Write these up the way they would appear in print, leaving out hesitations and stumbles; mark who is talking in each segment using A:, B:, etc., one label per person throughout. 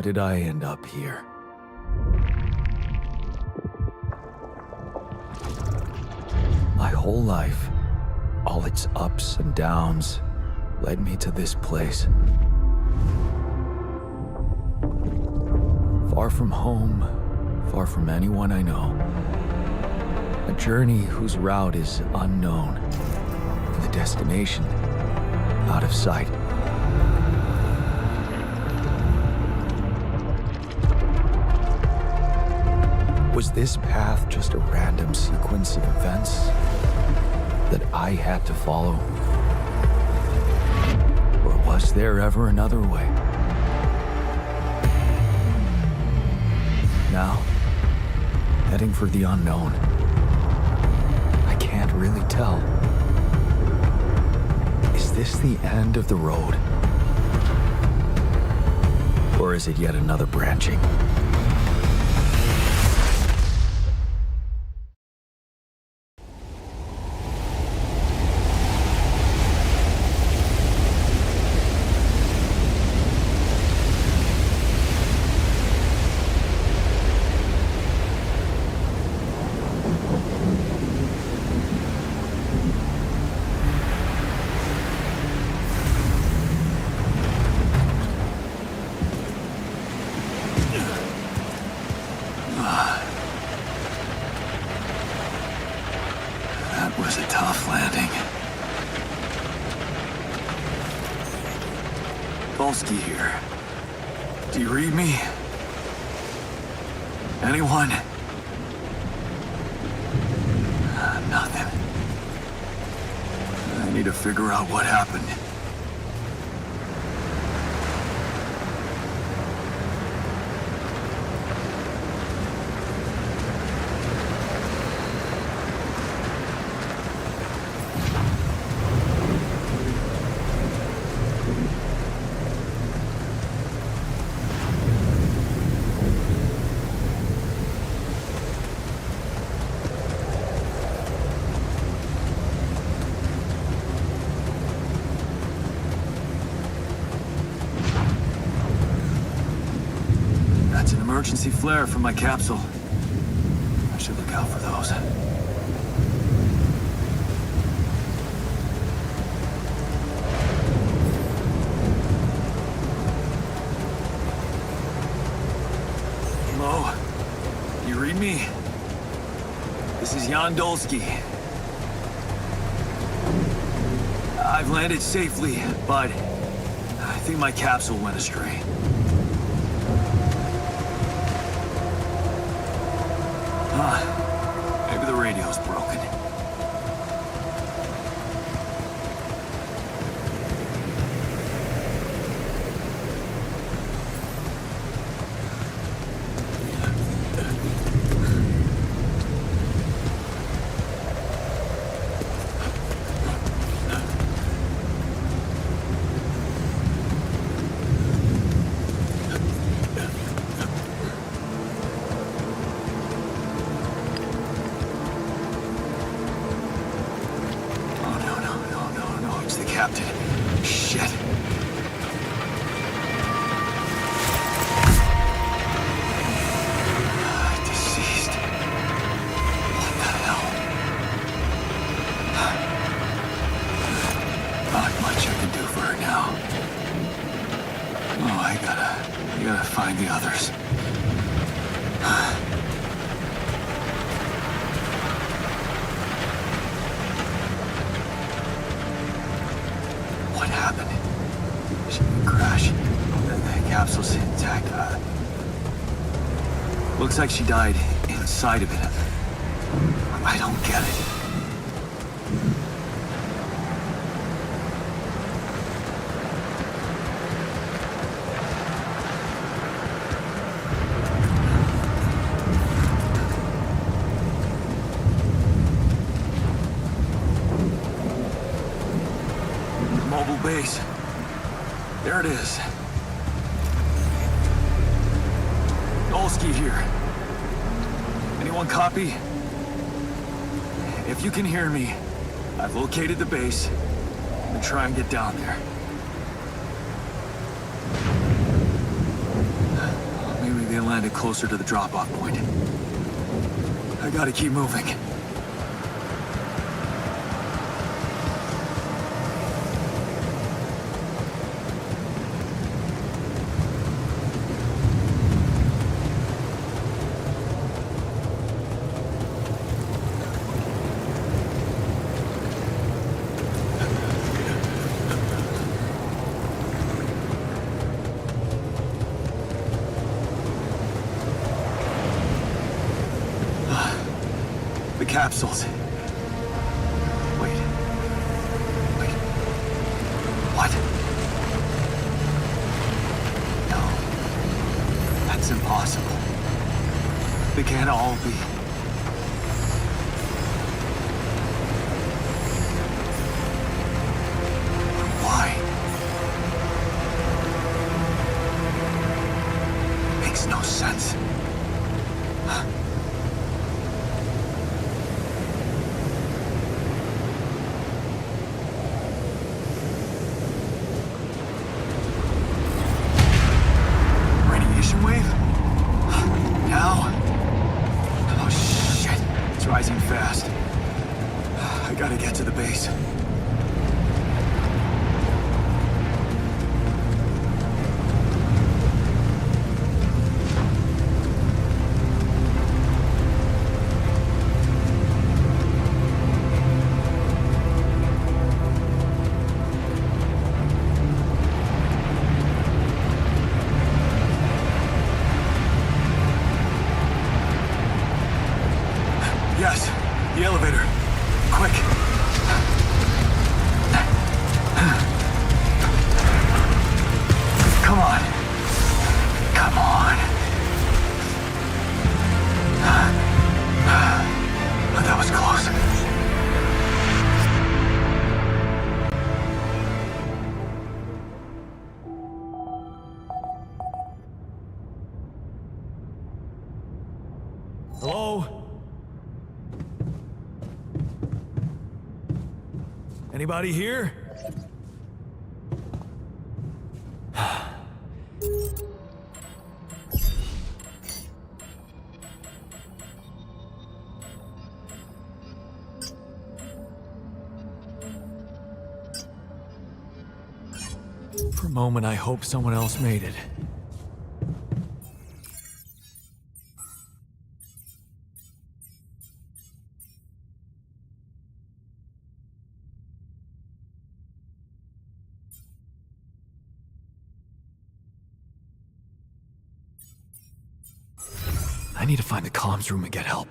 A: How did I end up here? My whole life, all its ups and downs, led me to this place. Far from home, far from anyone I know. A journey whose route is unknown, and the destination out of sight. Was this path just a random sequence of events that I had to follow? Or was there ever another way? Now, heading for the unknown. I can't really tell. Is this the end of the road? Or is it yet another branching? That was a tough landing. Volsky here. Do you read me? Anyone? Nothing. I need to figure out what happened. That's an emergency flare from my capsule. I should look out for those. Hello? You read me? This is Jan Dolsky. I've landed safely, but I think my capsule went astray. Maybe the radio's broken. Captain. Shit. Deceased. What the hell? Not much I can do for her now. Oh, I gotta find the others. What happened? She didn't crash. The capsule's intact. Looks like she died inside of it. I don't get it. Mobile base. There it is. Dolsky here. Anyone copy? If you can hear me, I've located the base. I'm gonna try and get down there. they landed closer to the drop-off point. I gotta keep moving. The capsules. Wait. What? No. That's impossible. They can't all be. Why? Makes no sense. Wave? Now? Oh shit, it's rising fast. I gotta get to the base. Yes, the elevator. Quick. Come on. Come on. That was close. Hello? Anybody here? For a moment, I hope someone else made it. I need to find the comms room and get help.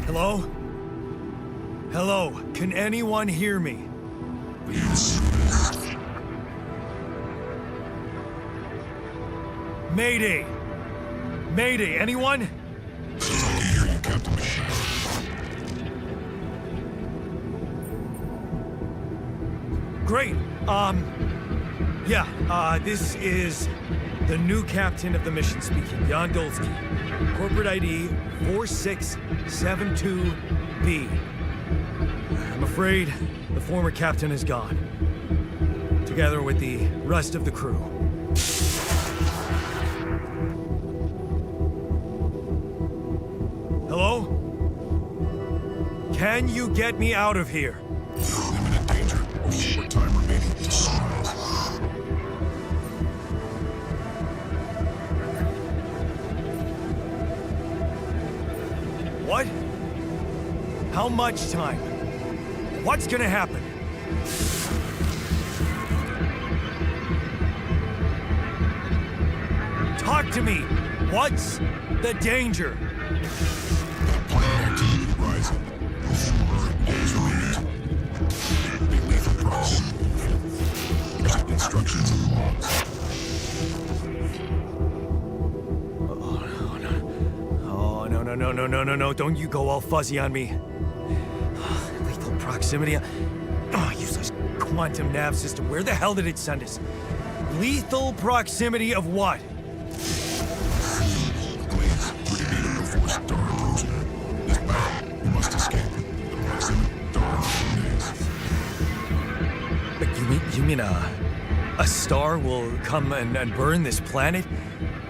A: Hello? Hello? Can anyone hear me? Mayday! Mayday, anyone?
B: I can hear you, Captain Machine.
A: Great,
C: This is the new captain of the mission speaking, Jan Dolsky. Corporate ID 4672B. I'm afraid the former captain is gone, together with the rest of the crew. Hello? Can you get me out of here?
B: Imminent danger. Short time remaining to sunrise.
C: What? How much time? What's gonna happen? Talk to me! What's the danger?
B: Planet activity rising. 4 days remaining. Be lethal proximity. Instructions and logs.
C: Oh, no. Don't you go all fuzzy on me. Lethal proximity. Oh, useless quantum nav system. Where the hell did it send us? Lethal proximity of what?
B: Blaze, we're defeated before star approaching. This battle, we must escape. The proximity star days.
C: You mean a star will come and burn this planet?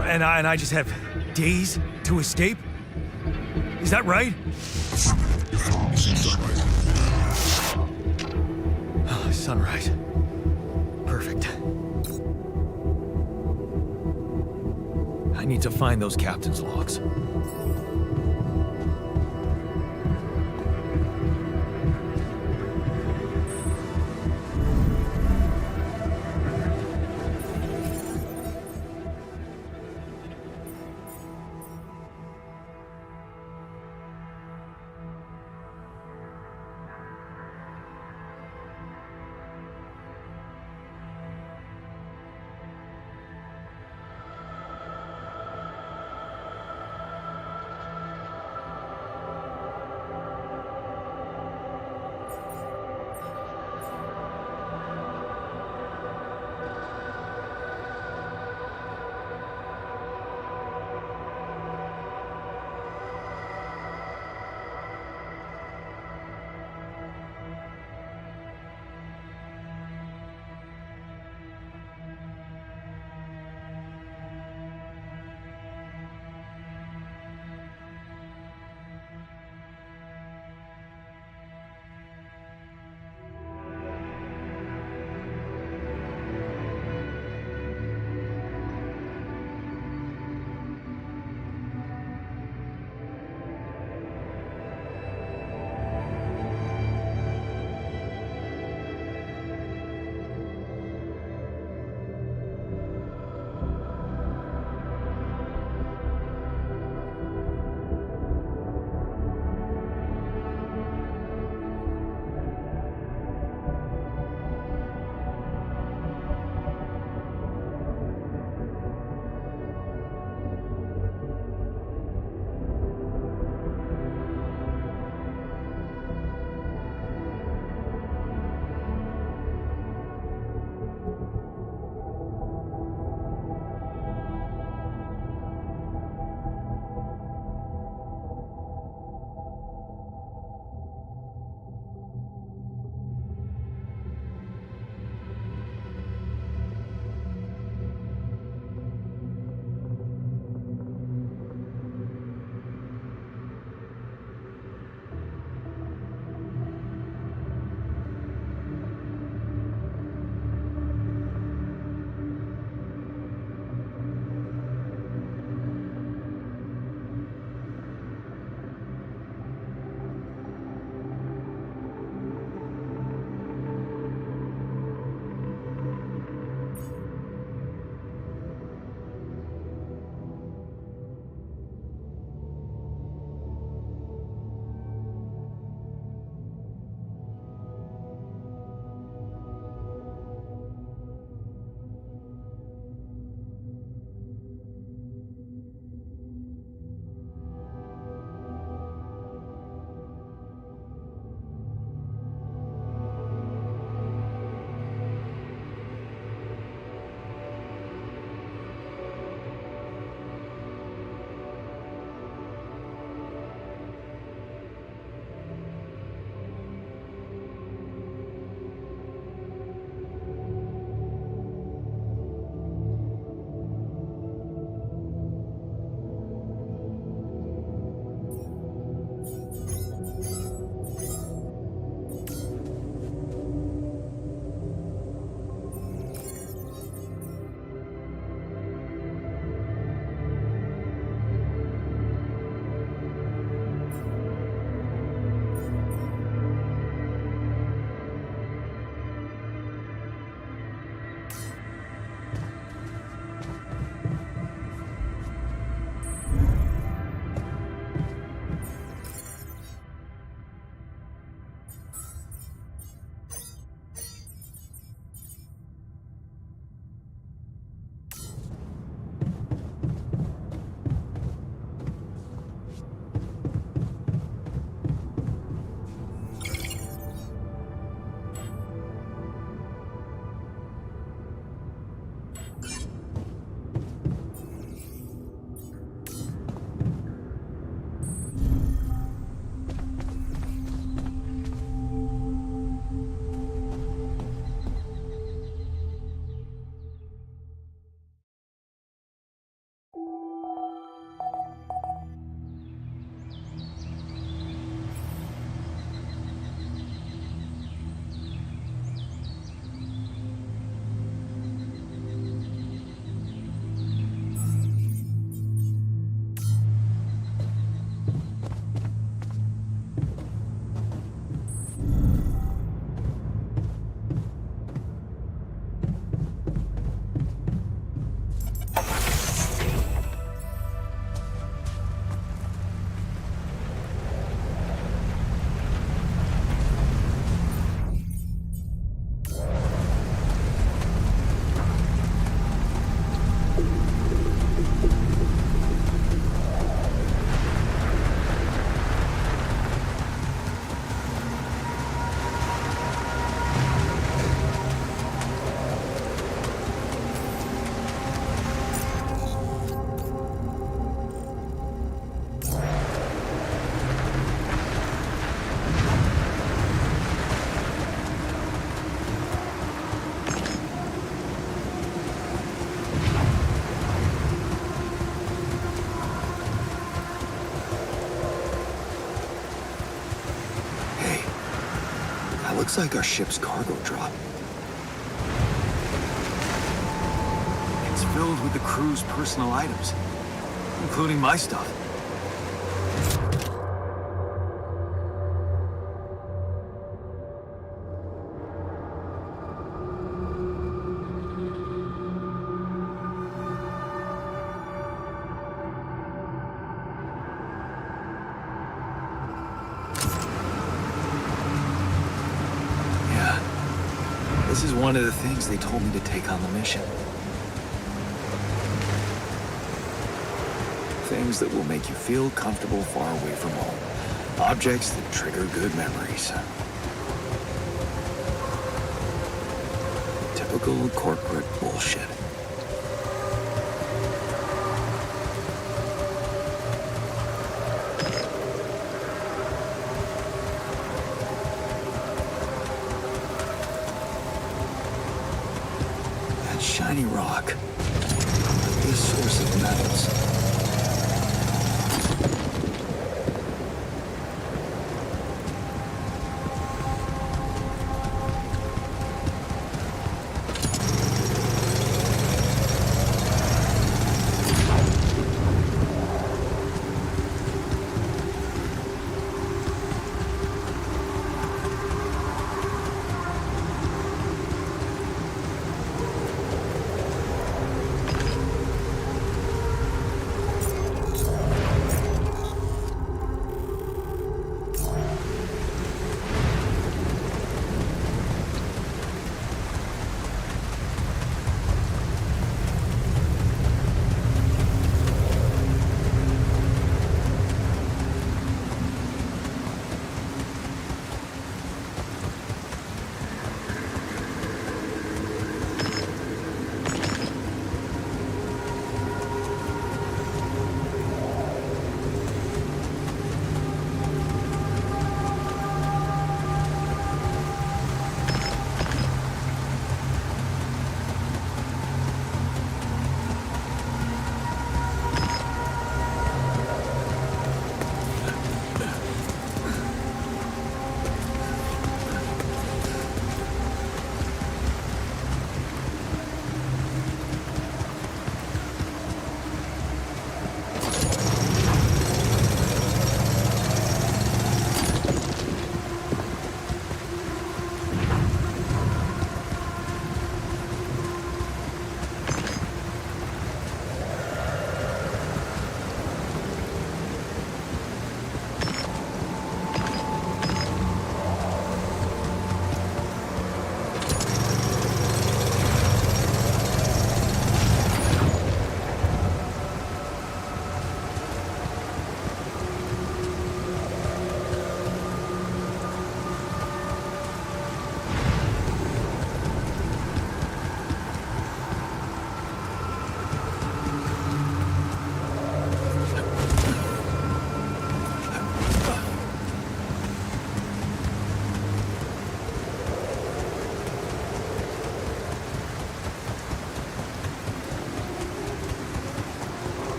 C: And I just have days to escape? Is that right?
B: Sunrise.
C: Oh, sunrise. Perfect. I need to find those captain's logs.
A: looks like our ship's cargo drop. It's filled with the crew's personal items, including my stuff. This is one of the things they told me to take on the mission. Things that will make you feel comfortable far away from home. Objects that trigger good memories. Typical corporate bullshit. Shiny rock. Could be a source of metals.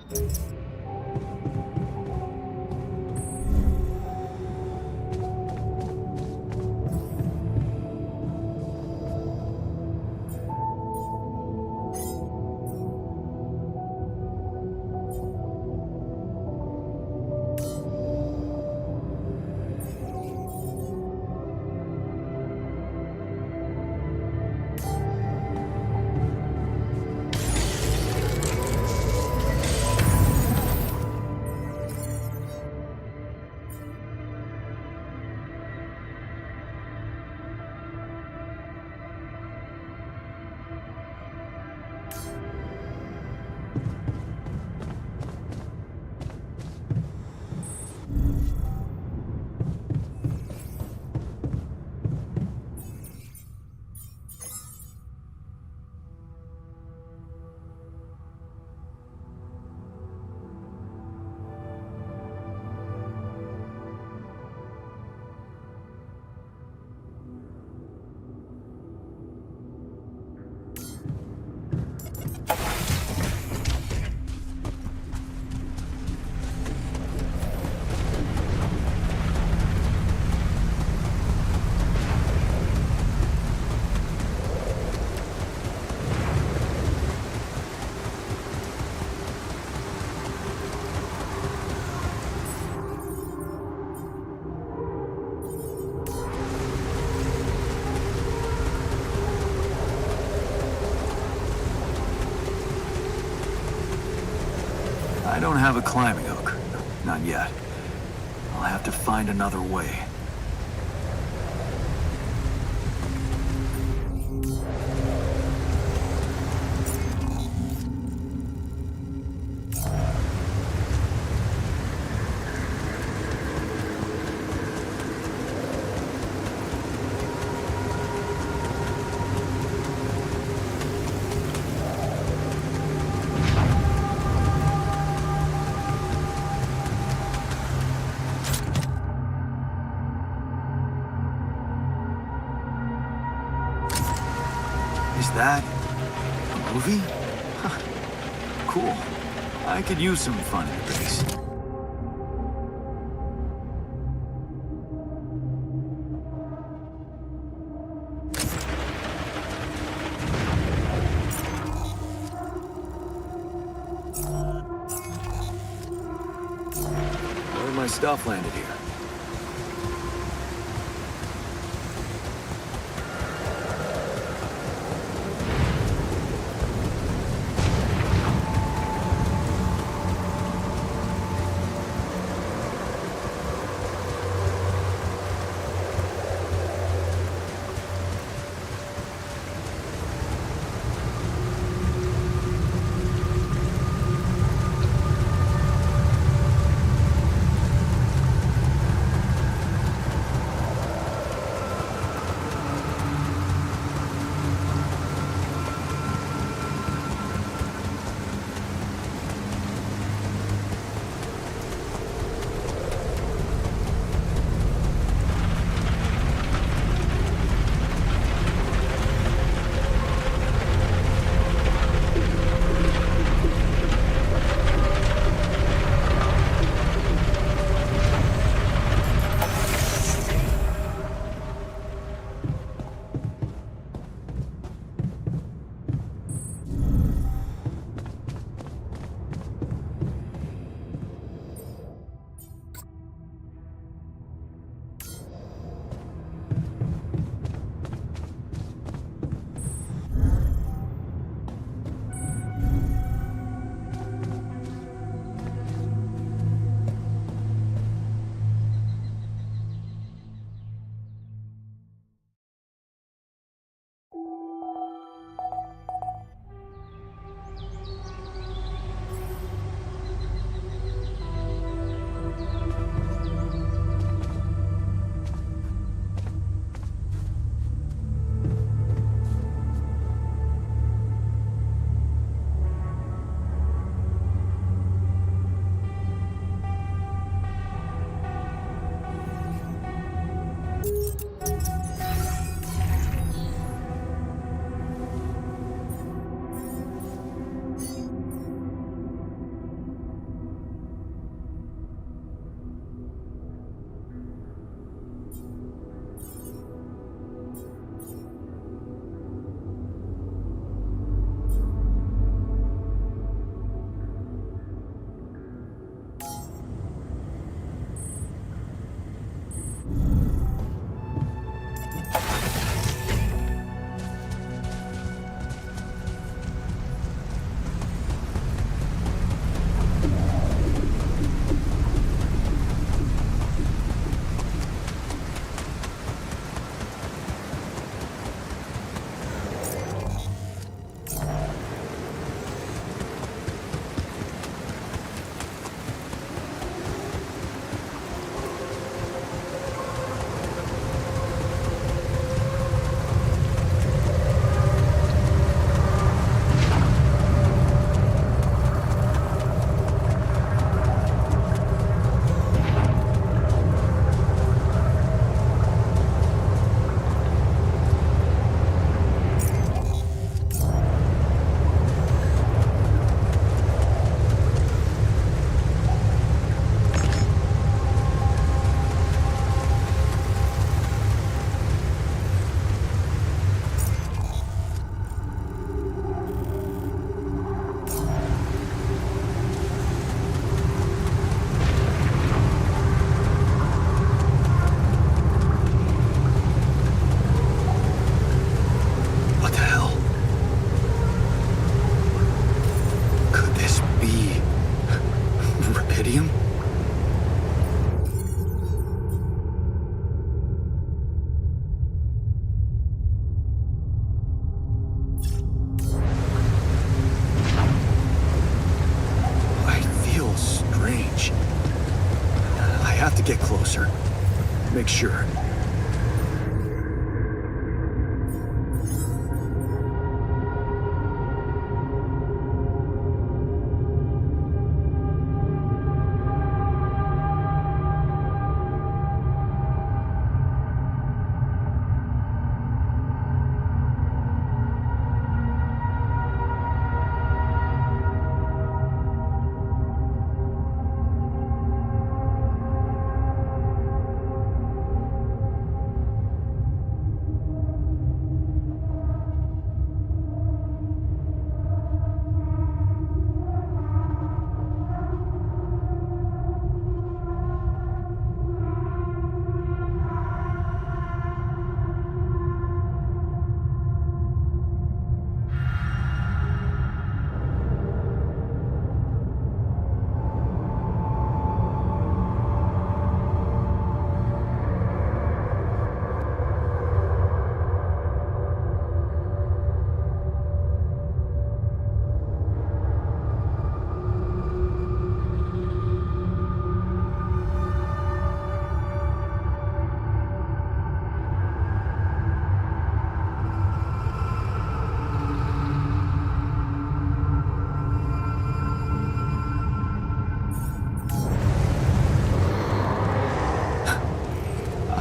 A: I don't have a climbing hook. Not yet. I'll have to find another way. Is that a movie? Huh. Cool. I could use some fun in the base. Where my stuff landed here? Iridium? I feel strange. I have to get closer. Make sure.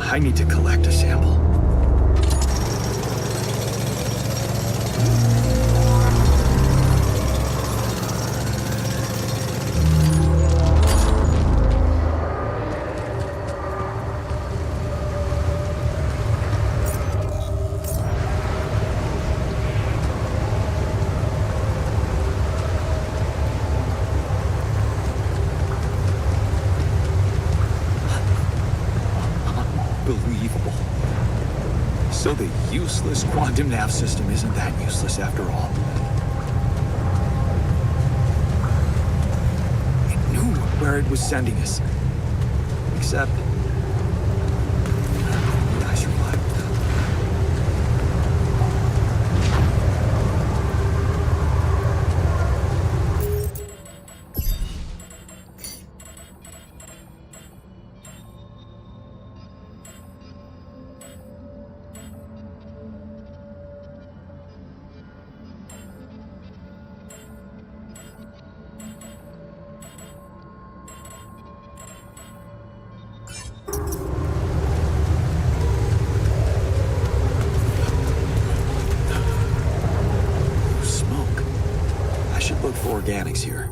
A: I need to collect a sample. Unbelievable. So the useless quantum nav system isn't that useless after all. It knew where it was sending us. Except... I survived. Smoke. I should look for organics here.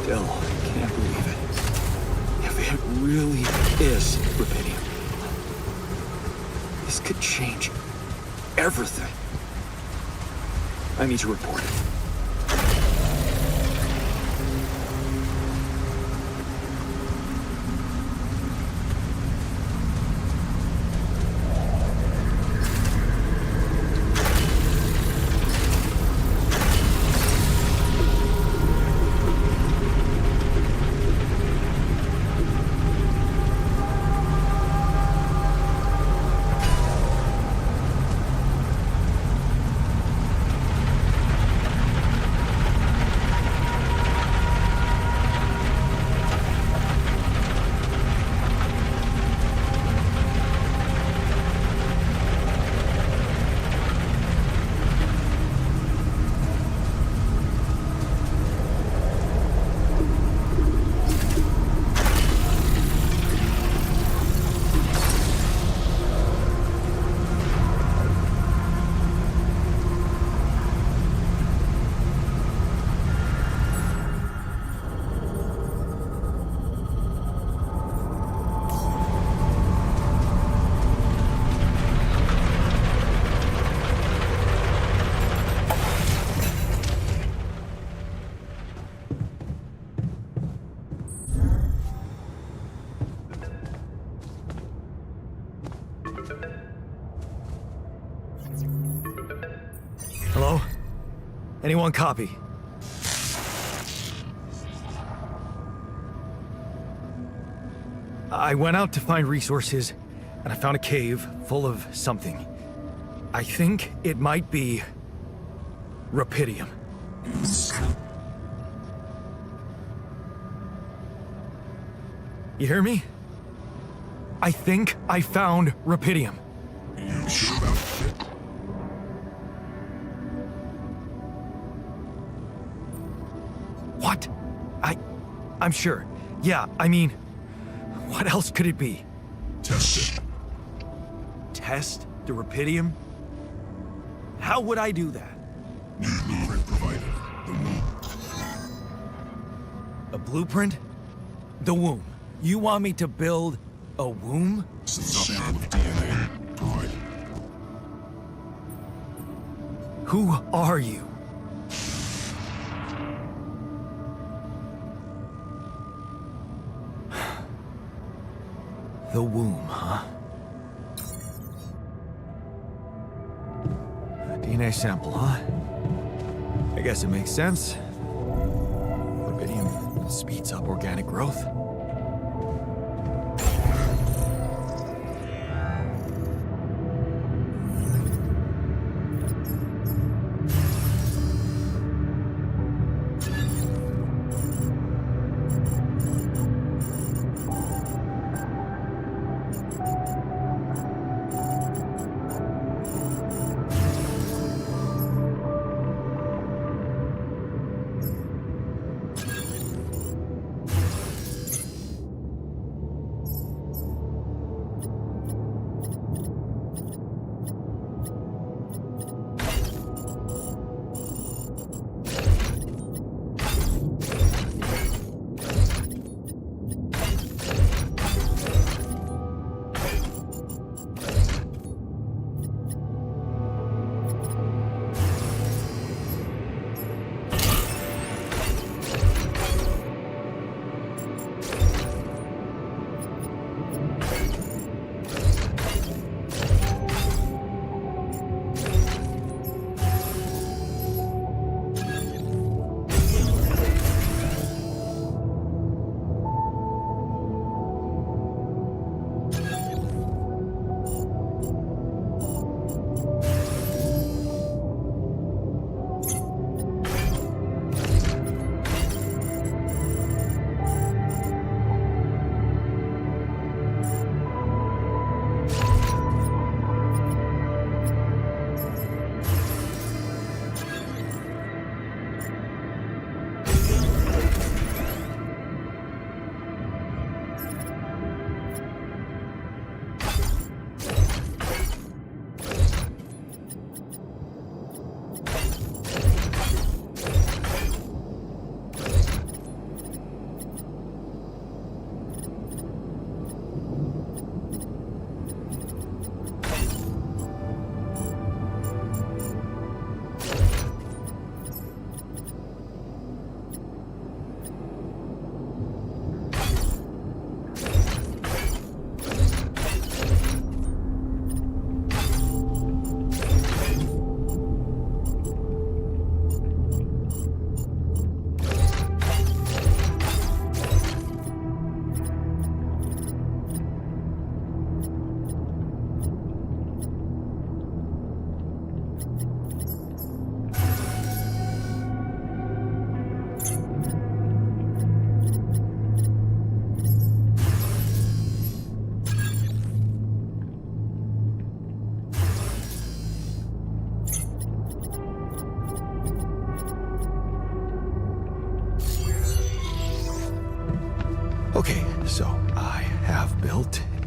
A: Still, I can't believe it. If it really is rubidium, this could change everything. I need to report it.
C: Hello? Anyone copy? I went out to find resources, and I found a cave full of something. I think it might be rubidium. You hear me? I think I found rubidium.
B: You sure about it?
C: What? I'm sure. Yeah, I mean, what else could it be?
B: Test it.
C: Test the rubidium? How would I do that?
B: New blueprint provided. The womb.
C: A blueprint? The womb. You want me to build a womb?
B: Sample of DNA provided.
C: Who are you? The womb, huh? A DNA sample, huh? I guess it makes sense. Rubidium speeds up organic growth.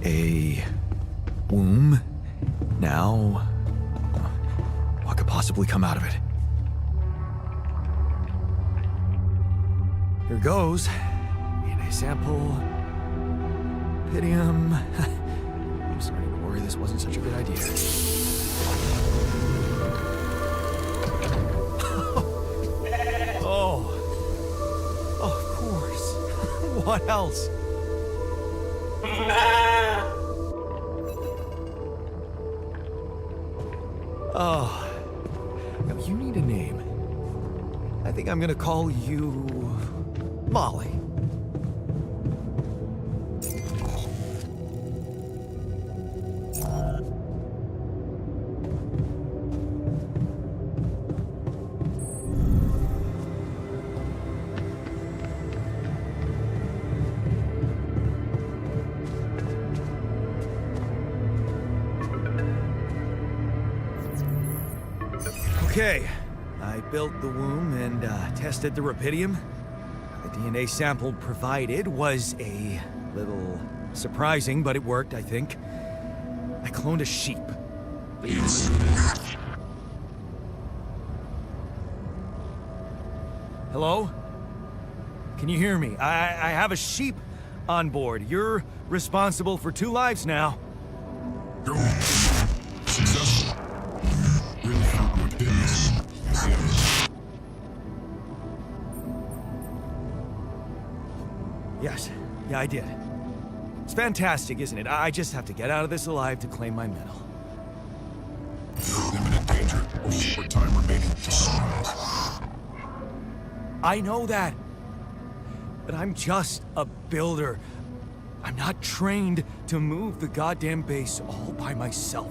A: A womb? Now, what could possibly come out of it? Here goes. DNA sample. Pydium. I'm starting to worry this wasn't such a good idea. Oh. Oh, of course. What else? Oh. Now, you need a name. I think I'm gonna call you Molly. Okay, I built the womb and tested the rapidium. The DNA sample provided was a little surprising, but it worked, I think. I cloned a sheep. Hello? Can you hear me? I have a sheep on board. You're responsible for 2 lives now.
B: Go. Successful. Really found what did this.
A: Yes, yeah, I did. It's fantastic, isn't it? I just have to get out of this alive to claim my medal.
B: You're in imminent danger. Only short time remaining to survive.
A: I know that. But I'm just a builder. I'm not trained to move the goddamn base all by myself.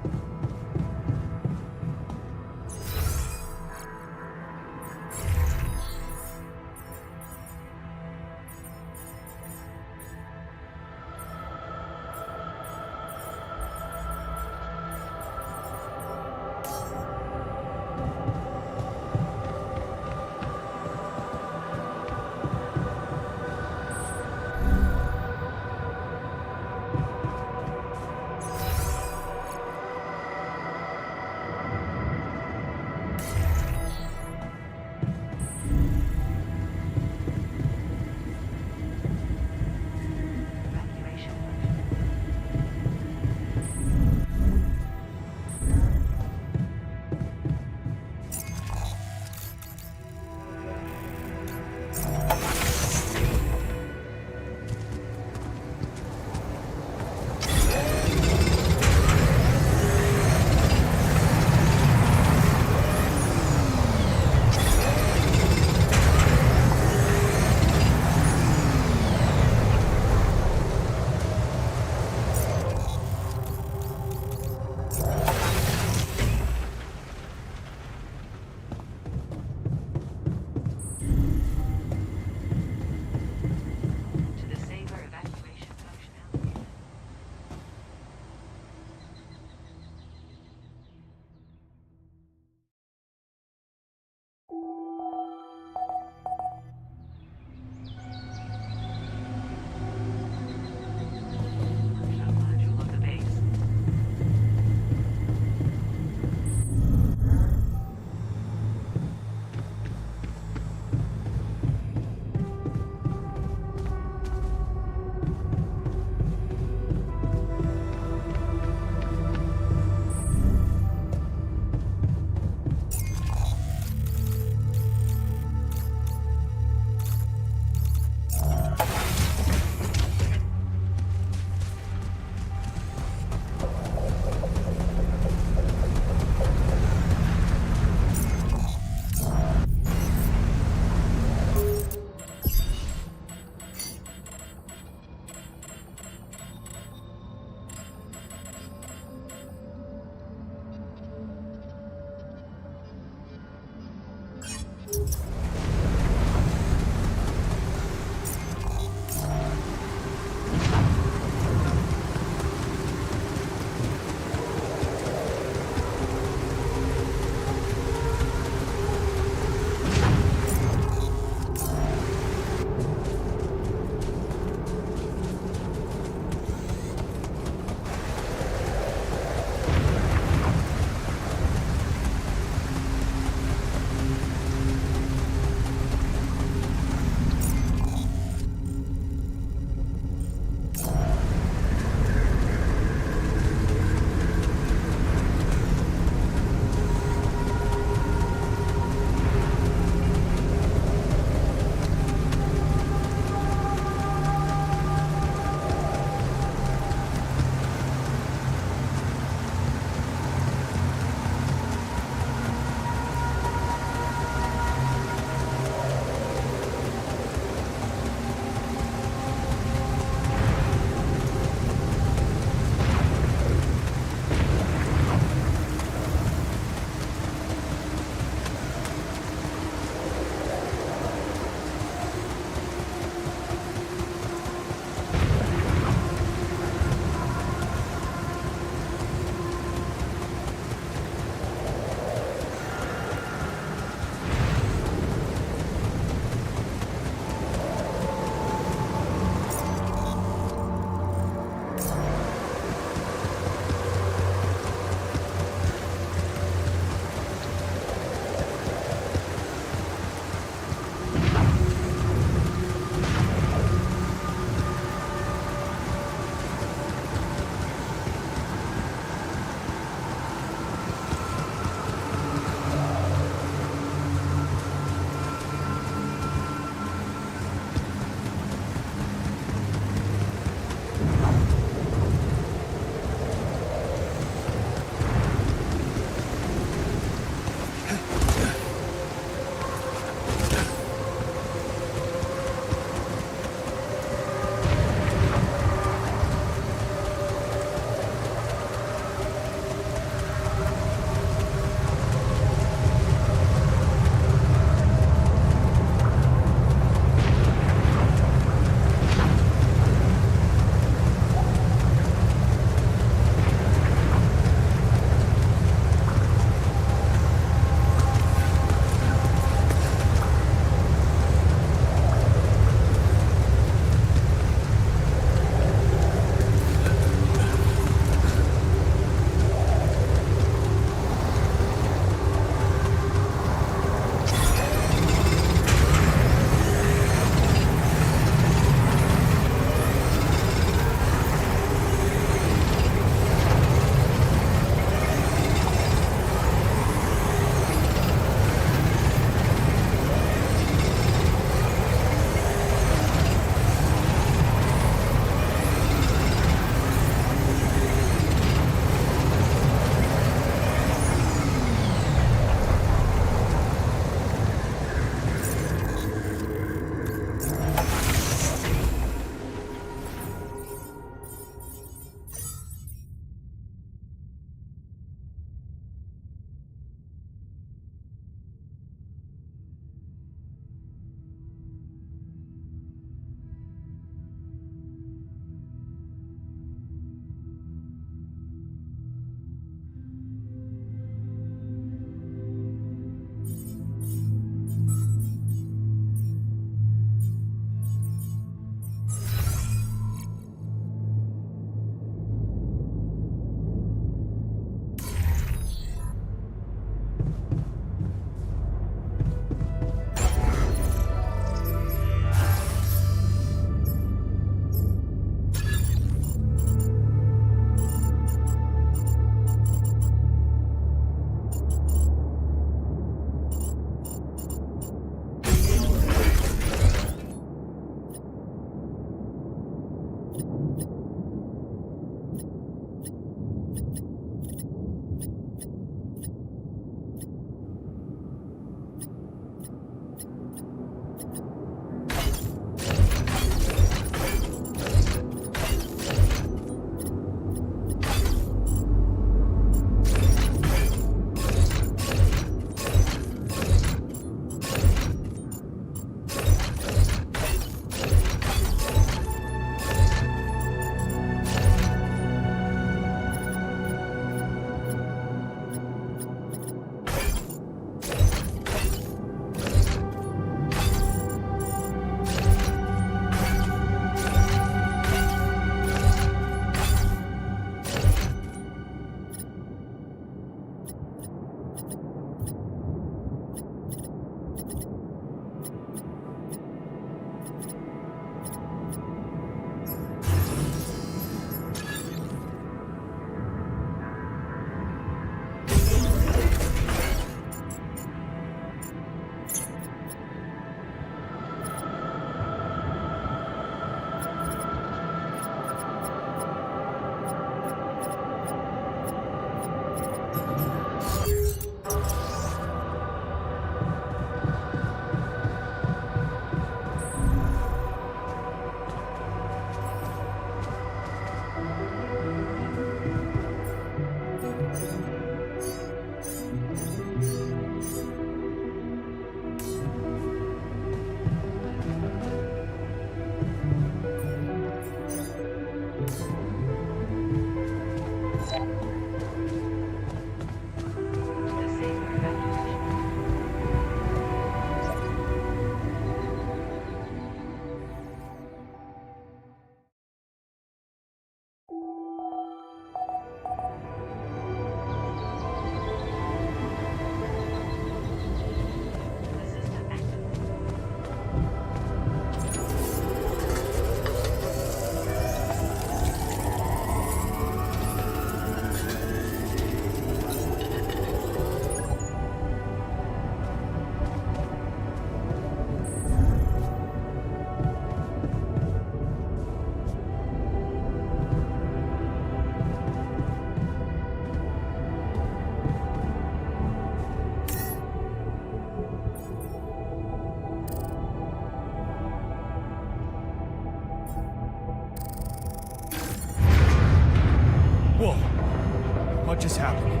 C: what just happened?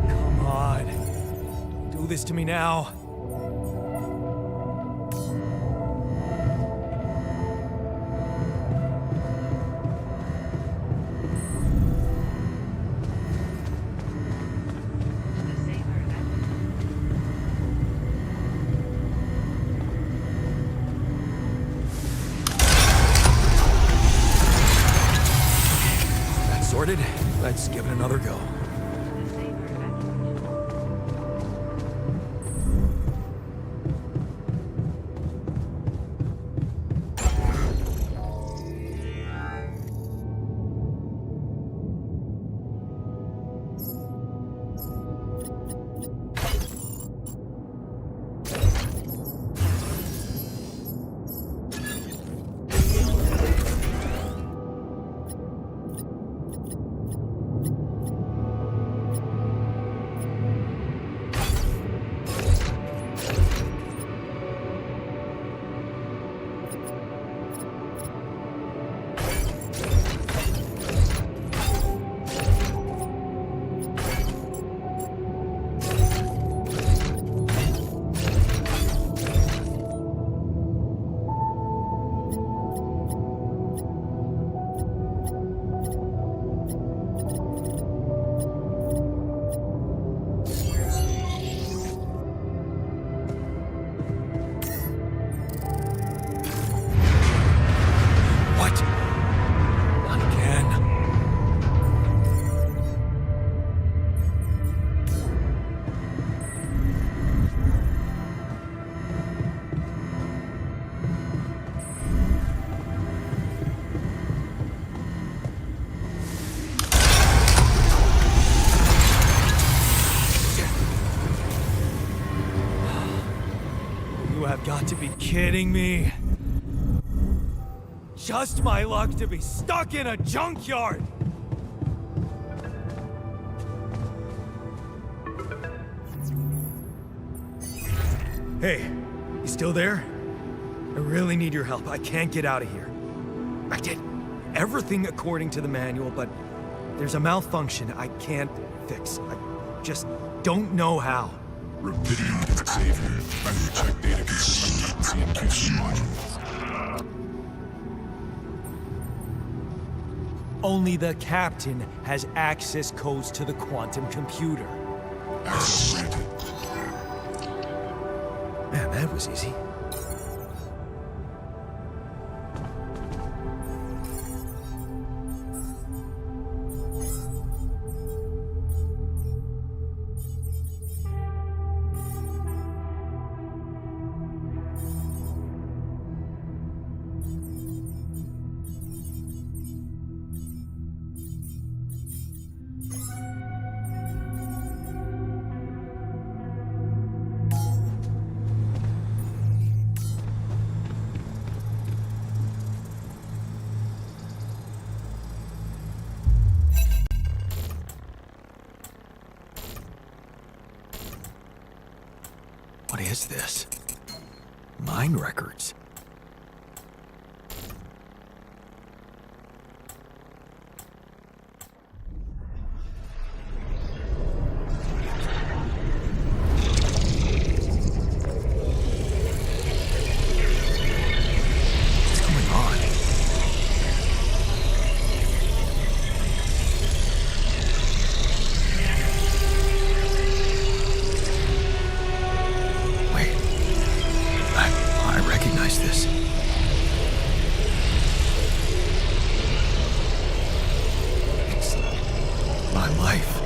C: Come on. Do this to me now. Sorted. Let's give it another go. You have got to be kidding me. Just my luck to be stuck in a junkyard. Hey, you still there? I really need your help. I can't get out of here. I did everything according to the manual, but there's a malfunction I can't fix. I just don't know how.
B: Rapidium is Xavier. I will check data consistency and QC module.
C: Only the captain has access codes to the quantum computer.
B: Access granted.
C: Man, that was easy. What is this? Mine records. What's going on? I recognize this. It's my life.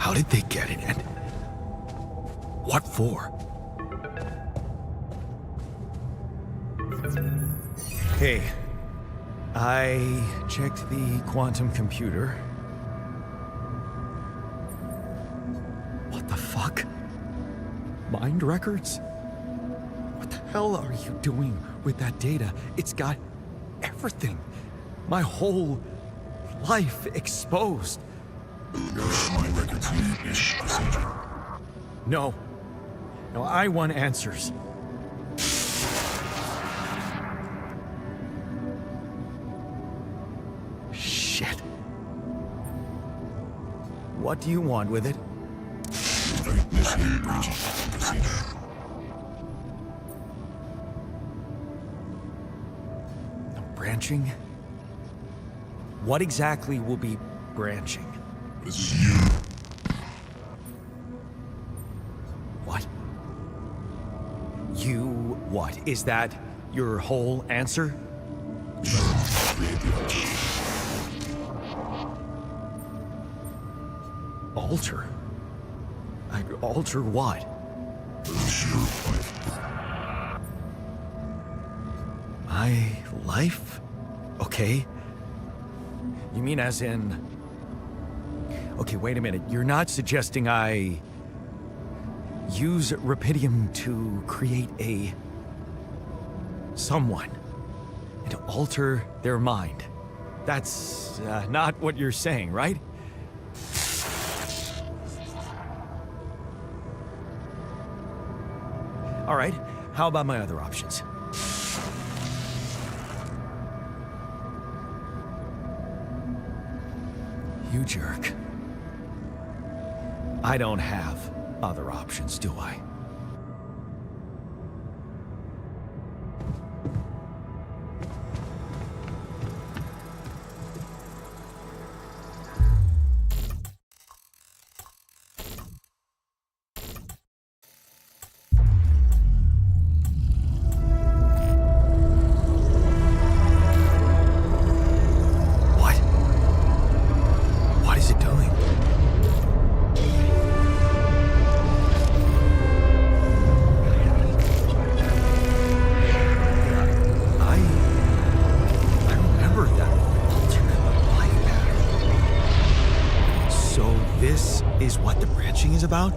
A: How did they get it, and what for? Hey, I checked the quantum computer. What the fuck? Mind records? What the hell are you doing with that data? It's got everything. My whole life exposed.
B: My records need this procedure.
A: No. No, I want answers. Shit. What do you want with it?
B: Initiate branching procedure.
A: No branching? What exactly will be branching?
B: This is you.
A: What? You what? Is that your whole answer?
B: Create the altar.
A: Alter? Alter what?
B: Finish your life.
A: My life? Okay. You mean as in... Okay, wait a minute. You're not suggesting I... use Rapidium to create a... someone. And to alter their mind. That's not what you're saying, right? All right, how about my other options? You jerk. I don't have other options, do I? What is it doing? I remember that alternate life pattern. So this is what the branching is about?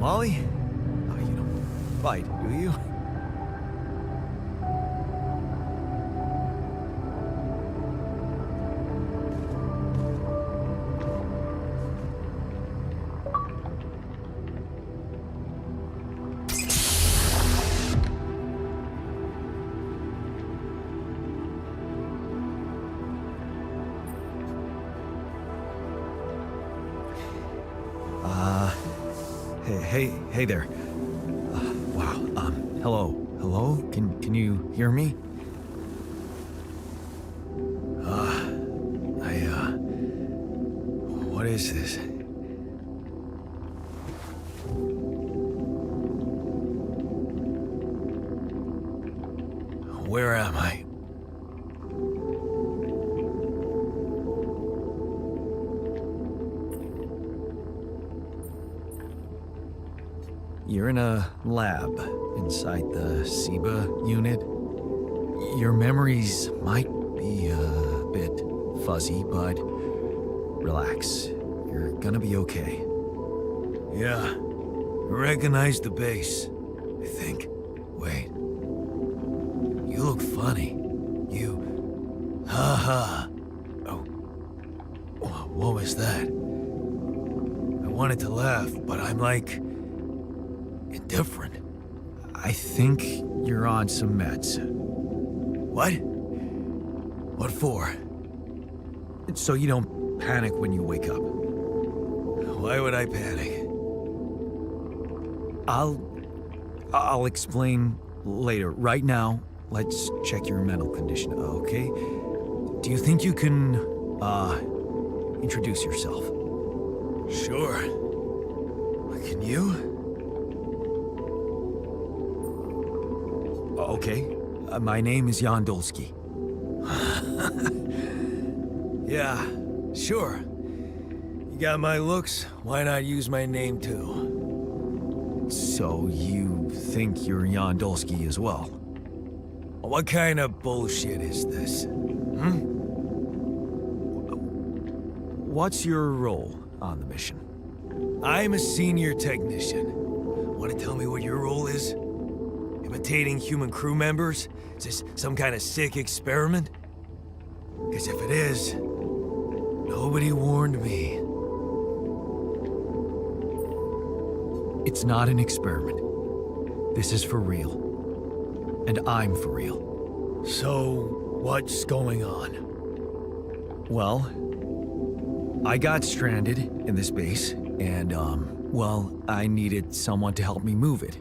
A: Molly? Oh, you don't fight, do you? Hey there. Wow. Hello. Hello? Can you hear me? What is this? Where am I? You're in a lab inside the SIBA unit. Your memories might be a bit fuzzy, but relax. You're gonna be okay. Yeah, I recognize the base, I think. Wait. You look funny. You... Haha. Oh. What was that? I wanted to laugh, but I'm like... indifferent. I think you're on some meds. What? What for? So you don't panic when you wake up. Why would I panic? I'll explain later. Right now, let's check your mental condition, okay? Do you think you can, introduce yourself? Sure. Can you? Okay. My name is Yandolski. Yeah, sure. You got my looks, why not use my name too? So you think you're Yandolski as well? What kind of bullshit is this? What's your role on the mission? I'm a senior technician. Want to tell me what your role is? Imitating human crew members? Is this some kind of sick experiment? Because if it is, nobody warned me. It's not an experiment. This is for real. And I'm for real. So, what's going on? Well, I got stranded in this base, and, well, I needed someone to help me move it.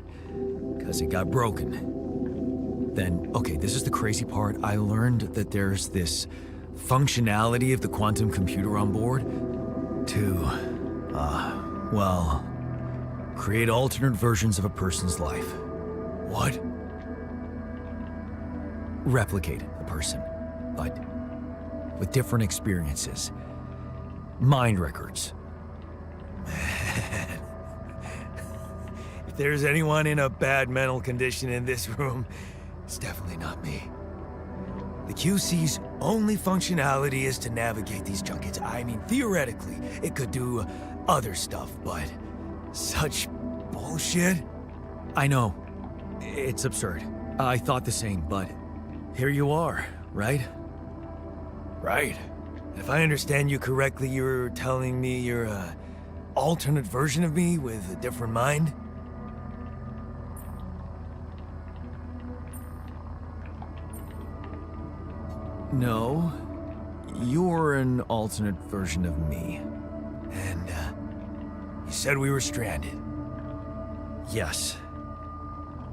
A: Because it got broken. Then, okay, this is the crazy part. I learned that there's this functionality of the quantum computer on board to, well, create alternate versions of a person's life. What? Replicate a person, but with different experiences. Mind records. Man. If there's anyone in a bad mental condition in this room, it's definitely not me. The QC's only functionality is to navigate these junkets. I mean, theoretically, it could do other stuff, but such bullshit? I know. It's absurd. I thought the same, but here you are, right? Right. If I understand you correctly, you're telling me you're a alternate version of me with a different mind? No. You're an alternate version of me. And, you said we were stranded. Yes.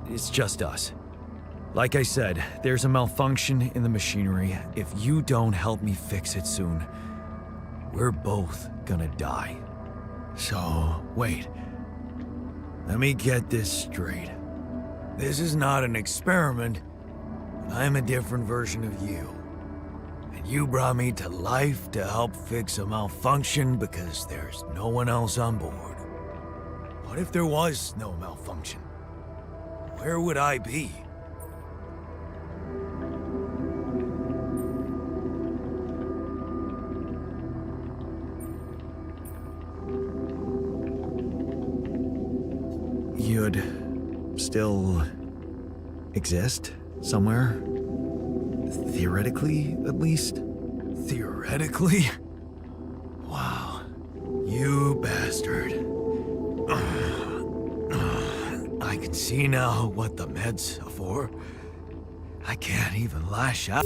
A: It's just us. Like I said, there's a malfunction in the machinery. If you don't help me fix it soon, we're both gonna die. So, wait. Let me get this straight. This is not an experiment. I'm a different version of you. And you brought me to life to help fix a malfunction because there's no one else on board. What if there was no malfunction? Where would I be? you'd still exist somewhere? Theoretically, at least?
C: Theoretically? Wow. You bastard. I can see now what the meds are for. I can't even lash out.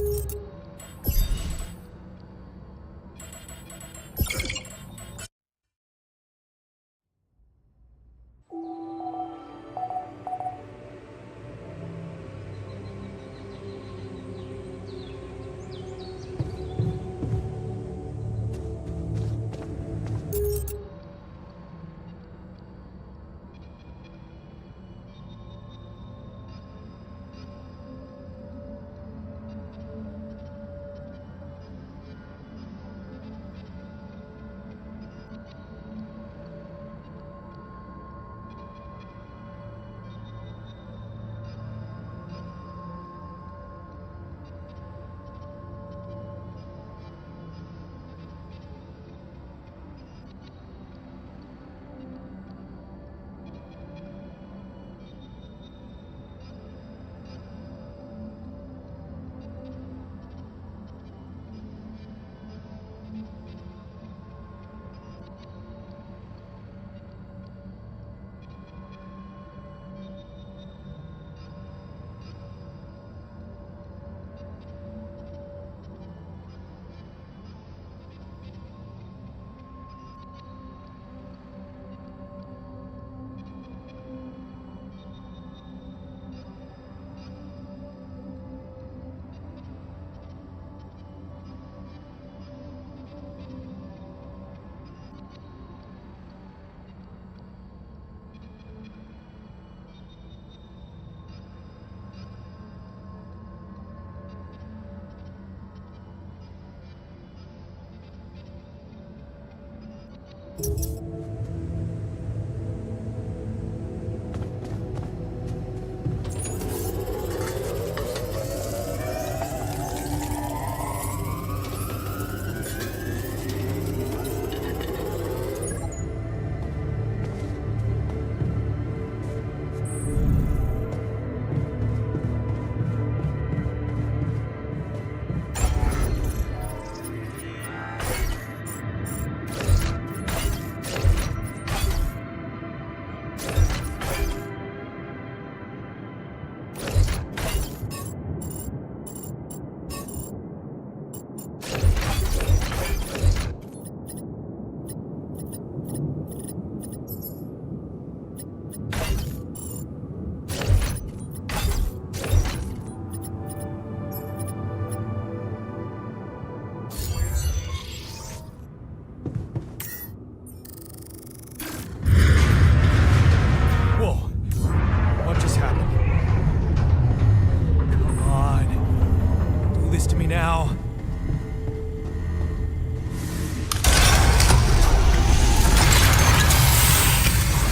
C: Now.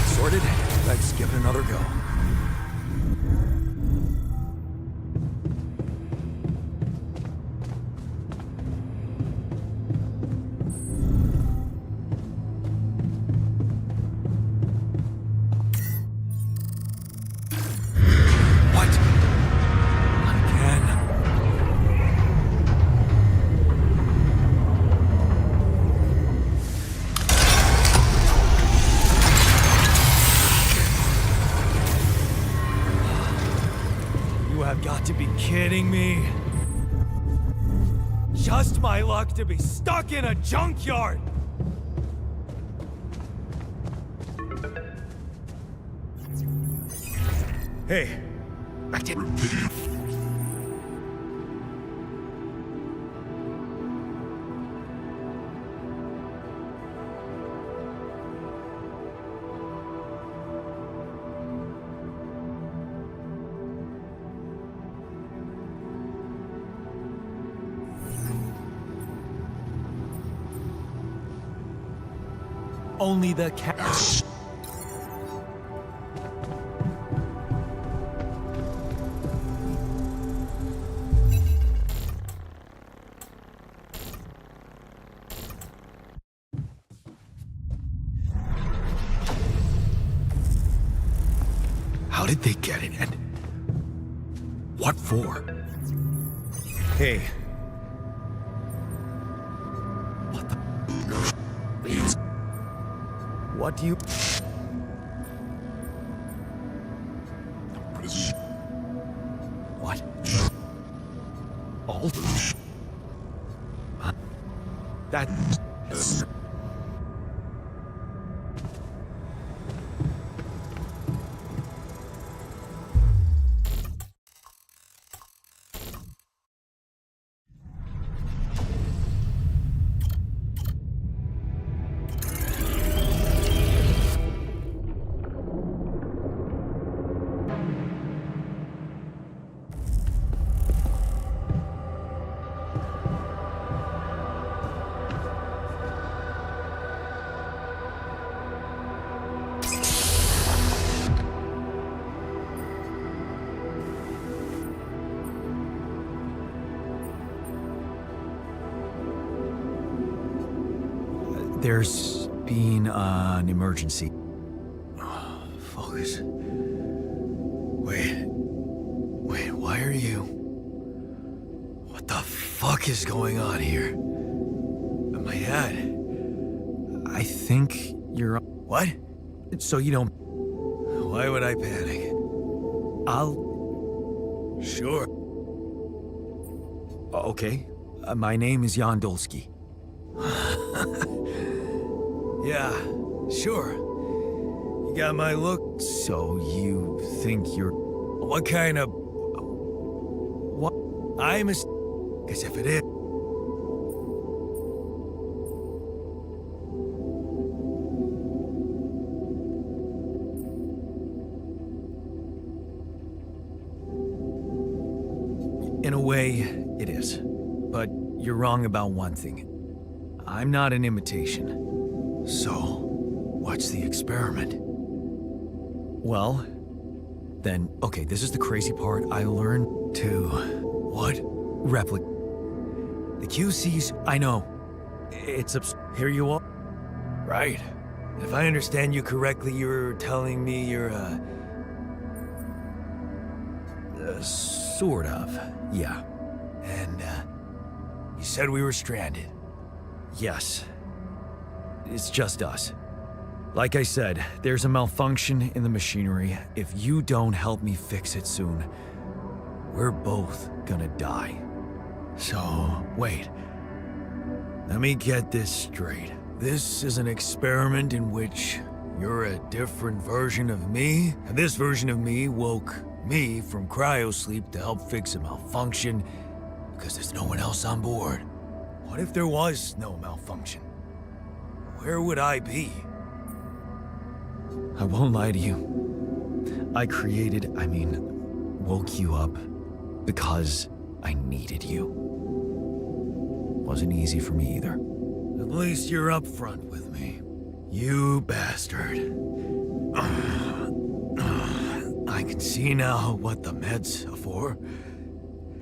C: Sorted. Let's give it another go. Got to be kidding me. Just my luck to be stuck in a junkyard. Hey, back to only the cat.
A: How did they get it, and what for? Hey. What the? What do you... What? All? That... There's been an emergency. Focus. Wait, why are you... What the fuck is going on here? My head. I think you're... What? So you don't... Why would I panic? I'll... Sure. Okay. My name is Jan Dolsky. Yeah, sure. You got my look. So you think you're... What kind of... What? I'm as if it is... In a way, it is. But you're wrong about one thing. I'm not an imitation. So, what's the experiment? Well, then, okay, this is the crazy part. I learned to... What? The QC's... I know. It's here you are. Right. If I understand you correctly, you're telling me you're, sort of. Yeah. And, you said we were stranded. Yes. It's just us. Like I said, there's a malfunction in the machinery. If you don't help me fix it soon, we're both gonna die. So, wait. Let me get this straight. This is an experiment in which you're a different version of me, and this version of me woke me from cryosleep to help fix a malfunction because there's no one else on board. What if there was no malfunction? Where would I be? I won't lie to you. I woke you up because I needed you. Wasn't easy for me either. At least you're upfront with me. You bastard. I can see now what the meds are for.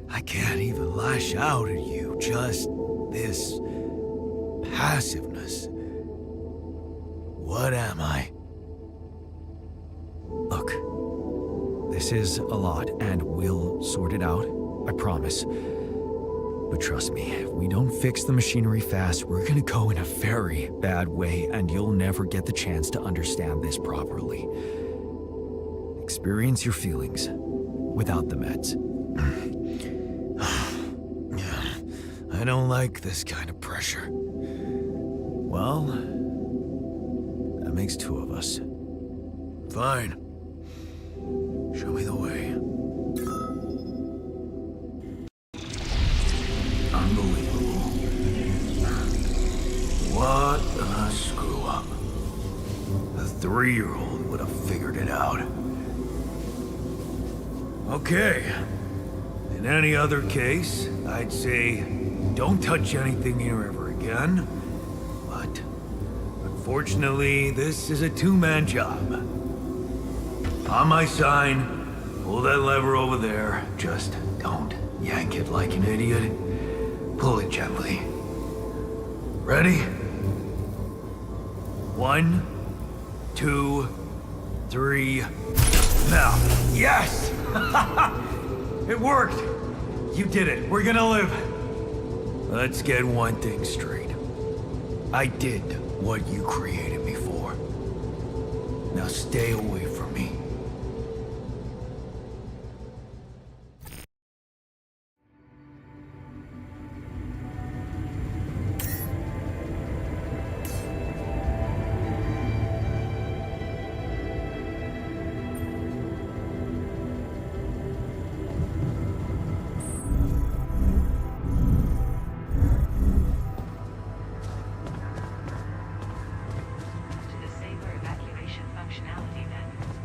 A: I can't even lash out at you, just this passiveness. What am I? Look, this is a lot, and we'll sort it out, I promise. But trust me, if we don't fix the machinery fast, we're gonna go in a very bad way, and you'll never get the chance to understand this properly. Experience your feelings without the meds. I don't like this kind of pressure. Well, that makes two of us. Fine. Show me the way. Unbelievable. What a screw up. A 3-year-old would have figured it out. Okay. In any other case, I'd say don't touch anything here ever again. But unfortunately, this is a two-man job. On my sign, pull that lever over there. Just don't yank it like an idiot. Pull it gently. Ready? 1, 2, 3... Now, yes! It worked! You did it. We're gonna live. Let's get one thing straight. I did what you created me for. Now stay away from me.
D: To disable evacuation functionality then.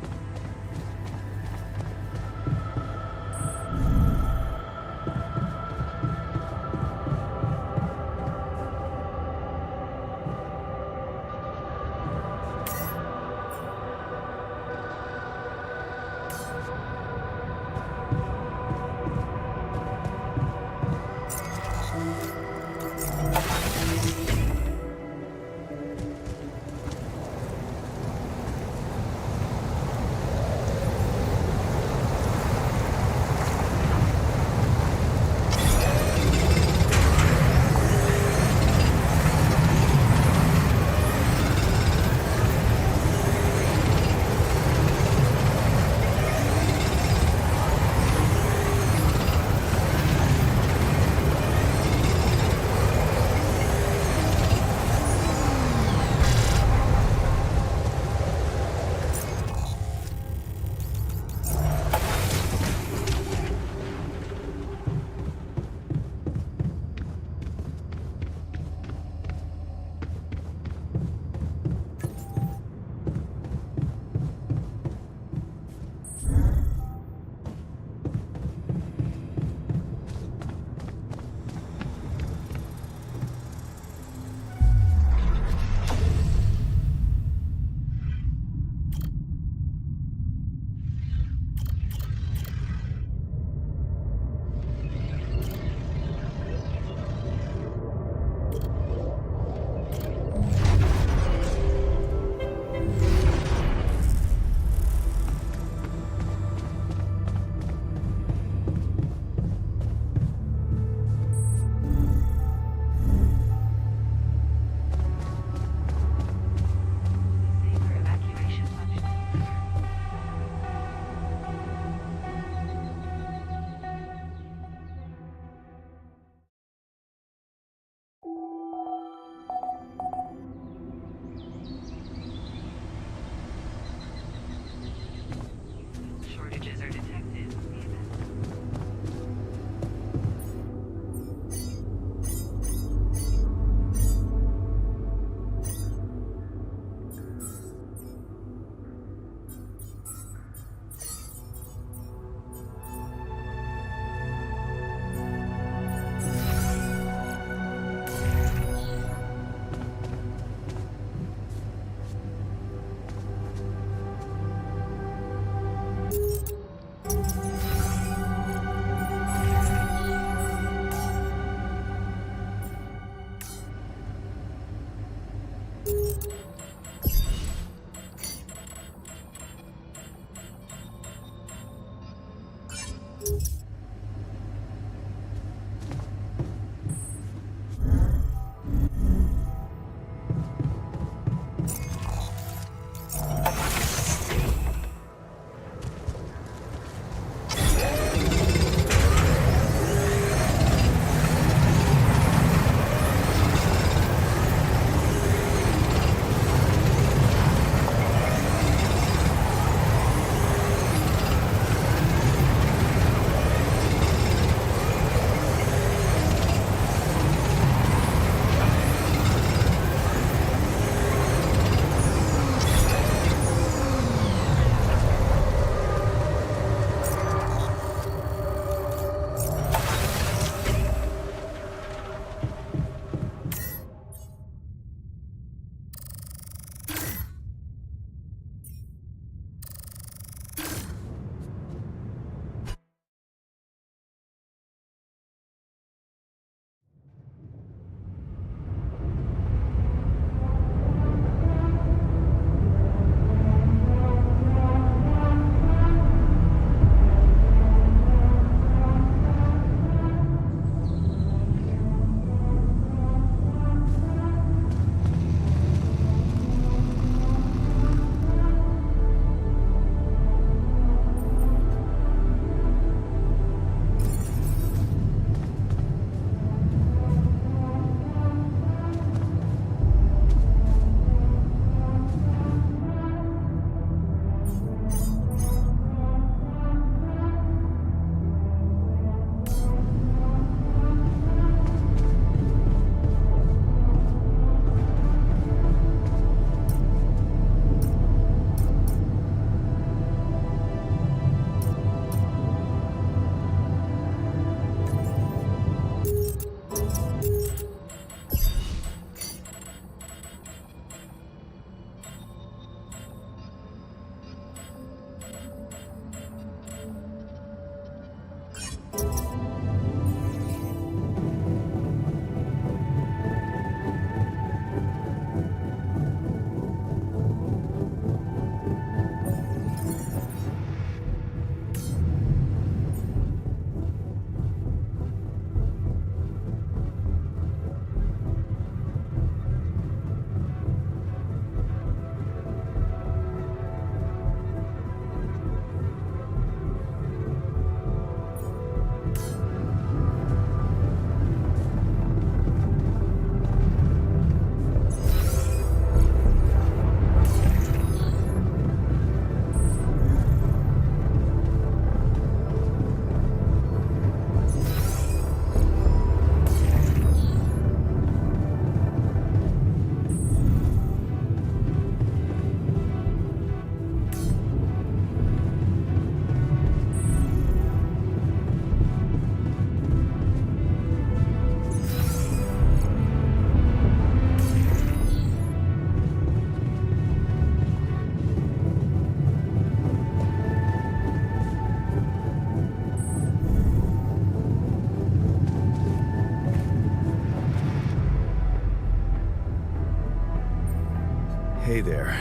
A: Hey there.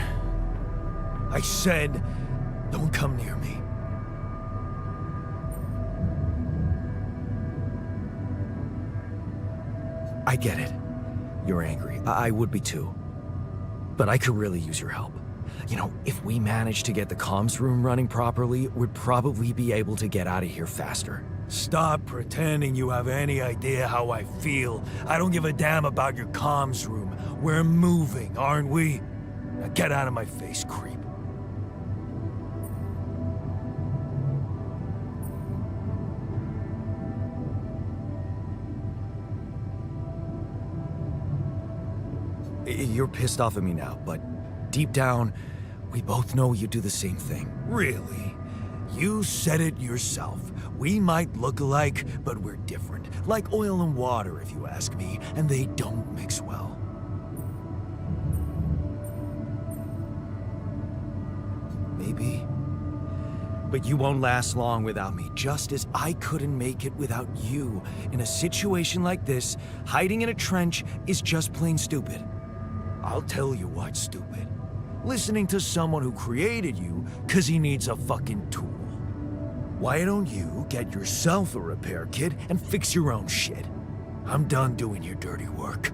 A: I said, don't come near me. I get it. You're angry. I would be too. But I could really use your help. You know, if we manage to get the comms room running properly, we'd probably be able to get out of here faster.
C: Stop pretending you have any idea how I feel. I don't give a damn about your comms room. We're moving, aren't we? Now get out of my face, creep.
A: You're pissed off at me now, but deep down, we both know you do the same thing.
C: Really? You said it yourself. We might look alike, but we're different. Like oil and water, if you ask me, and they don't mix well.
A: Maybe. But you won't last long without me, just as I couldn't make it without you. In a situation like this, hiding in a trench is just plain stupid.
C: I'll tell you what's stupid. Listening to someone who created you 'cause he needs a fucking tool. Why don't you get yourself a repair kit and fix your own shit? I'm done doing your dirty work.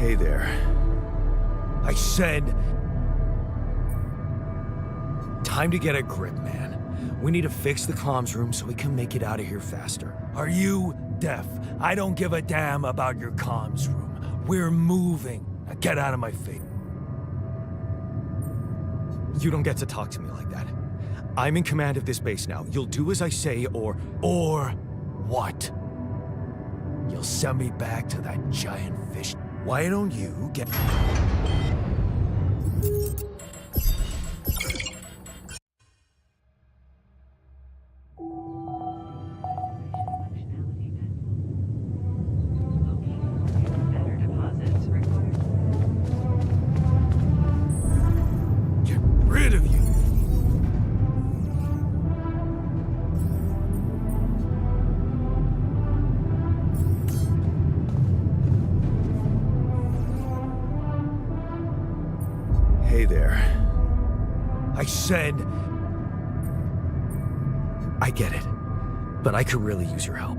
A: Hey there.
C: I said,
A: Time to get a grip, man. We need to fix the comms room so we can make it out of here faster.
C: are you deaf? I don't give a damn about your comms room. We're moving. Now get out of my face.
A: You don't get to talk to me like that. I'm in command of this base now. You'll do as I say, or
C: What? You'll send me back to that giant fish. Why don't you get... Get rid of you!
A: hey there.
C: I said...
A: I get it. But I could really use your help.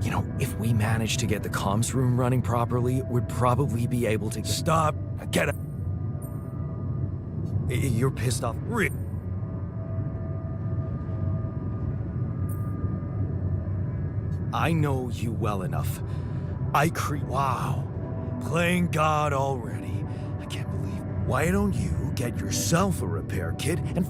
A: You know, if we manage to get the comms room running properly, we'd probably be able to get...
C: Stop! Now get out!
A: You're pissed off. I know you well enough.
C: Wow. Playing God already. I can't believe... Why don't you get yourself a repair kit and...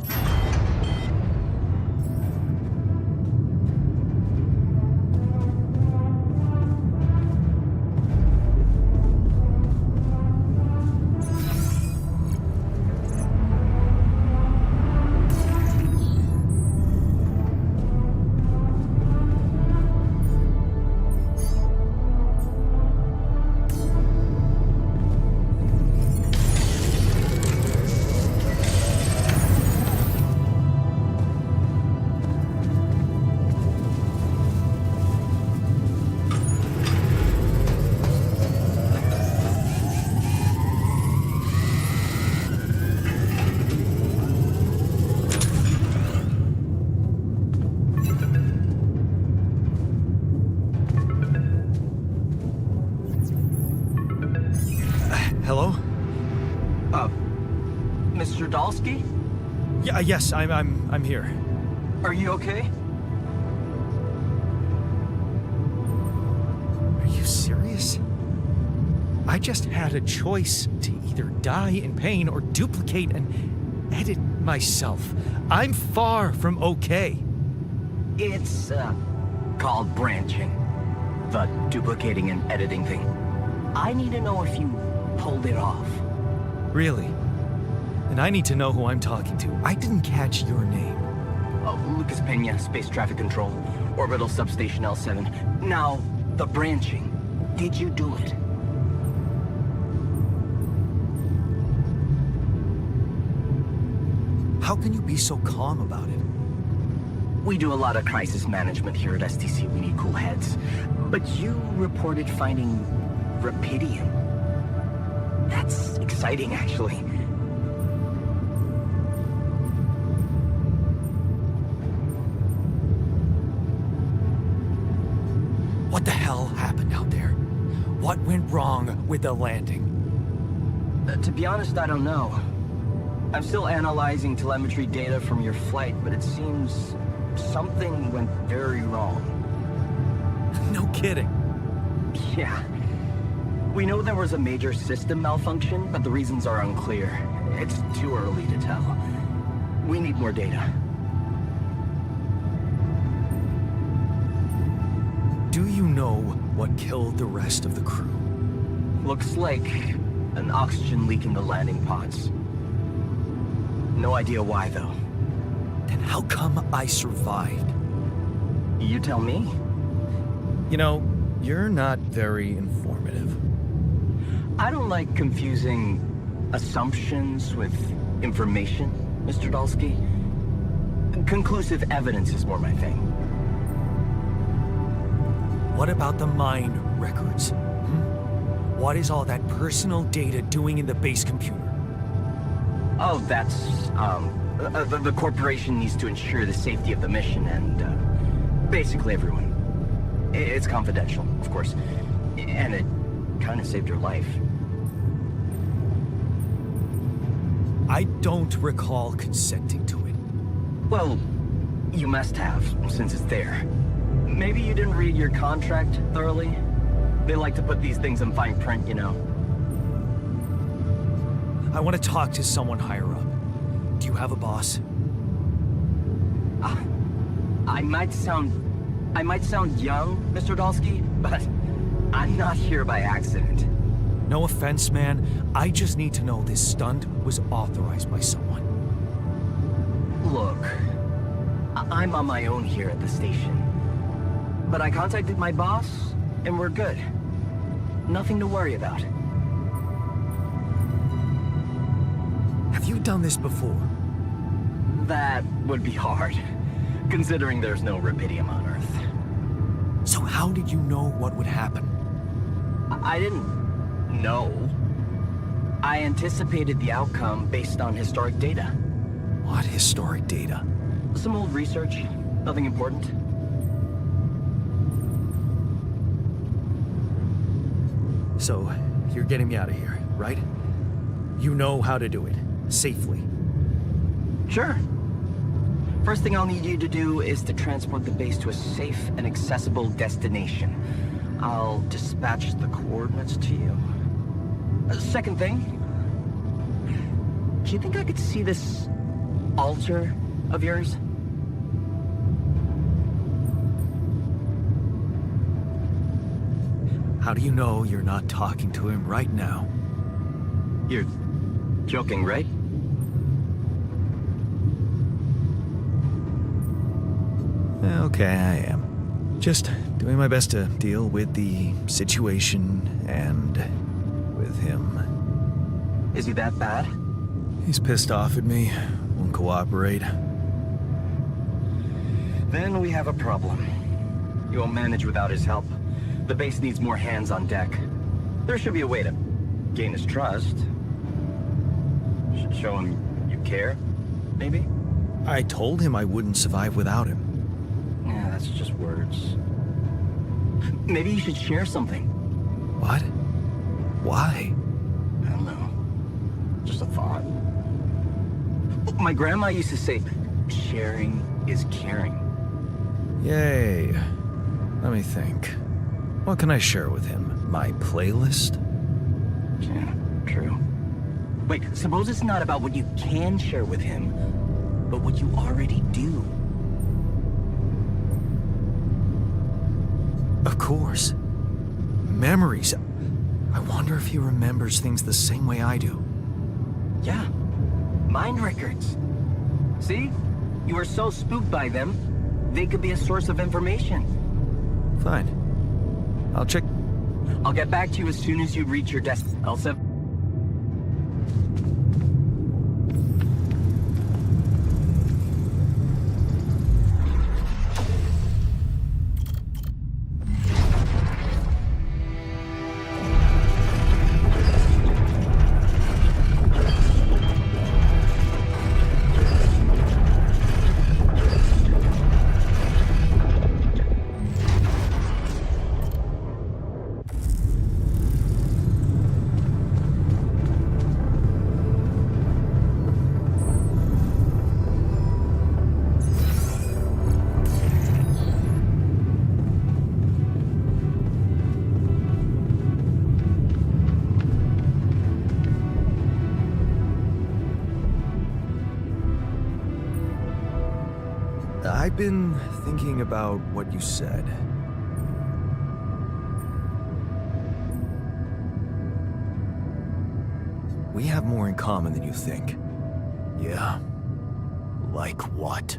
A: Hello?
D: Mr. Dalsky?
A: Yeah, yes, I'm here.
D: Are you okay?
A: Are you serious? I just had a choice to either die in pain or duplicate and edit myself. I'm far from okay.
D: It's, called branching. The duplicating and editing thing. I need to know if you pulled it off.
A: Really? And I need to know who I'm talking to. I didn't catch your name.
D: Oh, Lucas Pena, Space Traffic Control, Orbital Substation L7. Now, the branching. Did you do it?
A: How can you be so calm about it?
D: We do a lot of crisis management here at STC. We need cool heads. But you reported finding Rapidium. That's exciting, actually.
A: What the hell happened out there? What went wrong with the landing?
D: To be honest, I don't know. I'm still analyzing telemetry data from your flight, but it seems something went very wrong.
A: No kidding.
D: Yeah. We know there was a major system malfunction, but the reasons are unclear. It's too early to tell. We need more data.
A: Do you know what killed the rest of the crew?
D: Looks like an oxygen leak in the landing pods. No idea why, though.
A: Then how come I survived?
D: You tell me.
A: You know, you're not very informative.
D: I don't like confusing assumptions with information, Mr. Dalsky. Conclusive evidence is more my thing.
A: What about the mine records? What is all that personal data doing in the base computer?
D: Oh, that's, the corporation needs to ensure the safety of the mission and, basically everyone. It's confidential, of course. And it kind of saved your life.
A: I don't recall consenting to it.
D: Well, you must have, since it's there. Maybe you didn't read your contract thoroughly? They like to put these things in fine print, you know.
A: I want to talk to someone higher up. Do you have a boss?
D: I might sound young, Mr. Dalsky, but I'm not here by accident.
A: No offense, man. I just need to know this stunt was authorized by someone.
D: Look, I'm on my own here at the station. But I contacted my boss, and we're good. Nothing to worry about.
A: Have you done this before?
D: That would be hard, considering there's no Rapidium on Earth.
A: So how did you know what would happen?
D: I didn't know. I anticipated the outcome based on historic data.
A: What historic data?
D: Some old research, nothing important.
A: So, you're getting me out of here, right? You know how to do it, safely.
D: Sure. First thing I'll need you to do is to transport the base to a safe and accessible destination. I'll dispatch the coordinates to you. Second thing, do you think I could see this altar of yours?
A: How do you know you're not talking to him right now?
D: You're joking, right?
A: Okay, I am. Just doing my best to deal with the situation and with him.
D: Is he that bad?
A: He's pissed off at me, won't cooperate.
D: Then we have a problem. You won't manage without his help. The base needs more hands on deck. There should be a way to gain his trust. Should show him you care, maybe?
A: I told him I wouldn't survive without him.
D: Yeah, that's just words. Maybe you should share something.
A: What? Why?
D: I don't know. Just a thought. My grandma used to say, sharing is caring.
A: Yay. Let me think. What can I share with him? My playlist?
D: Yeah, true. Wait, suppose it's not about what you can share with him, but what you already do.
A: Of course. Memories. I wonder if he remembers things the same way I do.
D: Yeah, mind records. See? You were so spooked by them, they could be a source of information.
A: Fine. I'll check.
D: I'll get back to you as soon as you reach your desk. Elsa?
A: I've been thinking about what you said. We have more in common than you think. Yeah? Like what?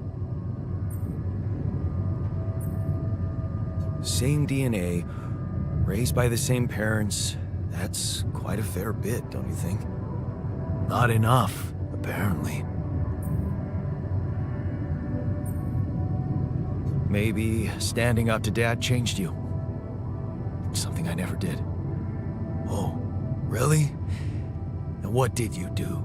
A: Same DNA, raised by the same parents. That's quite a fair bit, don't you think? Not enough, apparently. Maybe standing up to Dad changed you. Something I never did. Oh, really? And what did you do?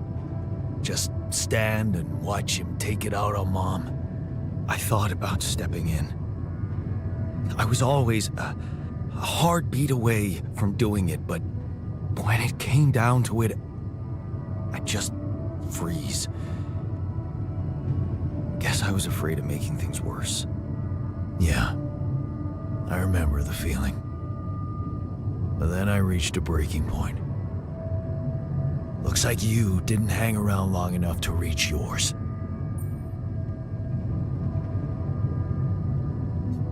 A: Just stand and watch him take it out on Mom? I thought about stepping in. I was always a heartbeat away from doing it, but when it came down to it, I'd just freeze. Guess I was afraid of making things worse. Yeah, I remember the feeling. But then I reached a breaking point. Looks like you didn't hang around long enough to reach yours.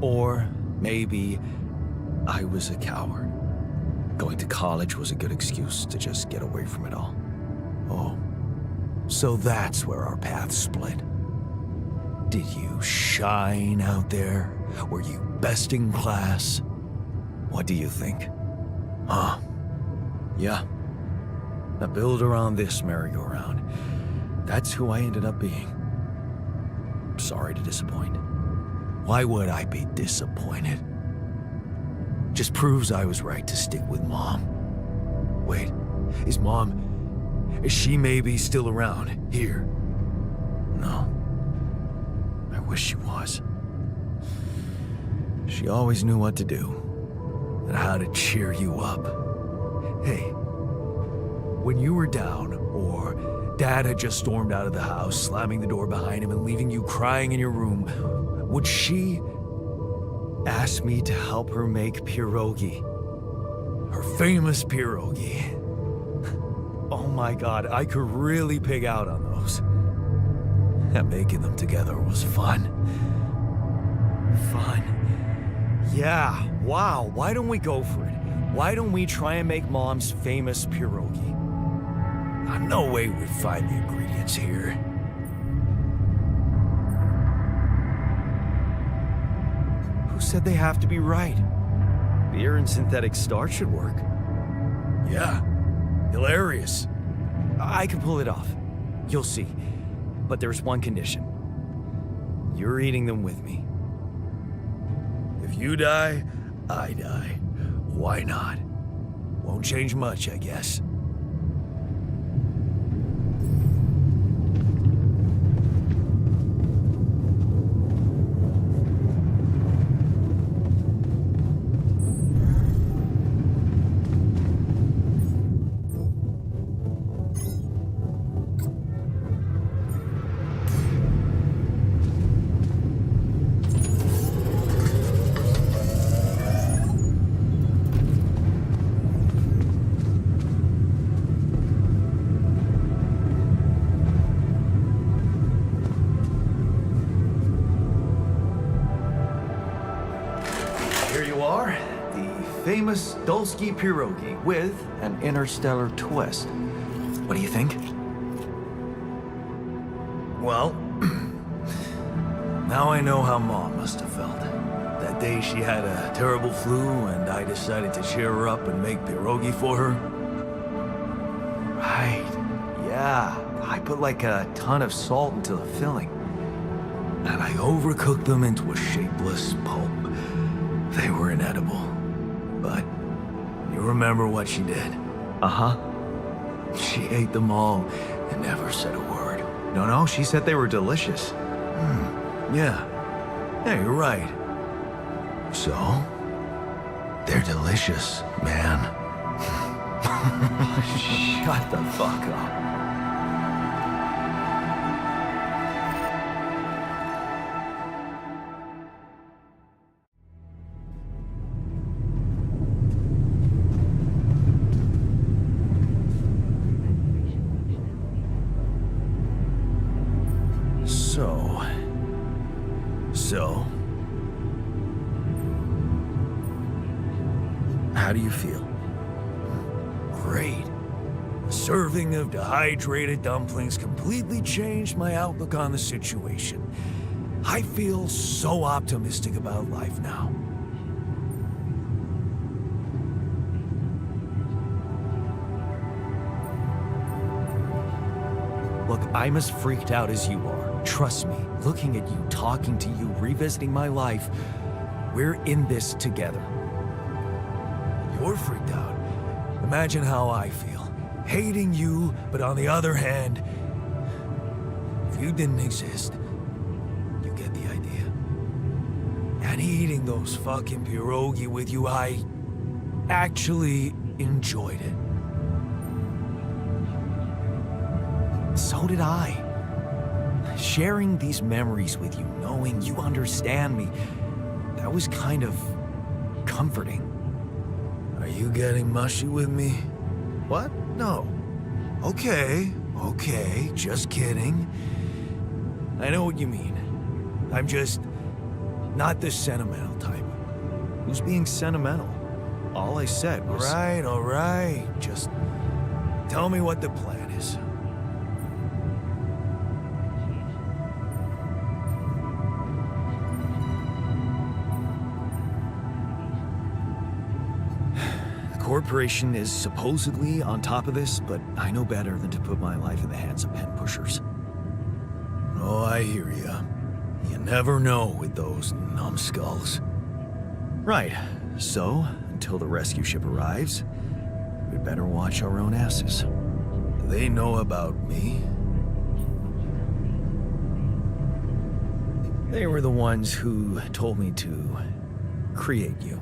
A: Or maybe I was a coward. Going to college was a good excuse to just get away from it all. Oh, so that's where our paths split. Did you shine out there? Were you best in class? What do you think? Huh? Yeah. I build around this merry-go-round. That's who I ended up being. Sorry to disappoint. Why would I be disappointed? Just proves I was right to stick with Mom. Wait, is she maybe still around here? No. I wish she was. She always knew what to do and how to cheer you up. Hey, when you were down or Dad had just stormed out of the house, slamming the door behind him and leaving you crying in your room, would she ask me to help her make pierogi? Her famous pierogi. Oh my God, I could really pig out on those. And making them together was fun. Fun. Yeah, wow, why don't we go for it? Why don't we try and make Mom's famous pierogi? No way we'd find the ingredients here. Who said they have to be right? Beer and synthetic starch should work. Yeah, hilarious. I can pull it off. You'll see. But there's one condition. You're eating them with me. If you die, I die. Why not? Won't change much, I guess. Here you are, the famous Dulski pierogi with an interstellar twist. What do you think?
C: Well, now I know how Mom must have felt. That day she had a terrible flu and I decided to cheer her up and make pierogi for her.
A: Right. Yeah. I put like a ton of salt into the filling.
C: And I overcooked them into a shapeless pulp. They were inedible. But you remember what she did?
A: Uh-huh.
C: She ate them all and never said a word.
A: No, she said they were delicious.
C: Yeah. Yeah, you're right. So, they're delicious, man.
A: Shut the fuck up.
C: So, how do you feel? Great. A serving of dehydrated dumplings completely changed my outlook on the situation. I feel so optimistic about life now.
A: Look, I'm as freaked out as you are. Trust me, looking at you, talking to you, revisiting my life, we're in this together.
C: You're freaked out. Imagine how I feel. Hating you, but on the other hand, if you didn't exist, you get the idea. And eating those fucking pierogi with you, I actually enjoyed it.
A: So did I. Sharing these memories with you, knowing you understand me, that was kind of comforting.
C: Are you getting mushy with me? What? No. Okay, just kidding. I know what you mean. I'm just not the sentimental type.
A: Who's being sentimental? All I said was...
C: All right. Just tell me what the plan is.
A: Corporation is supposedly on top of this, but I know better than to put my life in the hands of pen pushers.
C: Oh, I hear ya. You never know with those numbskulls.
A: Right. So, until the rescue ship arrives, we'd better watch our own asses.
C: They know about me.
A: They were the ones who told me to create you.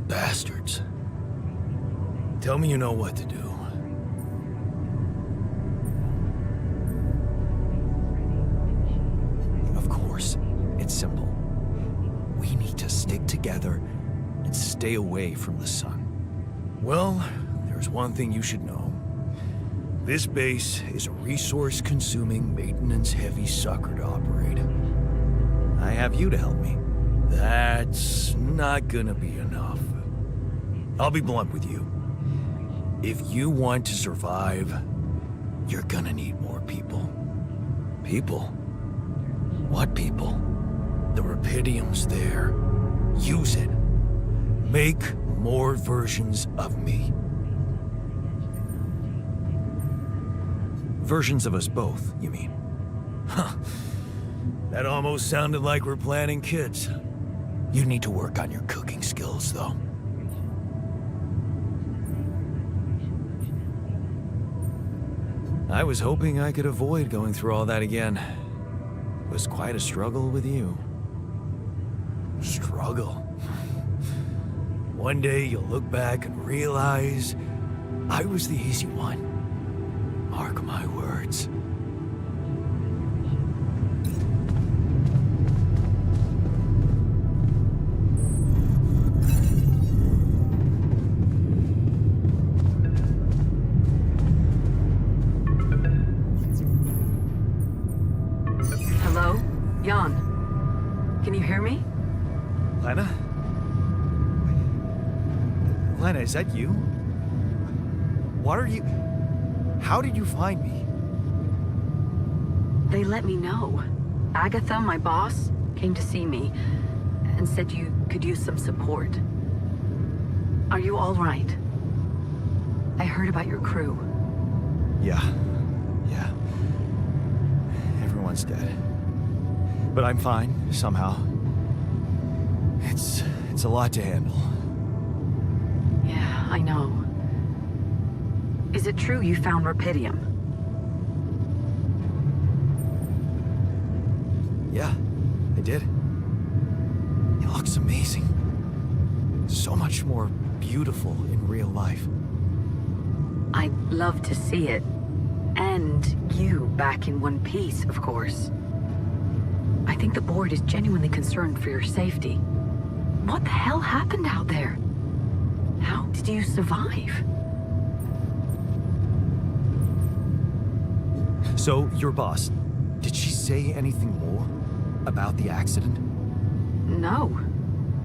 C: Bastards. Tell me you know what to do.
A: Of course. It's simple. We need to stick together and stay away from the sun.
C: Well, there's one thing you should know. This base is a resource-consuming, maintenance-heavy sucker to operate.
A: I have you to help me.
C: That's not gonna be enough. I'll be blunt with you. If you want to survive, you're gonna need more people.
A: People?
C: What people? The Rapidium's there. Use it. Make more versions of me.
A: Versions of us both, you mean?
C: Huh. That almost sounded like we're planning kids. You need to work on your cooking skills, though.
A: I was hoping I could avoid going through all that again. It was quite a struggle with you.
C: Struggle? One day you'll look back and realize I was the easy one. Mark my words.
E: Hello? Jan? Can you hear me?
A: Lena? Glenna, is that you? What are you... How did you find me?
E: They let me know. Agatha, my boss, came to see me and said you could use some support. Are you all right? I heard about your crew.
A: Yeah. Everyone's dead. But I'm fine, somehow. It's a lot to handle.
E: Yeah, I know. Is it true you found Rapidium?
A: Yeah, I did. It looks amazing. So much more beautiful in real life.
E: I'd love to see it. And you back in one piece, of course. I think the board is genuinely concerned for your safety. What the hell happened out there? How did you survive?
A: So, your boss, did she say anything more about the accident?
E: No.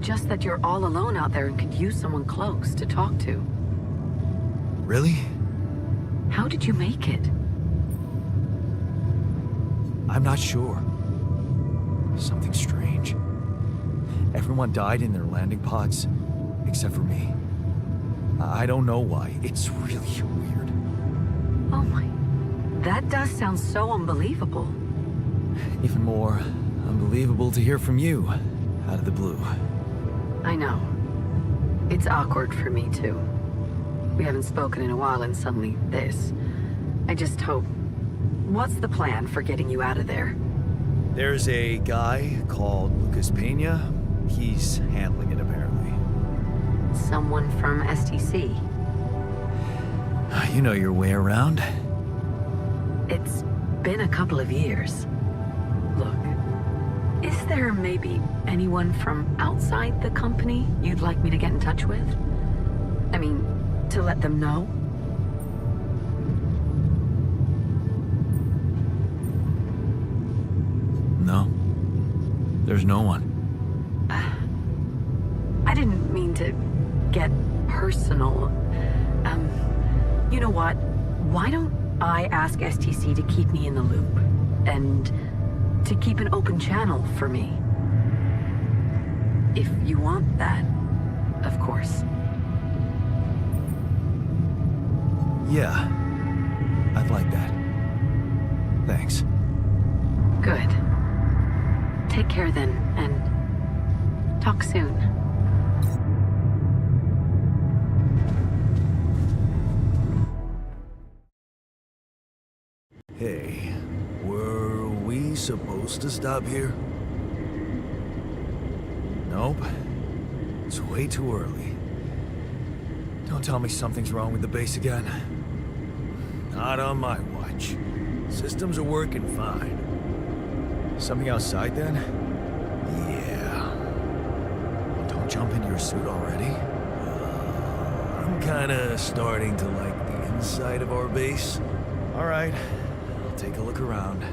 E: Just that you're all alone out there and could use someone close to talk to.
A: Really?
E: How did you make it?
A: I'm not sure. Something strange. Everyone died in their landing pods, except for me. I don't know why. It's really weird.
E: Oh my... That does sound so unbelievable.
A: Even more unbelievable to hear from you, out of the blue.
E: I know. It's awkward for me, too. We haven't spoken in a while and suddenly this. I just hope... What's the plan for getting you out of there?
A: There's a guy called Lucas Pena. He's handling it, apparently.
E: Someone from STC.
A: You know your way around.
E: It's been a couple of years. Look, is there maybe anyone from outside the company you'd like me to get in touch with? I mean, to let them know?
A: No. There's no one.
E: I didn't mean to get personal. You know what? Why don't I ask STC to keep me in the loop? And to keep an open channel for me? If you want that, of course.
A: Yeah. I'd like that. Thanks.
E: Good. Take care then, and talk soon.
C: Hey, were we supposed to stop here? Nope. It's way too early. Don't tell me something's wrong with the base again. Not on my watch. Systems are working fine.
A: Something outside, then?
C: Yeah.
A: Well, don't jump into your suit already.
C: I'm kinda starting to like the inside of our base.
A: All right. I'll take a look around.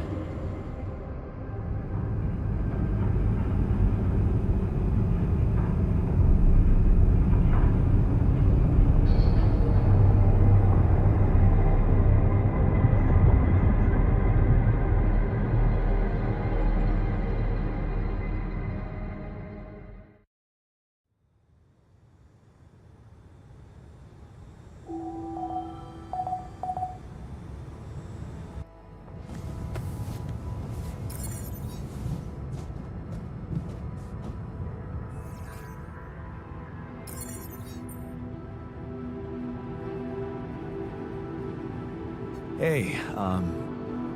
A: Hey,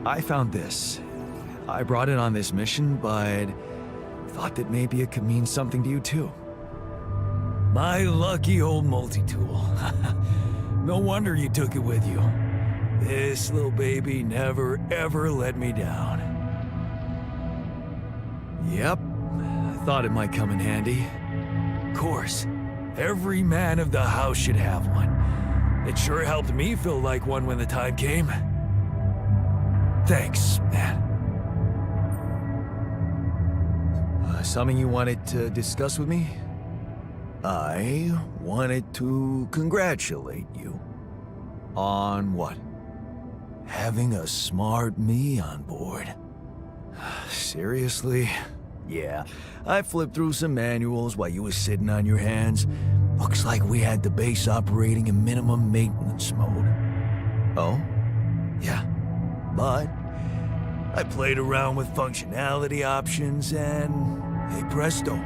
A: I found this. I brought it on this mission, but thought that maybe it could mean something to you too.
C: My lucky old multi-tool. No wonder you took it with you. This little baby never ever let me down.
A: Yep, I thought it might come in handy.
C: Of course, every man of the house should have one. It sure helped me feel like one when the time came. Thanks, man.
A: Something you wanted to discuss with me? I wanted to congratulate you. On what? Having a smart me on board. Seriously? Yeah, I flipped through some manuals while you was sitting on your hands. Looks like we had the base operating in minimum maintenance mode. Oh? Yeah. But I played around with functionality options and, hey presto,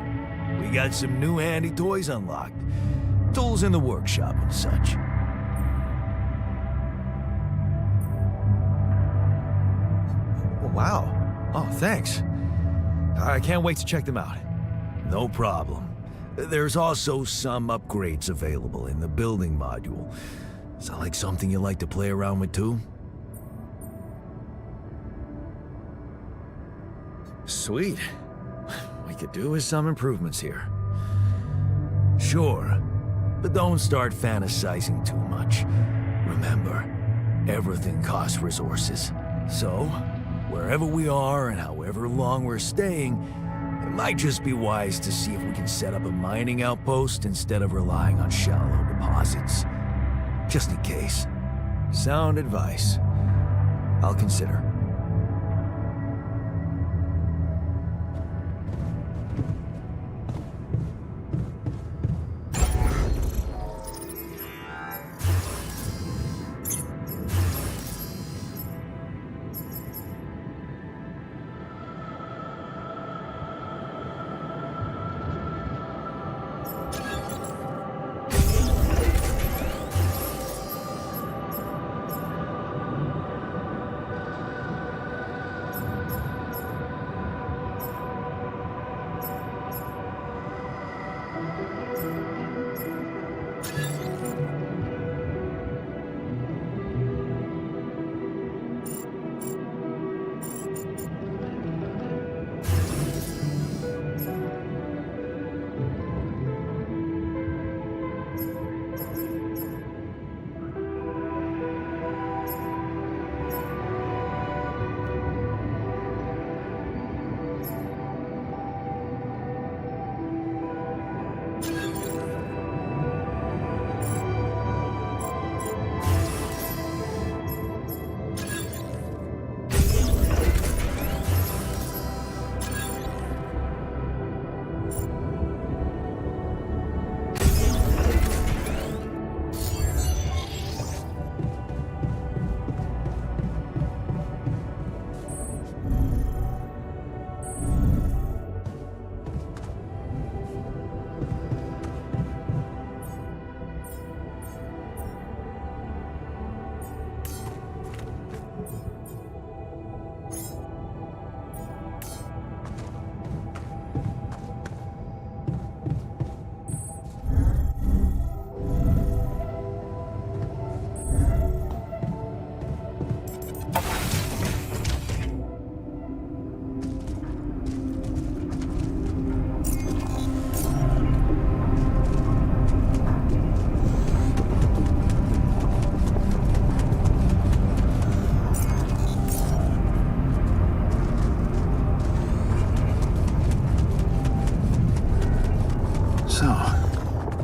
A: we got some new handy toys unlocked. Tools in the workshop and such. Wow. Oh, thanks. I can't wait to check them out. No problem. There's also some upgrades available in the building module. Sound like something you like to play around with too? Sweet. We could do with some improvements here. Sure, but don't start fantasizing too much. Remember, everything costs resources. So, wherever we are and however long we're staying, it might just be wise to see if we can set up a mining outpost instead of relying on shallow deposits. Just in case. Sound advice. I'll consider.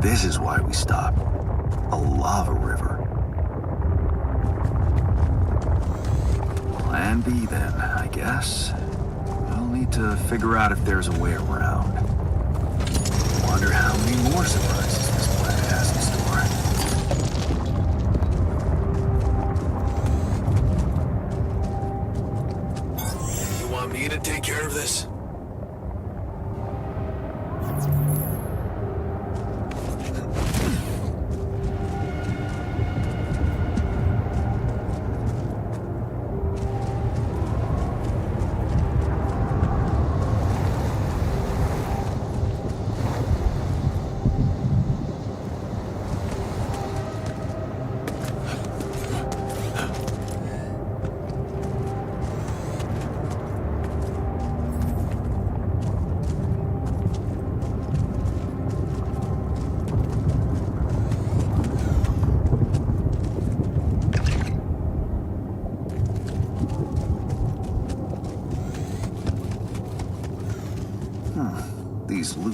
A: This is why we stopped. A lava river. Plan B then, I guess. We'll need to figure out if there's a way around. Wonder how many more surprises this planet has in store. You want me to take care of this?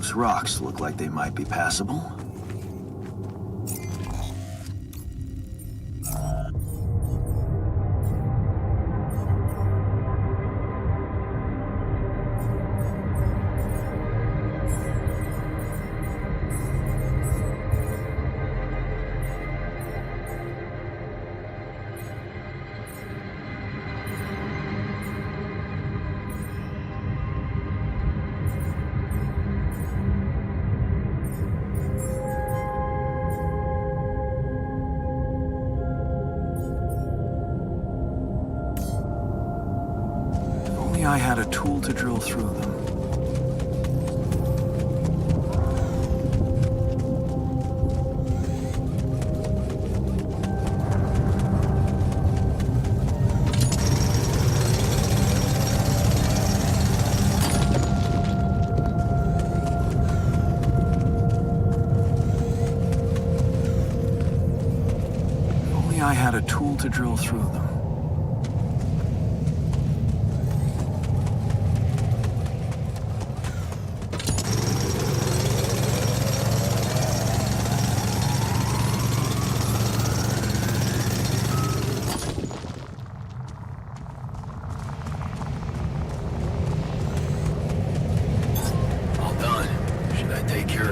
F: Those rocks look like they might be passable. I had a tool to drill through them. If only I had a tool to drill through them.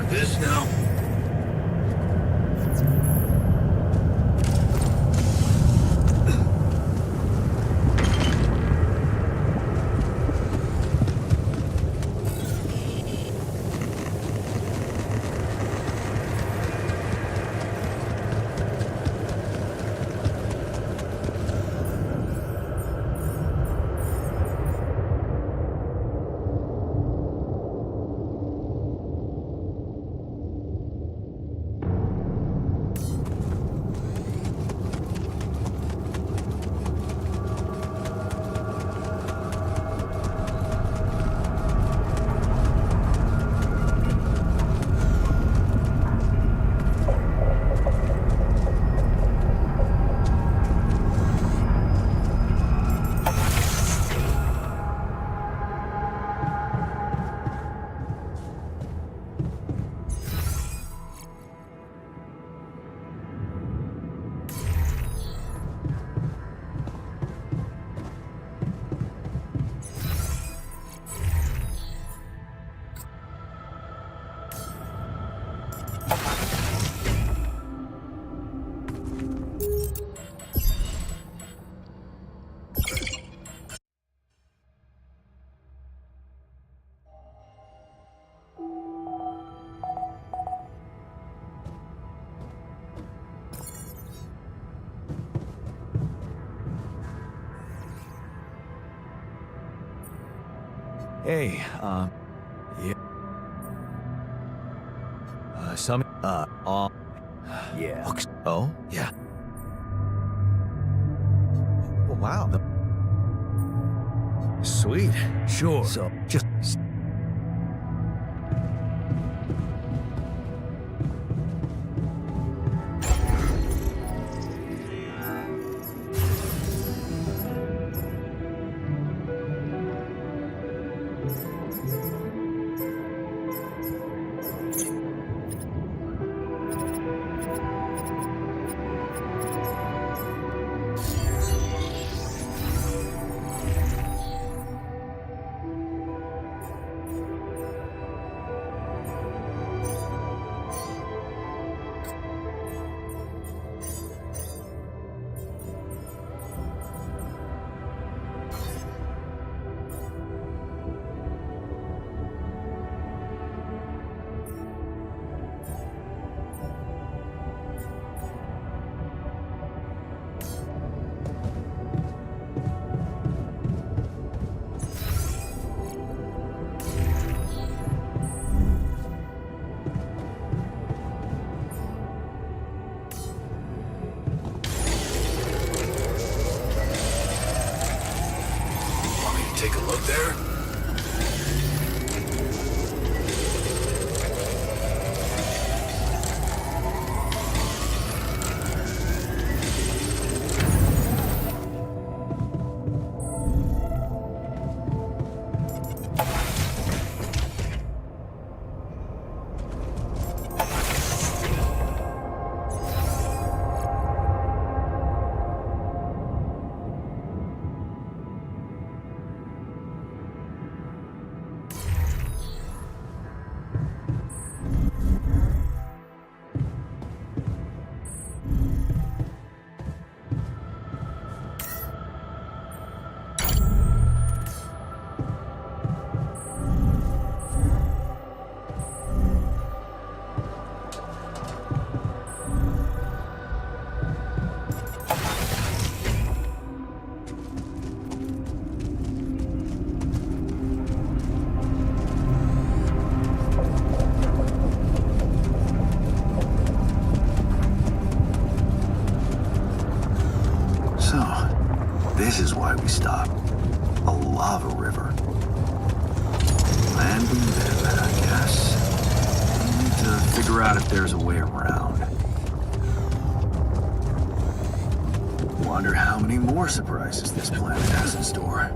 C: This now?
A: Hey, yeah. Yeah.
C: Oh?
A: Yeah. Oh, wow.
C: Sweet.
A: Sure.
C: So,
A: Just...
F: This is why we stopped. A lava river. Landing then, I guess. We need to figure out if there's a way around. Wonder how many more surprises this planet has in store.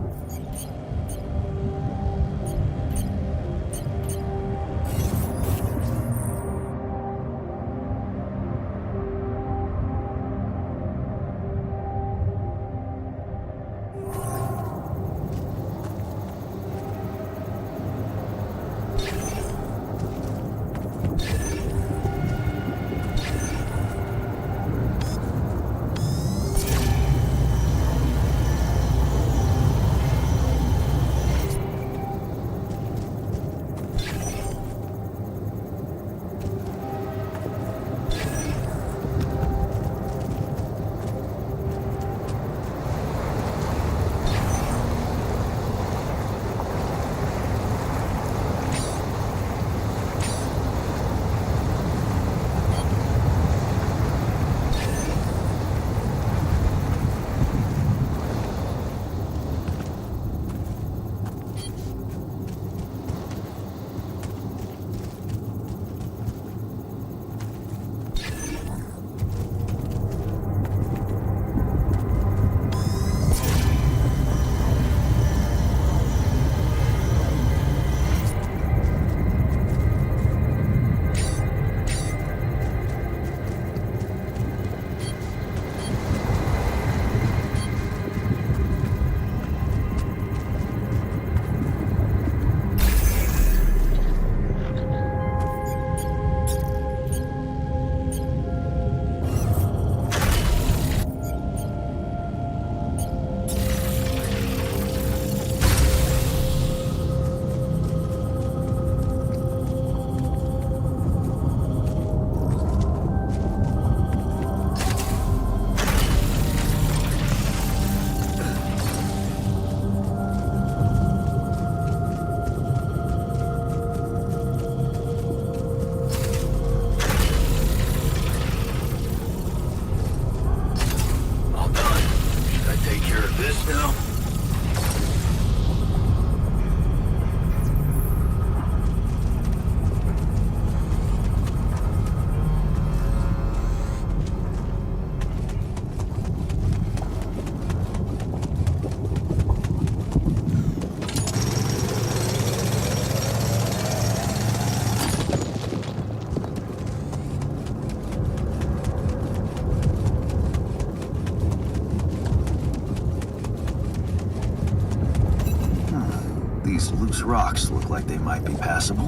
F: These loose rocks look like they might be passable.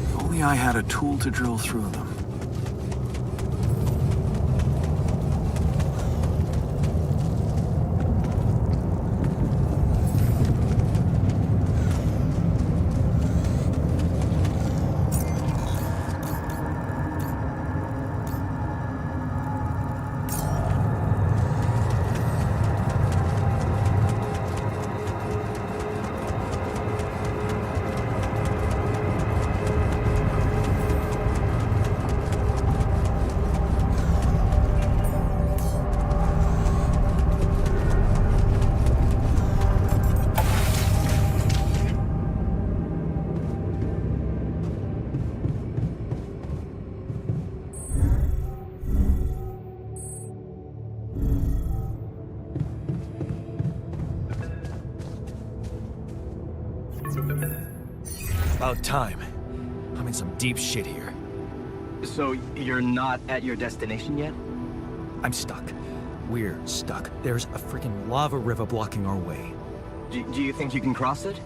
F: If only I had a tool to drill through them.
C: About time. I'm in some deep shit here.
D: So, you're not at your destination yet?
C: I'm stuck. We're stuck. There's a freaking lava river blocking our way.
D: Do you think you can cross it?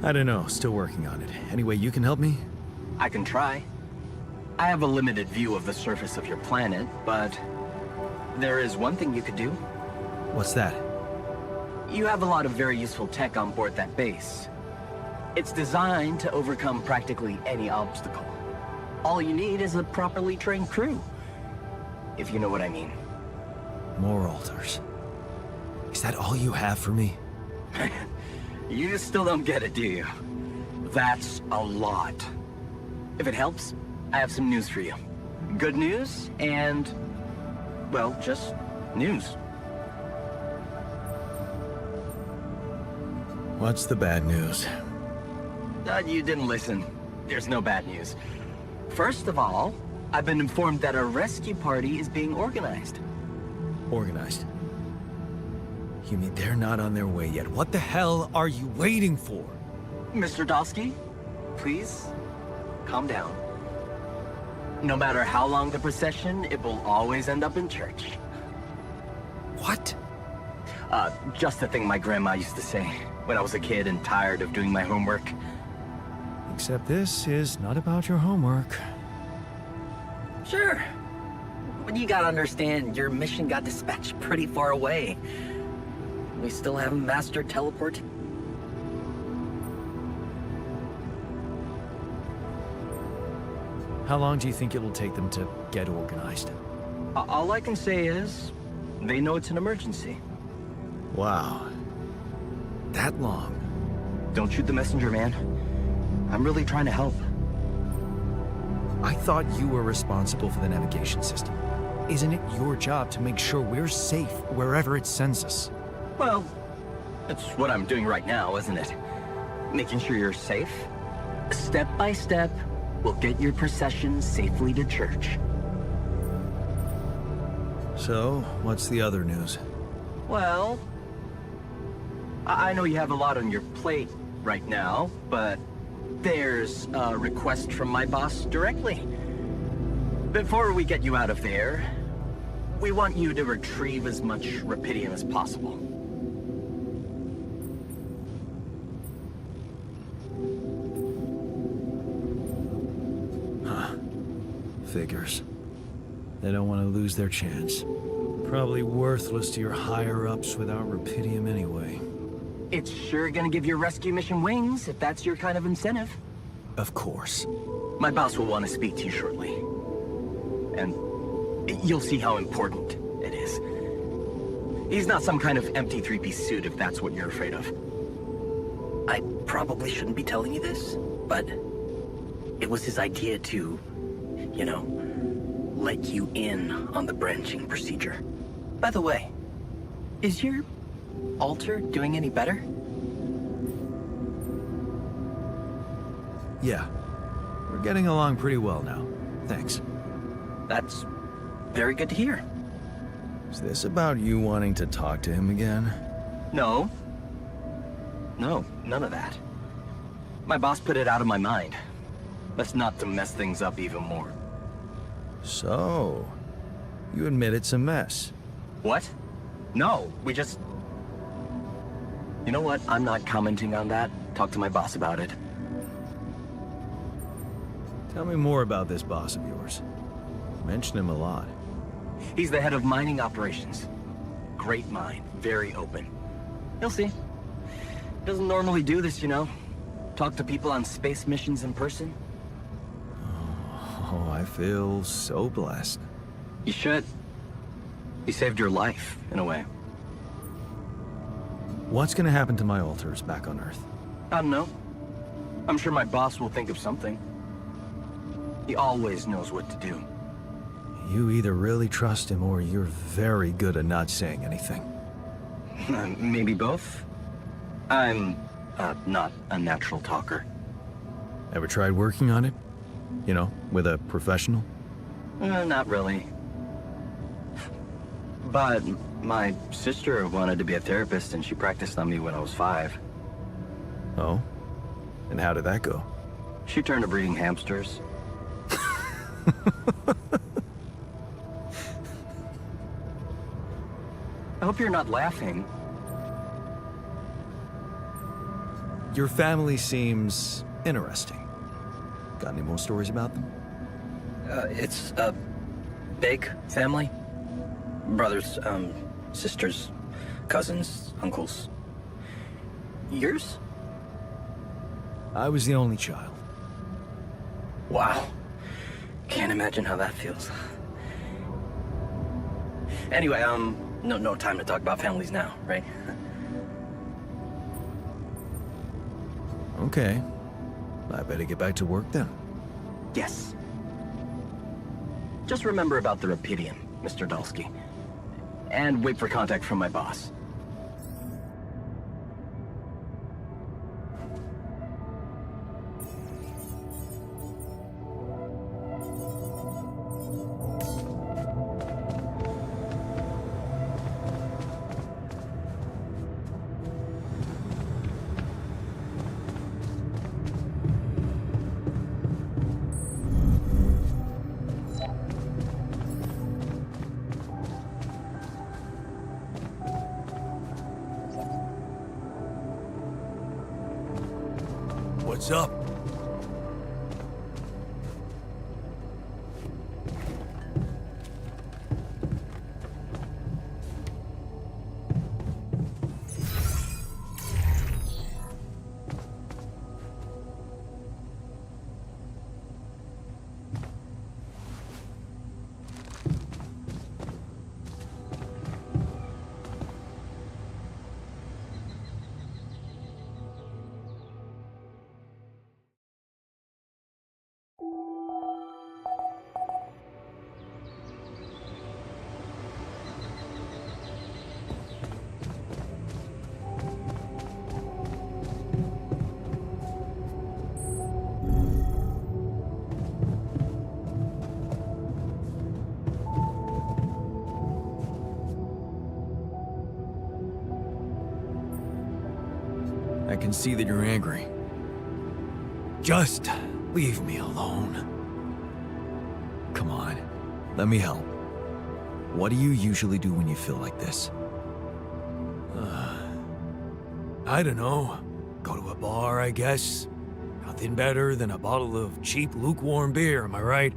C: I don't know. Still working on it. Anyway, you can help me?
D: I can try. I have a limited view of the surface of your planet, but there is one thing you could do.
C: What's that?
D: You have a lot of very useful tech on board that base. It's designed to overcome practically any obstacle. All you need is a properly trained crew. If you know what I mean.
C: More altars. Is that all you have for me?
D: You still don't get it, do you? That's a lot. If it helps, I have some news for you. Good news and, well, just news.
A: What's the bad news?
D: You didn't listen. There's no bad news. First of all, I've been informed that a rescue party is being organized.
A: Organized. You mean they're not on their way yet? What the hell are you waiting for?
D: Mr. Dosky, please, calm down. No matter how long the procession, it will always end up in church.
A: What?
D: Just the thing my grandma used to say when I was a kid and tired of doing my homework.
A: Except this is not about your homework.
D: Sure. But you gotta understand, your mission got dispatched pretty far away. We still haven't mastered teleport.
A: How long do you think it will take them to get organized?
D: All I can say is, they know it's an emergency.
A: Wow. That long?
D: Don't shoot the messenger, man. I'm really trying to help.
A: I thought you were responsible for the navigation system. Isn't it your job to make sure we're safe wherever it sends us?
D: Well, that's what I'm doing right now, isn't it? Making sure you're safe. Step by step, we'll get your procession safely to church.
A: So, what's the other news?
D: Well, I know you have a lot on your plate right now, but there's a request from my boss directly. Before we get you out of there, we want you to retrieve as much Rapidium as possible.
A: Figures. They don't want to lose their chance. Probably worthless to your higher-ups without Rapidium anyway.
D: It's sure gonna give your rescue mission wings, if that's your kind of incentive.
A: Of course.
D: My boss will want to speak to you shortly. And you'll see how important it is. He's not some kind of empty three-piece suit if that's what you're afraid of. I probably shouldn't be telling you this, but it was his idea to, you know, let you in on the branching procedure. By the way, is your altar doing any better?
A: Yeah. We're getting along pretty well now. Thanks.
D: That's very good to hear.
A: Is this about you wanting to talk to him again?
D: No. No, none of that. My boss put it out of my mind. That's not to mess things up even more.
A: So, you admit it's a mess.
D: What? No, we just... You know what? I'm not commenting on that. Talk to my boss about it.
A: Tell me more about this boss of yours. Mention him a lot.
D: He's the head of mining operations. Great mind, very open. You'll see. Doesn't normally do this, you know. Talk to people on space missions in person.
A: Oh, I feel so blessed.
D: You should. He saved your life, in a way.
A: What's gonna happen to my altars back on Earth?
D: I don't know. I'm sure my boss will think of something. He always knows what to do.
A: You either really trust him or you're very good at not saying anything.
D: Maybe both? I'm not a natural talker.
A: Ever tried working on it? You know, with a professional?
D: Not really. But my sister wanted to be a therapist and she practiced on me when I was 5.
A: Oh? And how did that go?
D: She turned to breeding hamsters. I hope you're not laughing.
A: Your family seems interesting. Got any more stories about them?
D: It's a big family. Brothers, sisters, cousins, uncles. Yours?
A: I was the only child.
D: Wow. Can't imagine how that feels. Anyway, no time to talk about families now, right?
A: Okay. I better get back to work then.
D: Yes. Just remember about the Rapidium, Mr. Dulski. And wait for contact from my boss.
C: What's up?
A: I can see that you're angry.
C: Just leave me alone.
A: Come on, let me help. What do you usually do when you feel like this?
C: I don't know. Go to a bar, I guess. Nothing better than a bottle of cheap, lukewarm beer, am I right?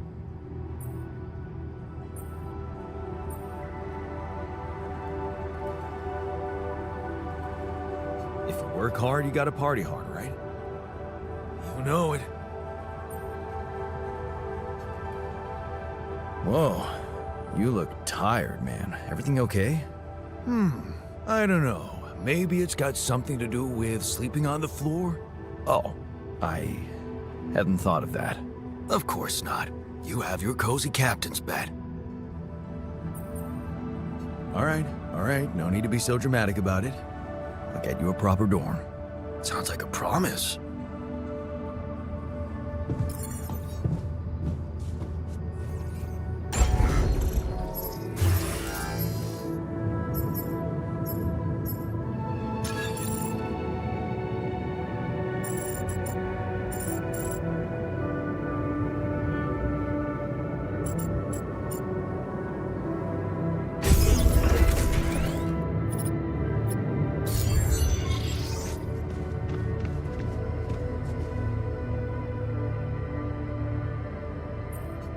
A: If you work hard, you gotta party hard, right?
C: You know it.
A: Whoa, you look tired, man. Everything okay?
C: I don't know. Maybe it's got something to do with sleeping on the floor?
A: Oh, I hadn't thought of that.
C: Of course not. You have your cozy captain's bed.
A: All right, no need to be so dramatic about it. I'll get you a proper dorm.
C: Sounds like a promise.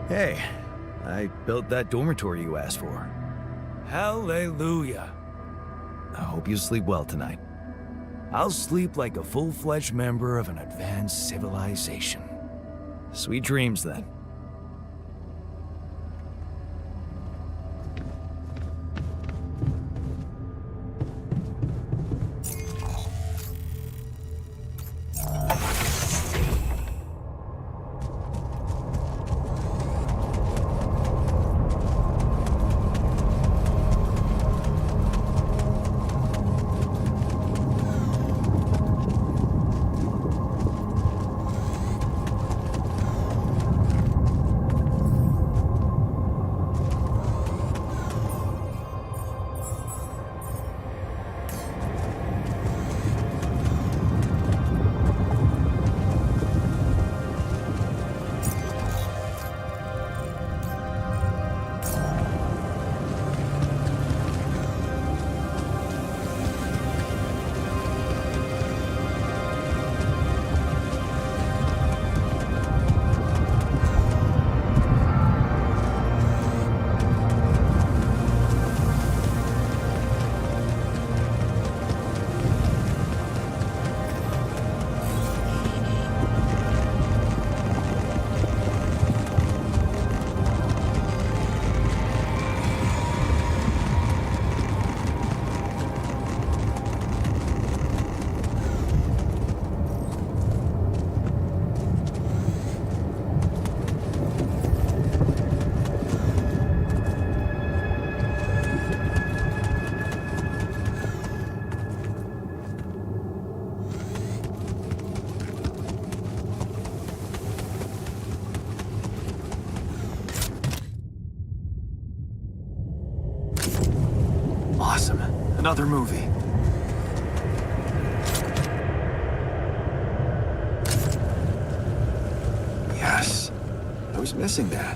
A: Hey, I built that dormitory you asked for.
C: Hallelujah.
A: I hope you sleep well tonight.
C: I'll sleep like a full-fledged member of an advanced civilization.
A: Sweet dreams, then.
F: Another movie. Yes. I was missing that.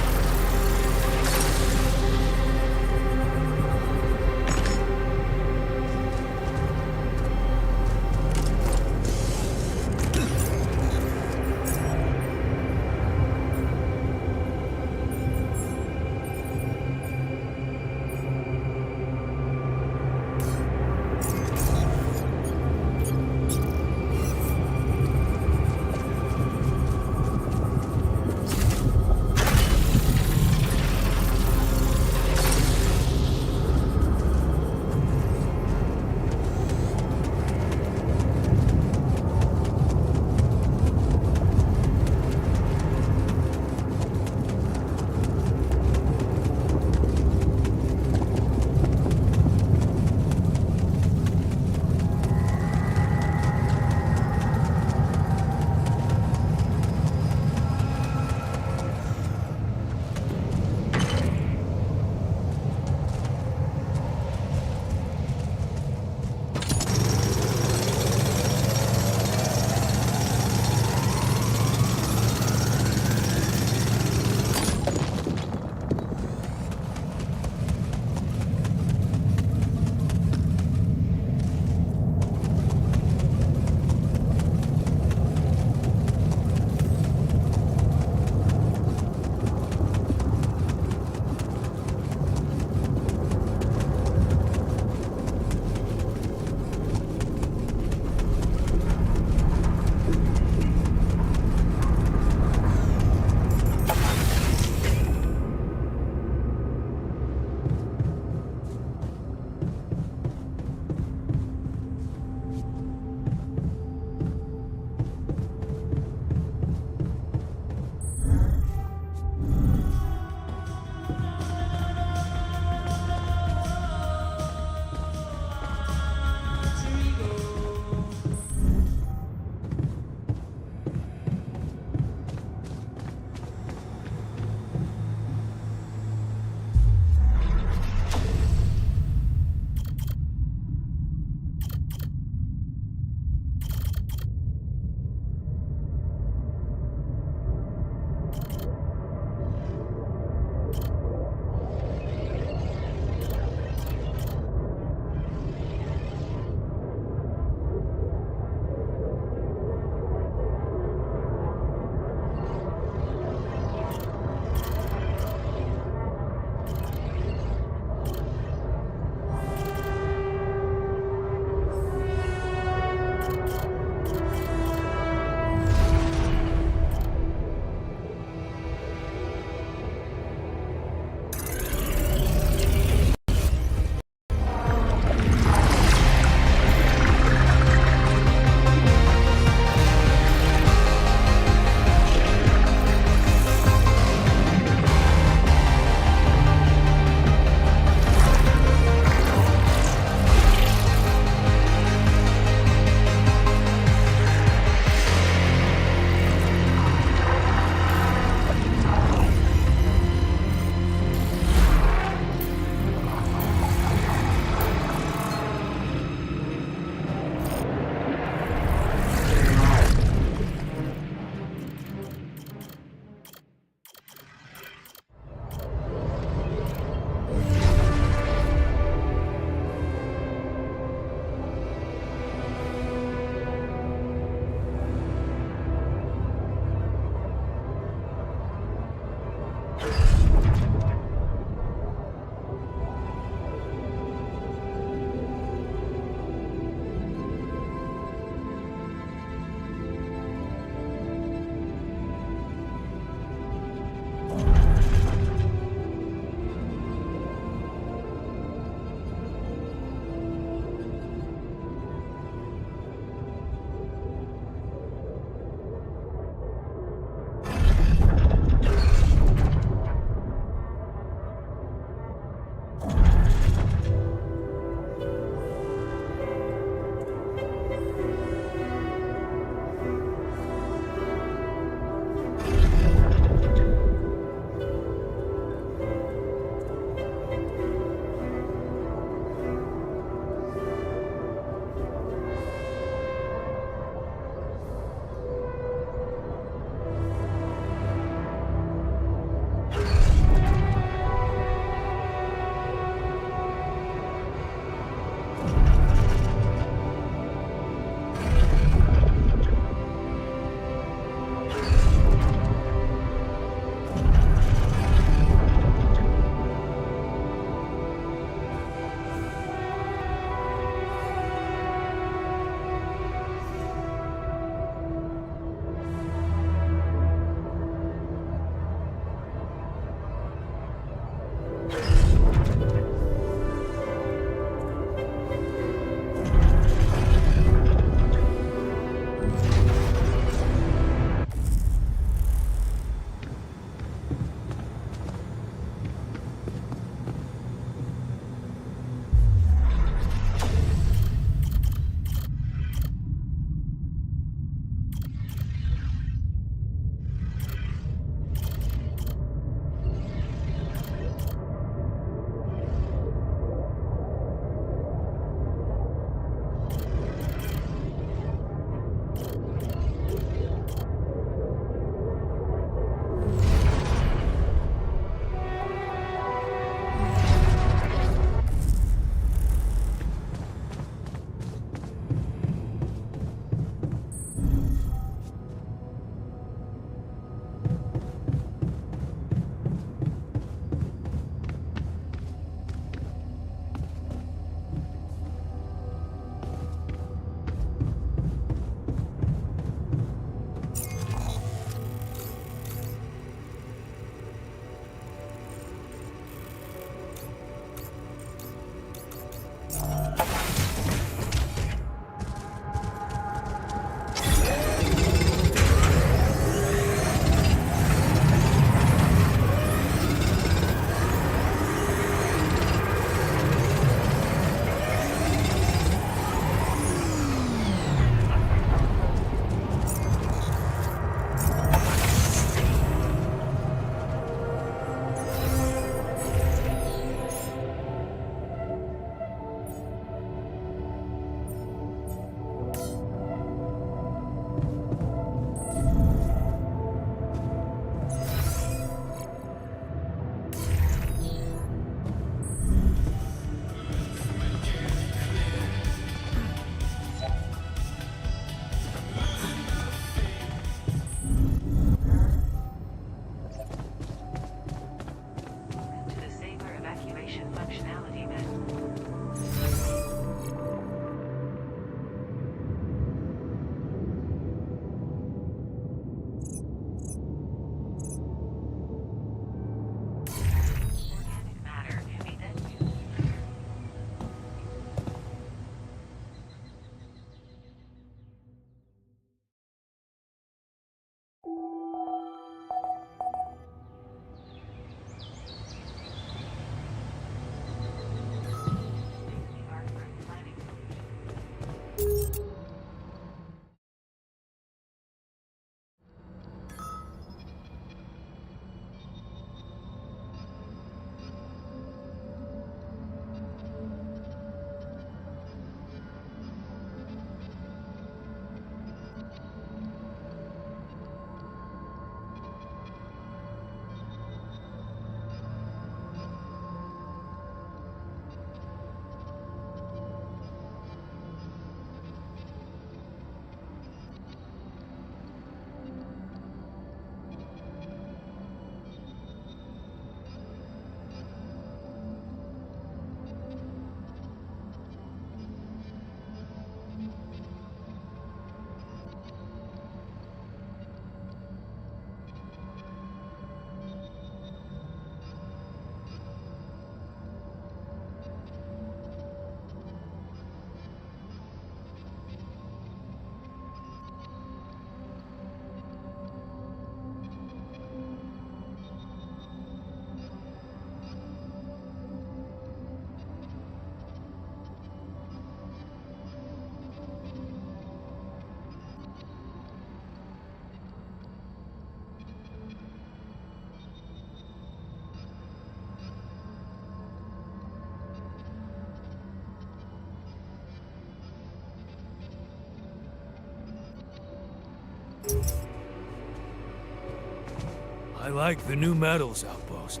C: I like the new metals outpost.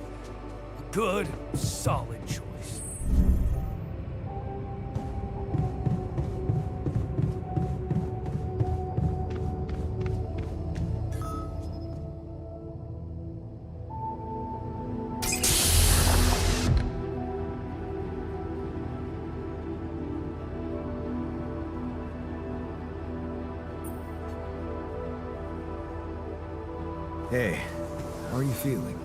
C: A good, solid choice.
A: Hey, how are you feeling?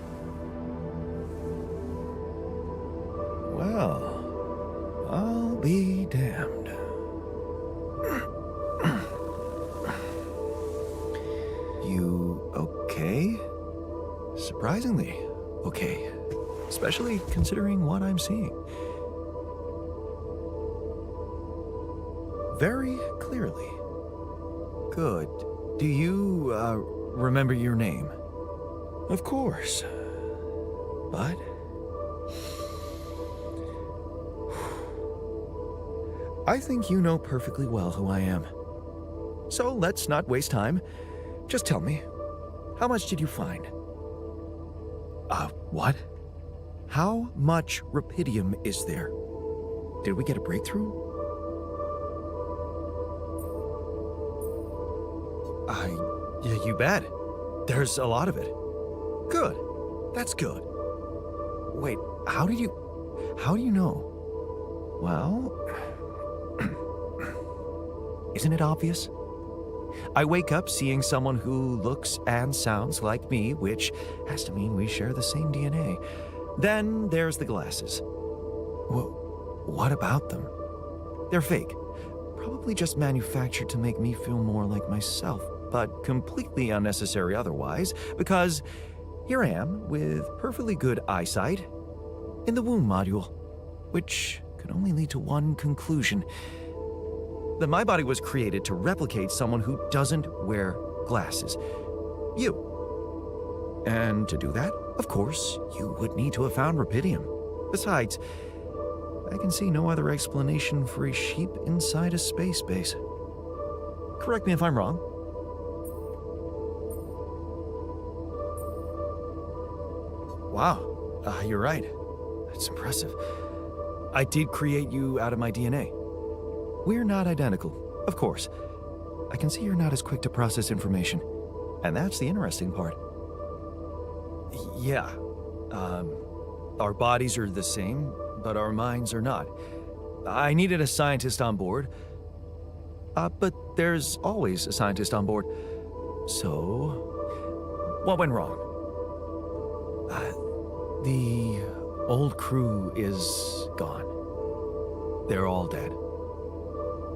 A: Well, I'll be damned. You okay? Surprisingly okay. Especially considering what I'm seeing. Very clearly. Good. Do you, remember your name? Of course. But... I think you know perfectly well who I am. So let's not waste time. Just tell me, how much did you find? What? How much rupidium is there? Did we get a breakthrough? Yeah, you bet. There's a lot of it. Good. That's good. Wait, how do you know? Well, isn't it obvious? I wake up seeing someone who looks and sounds like me, which has to mean we share the same DNA. Then there's the glasses. What about them? They're fake. Probably just manufactured to make me feel more like myself, but completely unnecessary otherwise, because here I am with perfectly good eyesight in the womb module, which could only lead to one conclusion: that my body was created to replicate someone who doesn't wear glasses. You. And to do that, of course, you would need to have found rupidium. Besides, I can see no other explanation for a sheep inside a space base. Correct me if I'm wrong. Wow, you're right. That's impressive. I did create you out of my DNA. We're not identical, of course. I can see you're not as quick to process information, and that's the interesting part. Yeah, our bodies are the same, but our minds are not. I needed a scientist on board, but there's always a scientist on board. So, what went wrong? The old crew is gone. They're all dead.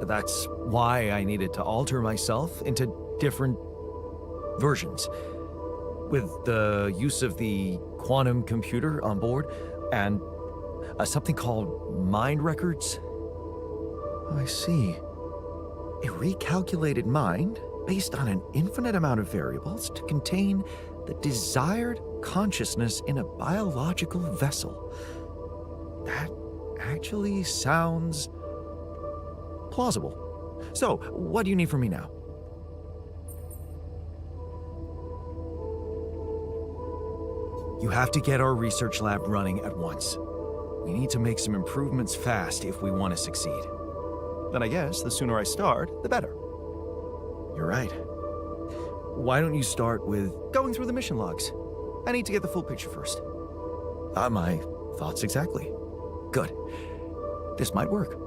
A: That's why I needed to alter myself into different versions. With the use of the quantum computer on board and something called mind records. Oh, I see. A recalculated mind based on an infinite amount of variables to contain the desired consciousness in a biological vessel. That actually sounds plausible. So, what do you need from me now? You have to get our research lab running at once. We need to make some improvements fast if we want to succeed. Then I guess the sooner I start, the better. You're right. Why don't you start with going through the mission logs? I need to get the full picture first. My thoughts exactly. Good. This might work.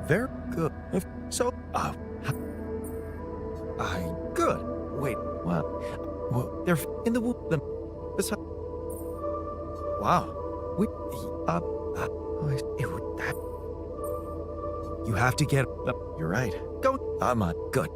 A: Very good. If so, good. Wait, well, they're in the womb. Wow. You have to get. You're right. Go. I'm good.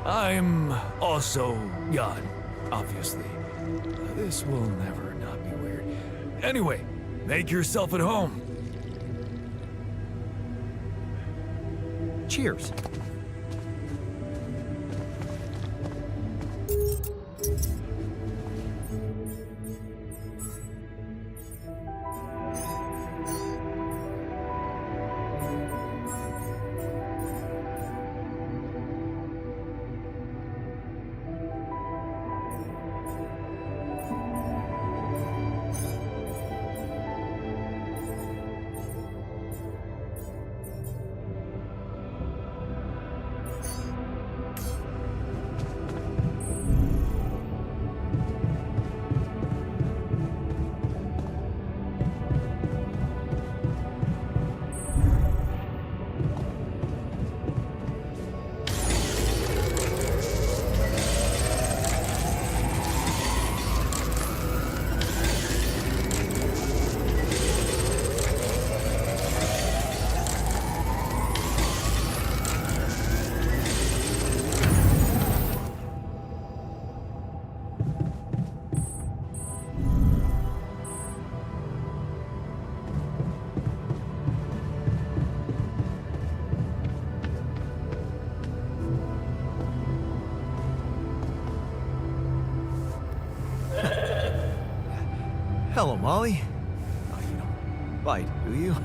C: I'm also Jan, obviously. This will never not be weird. Anyway, make yourself at home.
A: Cheers. Hello, Molly. Oh, you don't bite, do you?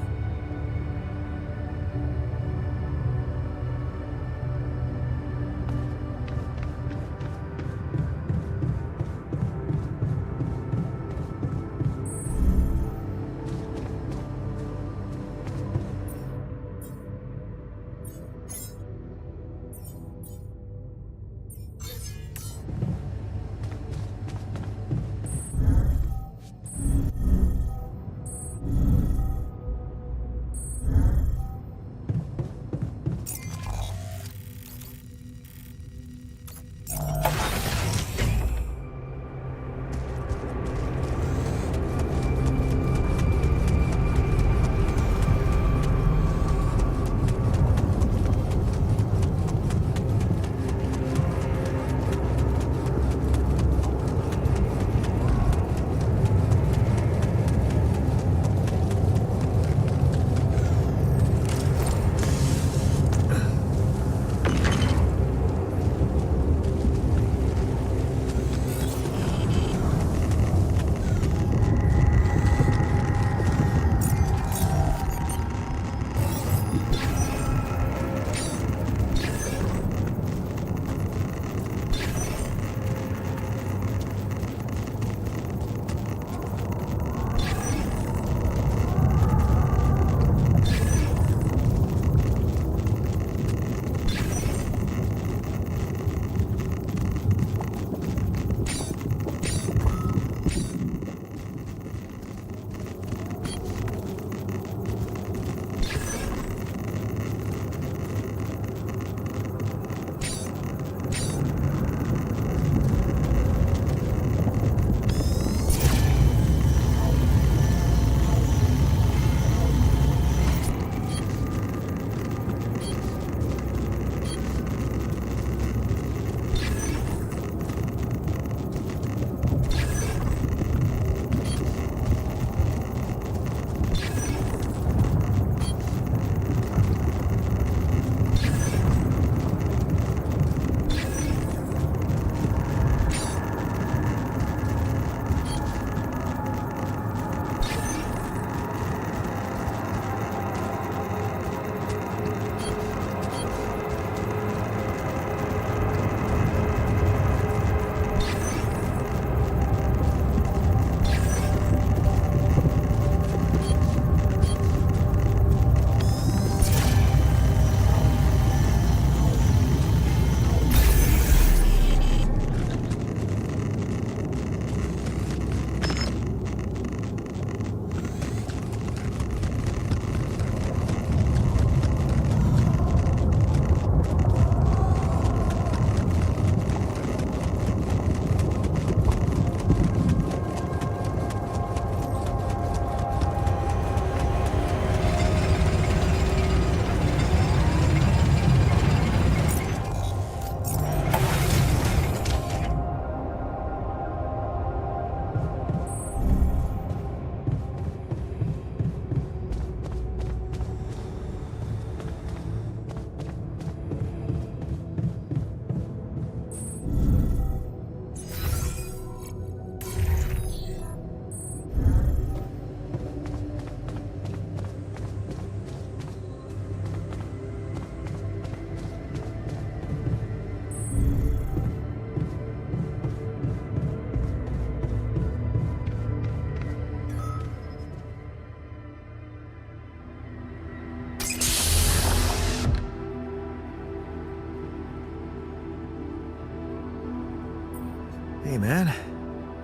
A: Hey, man.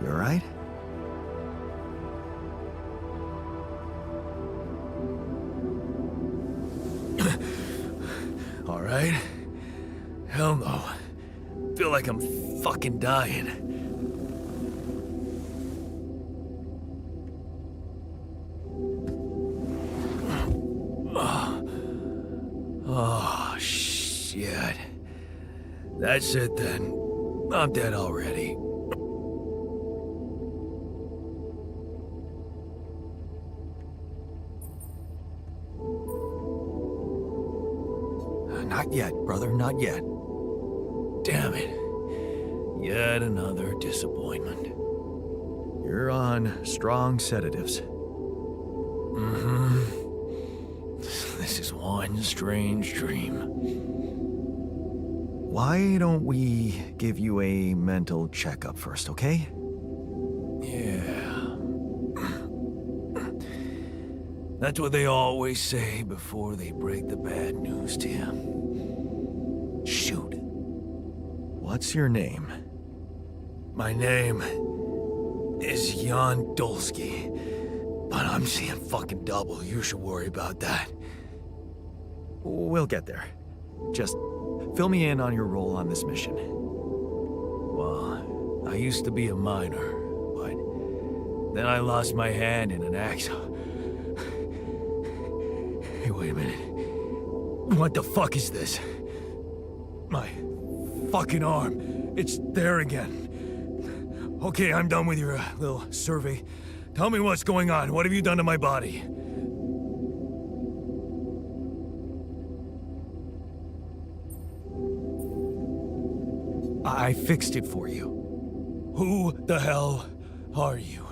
A: You alright?
C: Alright? Hell no. Feel like I'm fucking dying. Oh, shit. That's it then. I'm dead already.
A: Not yet, brother, not yet.
C: Damn it. Yet another disappointment.
A: You're on strong sedatives.
C: This is one strange dream.
A: Why don't we give you a mental checkup first, okay?
C: Yeah. That's what they always say before they break the bad news to you. Shoot.
A: What's your name?
C: My name is Jan Dolsky, but I'm seeing fucking double. You should worry about that.
A: We'll get there. Just fill me in on your role on this mission.
C: Well, I used to be a miner, but then I lost my hand in an accident. Hey, wait a minute. What the fuck is this? My fucking arm. It's there again. Okay, I'm done with your little survey. Tell me what's going on. What have you done to my body?
A: I fixed it for you.
C: Who the hell are you?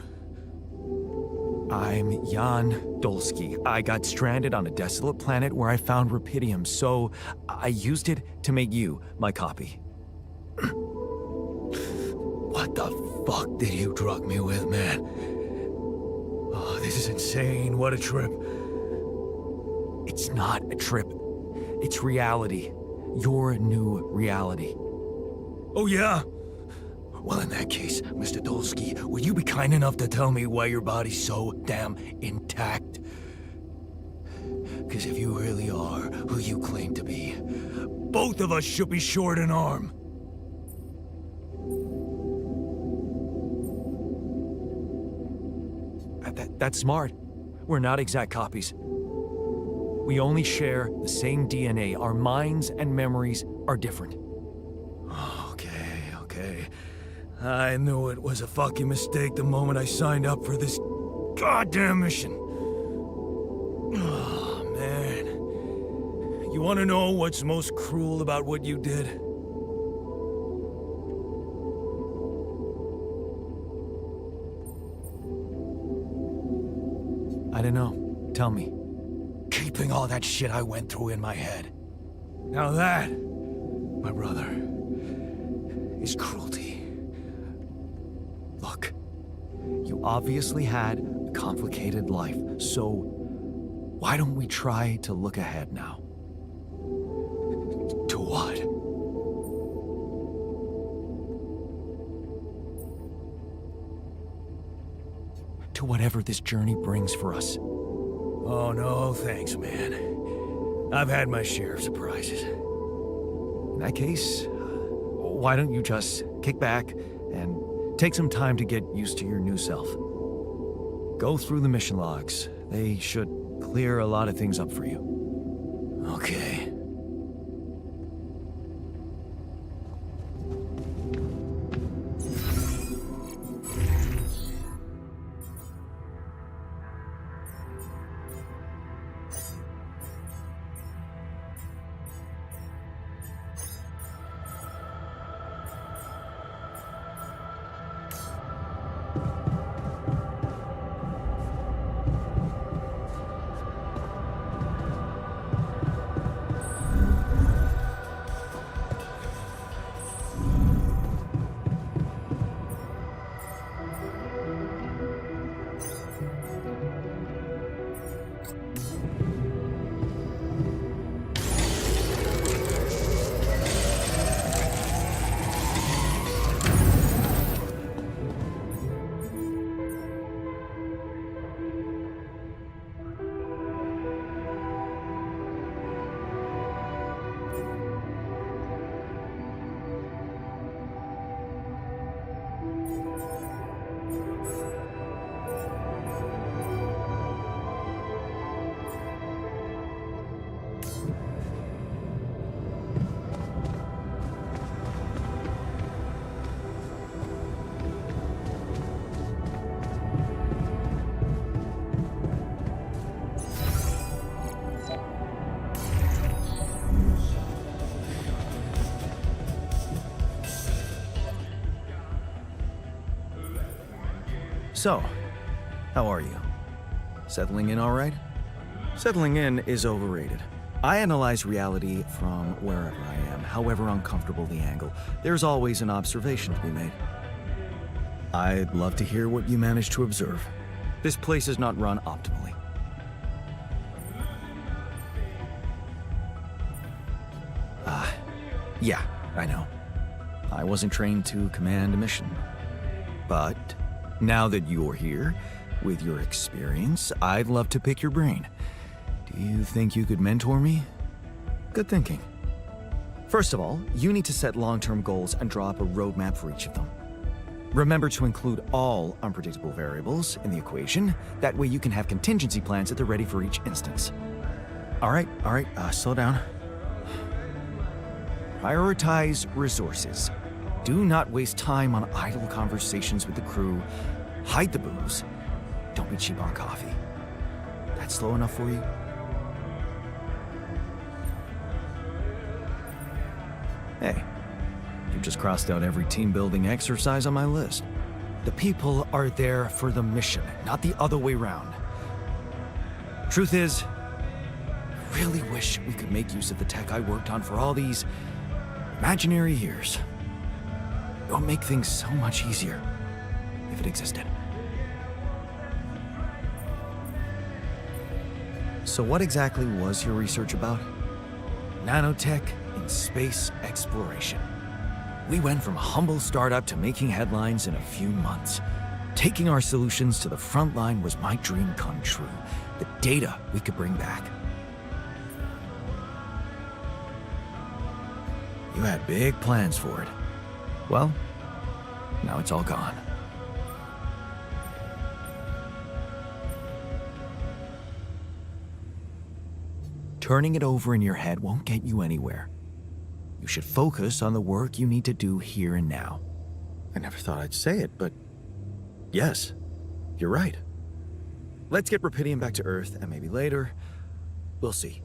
A: I'm Jan Dolsky. I got stranded on a desolate planet where I found rupidium, so I used it to make you my copy.
C: What the fuck did you drug me with, man? Oh, this is insane. What a trip.
A: It's not a trip. It's reality. Your new reality.
C: Oh, yeah? Well, in that case, Mr. Dolsky, would you be kind enough to tell me why your body's so damn intact? Because if you really are who you claim to be, both of us should be short an arm.
A: That's smart. We're not exact copies. We only share the same DNA. Our minds and memories are different.
C: Okay. I knew it was a fucking mistake the moment I signed up for this goddamn mission. Oh, man. You want to know what's most cruel about what you did?
A: I don't know. Tell me.
C: Keeping all that shit I went through in my head. Now that, my brother, is cruelty.
A: Look, you obviously had a complicated life, so why don't we try to look ahead now?
C: To what?
A: To whatever this journey brings for us.
C: Oh, no, thanks, man. I've had my share of surprises.
A: In that case, why don't you just kick back and take some time to get used to your new self? Go through the mission logs. They should clear a lot of things up for you.
C: Okay.
A: So, how are you? Settling in all right? Settling in is overrated. I analyze reality from wherever I am, however uncomfortable the angle. There's always an observation to be made. I'd love to hear what you managed to observe. This place is not run optimally. Yeah, I know. I wasn't trained to command a mission. But now that you're here, with your experience, I'd love to pick your brain. Do you think you could mentor me? Good thinking. First of all, you need to set long-term goals and draw up a roadmap for each of them. Remember to include all unpredictable variables in the equation. That way you can have contingency plans at the ready for each instance. All right, slow down. Prioritize resources. Do not waste time on idle conversations with the crew. Hide the booze. Don't be cheap on coffee. That's slow enough for you? Hey, you just crossed out every team-building exercise on my list. The people are there for the mission, not the other way around. Truth is, I really wish we could make use of the tech I worked on for all these imaginary years. It would make things so much easier if it existed. So what exactly was your research about? Nanotech in space exploration. We went from a humble startup to making headlines in a few months. Taking our solutions to the front line was my dream come true. The data we could bring back. You had big plans for it. Well, now it's all gone. Turning it over in your head won't get you anywhere. You should focus on the work you need to do here and now. I never thought I'd say it, but yes, you're right. Let's get Rapidium back to Earth, and maybe later, we'll see.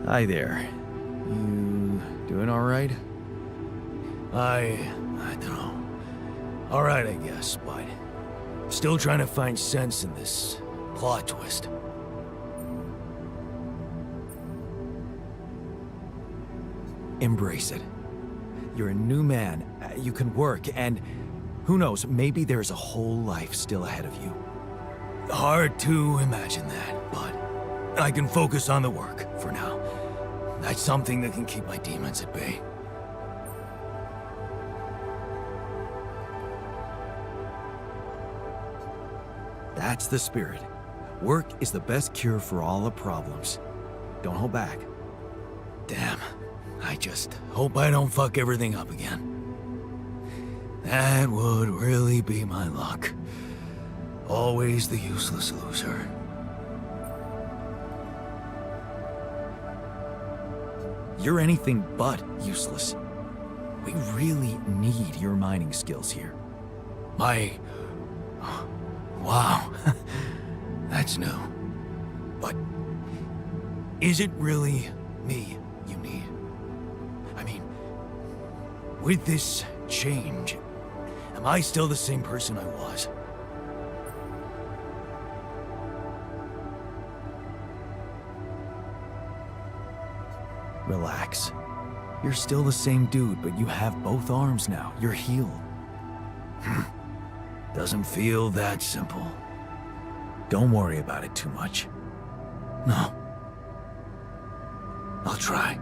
A: Hi there. You doing all right?
C: I don't know. All right, I guess, but still trying to find sense in this plot twist.
A: Embrace it. You're a new man. You can work, and who knows, maybe there's a whole life still ahead of you.
C: Hard to imagine that, but I can focus on the work for now. That's something that can keep my demons at bay.
A: That's the spirit. Work is the best cure for all the problems. Don't hold back.
C: Damn. I just hope I don't fuck everything up again. That would really be my luck. Always the useless loser.
A: You're anything but useless. We really need your mining skills here.
C: Wow. That's new. But is it really me you need? I mean, with this change, am I still the same person I was?
A: Relax. You're still the same dude, but you have both arms now. You're healed. Doesn't feel that simple. Don't worry about it too much. No. I'll try.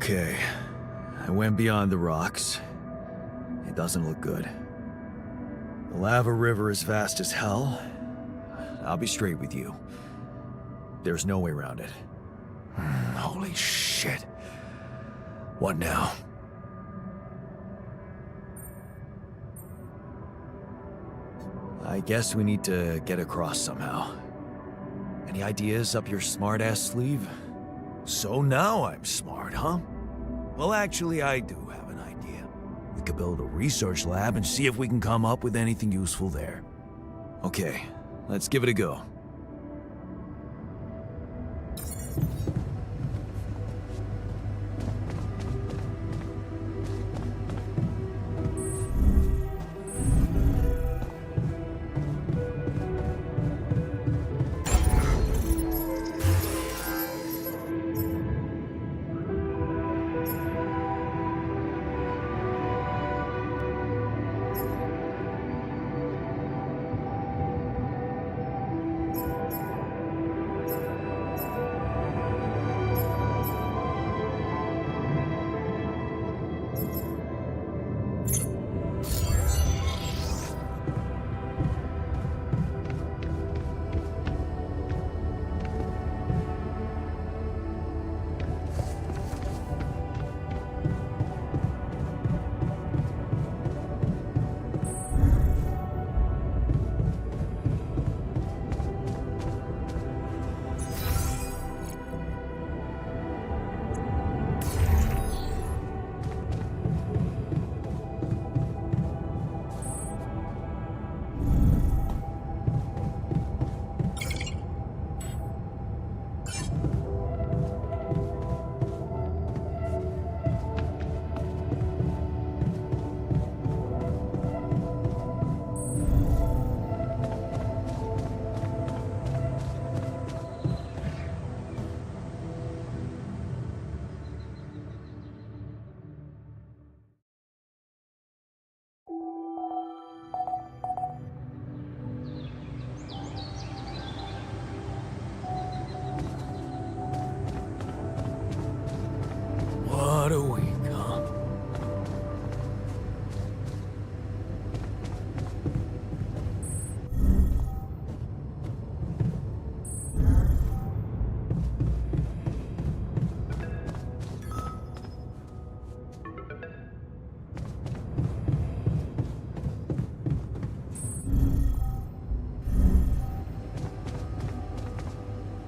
A: Okay. I went beyond the rocks. It doesn't look good. The lava river is fast as hell. I'll be straight with you. There's no way around it. Holy shit. What now? I guess we need to get across somehow. Any ideas up your smart-ass sleeve?
C: So now I'm smart, huh? Well, actually, I do have an idea. We could build a research lab and see if we can come up with anything useful there.
A: Okay, let's give it a go.
C: What a week, huh?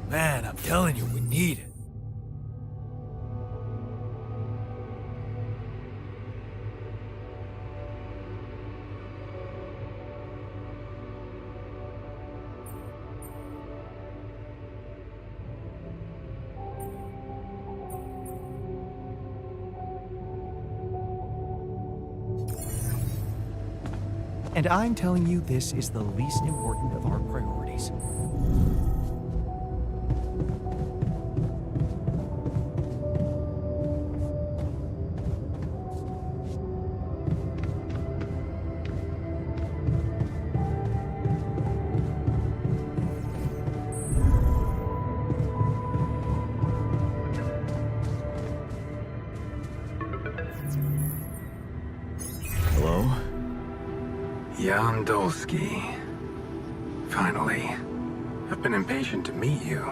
C: Man, I'm telling you, we need it.
A: And I'm telling you, this is the least important of our priorities. Hello?
G: Jan Dolsky. Finally. I've been impatient to meet you.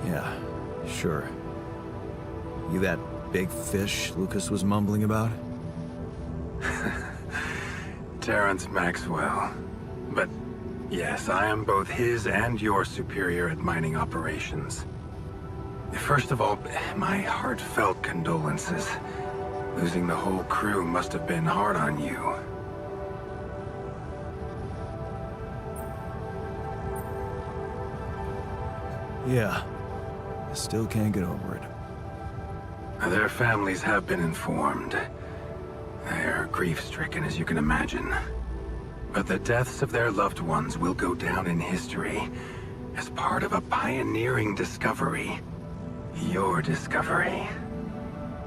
A: Yeah, sure. You that big fish Lucas was mumbling about?
G: Terrence Maxwell. But yes, I am both his and your superior at mining operations. First of all, my heartfelt condolences. Losing the whole crew must have been hard on you.
A: Yeah. I still can't get over it.
G: Their families have been informed. They're grief-stricken, as you can imagine. But the deaths of their loved ones will go down in history as part of a pioneering discovery. Your discovery.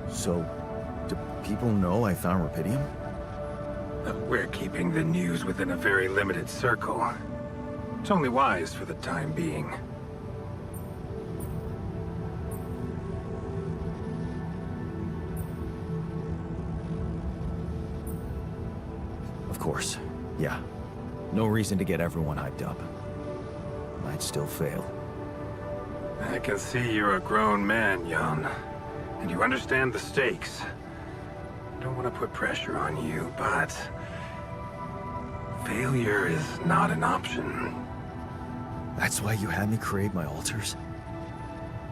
A: So, do people know I found Rapidium?
G: We're keeping the news within a very limited circle. It's only wise for the time being.
A: Of course, yeah. No reason to get everyone hyped up. Might still fail.
G: I can see you're a grown man, Jan. And you understand the stakes. I don't want to put pressure on you, but... failure is not an option.
A: That's why you had me create my altars?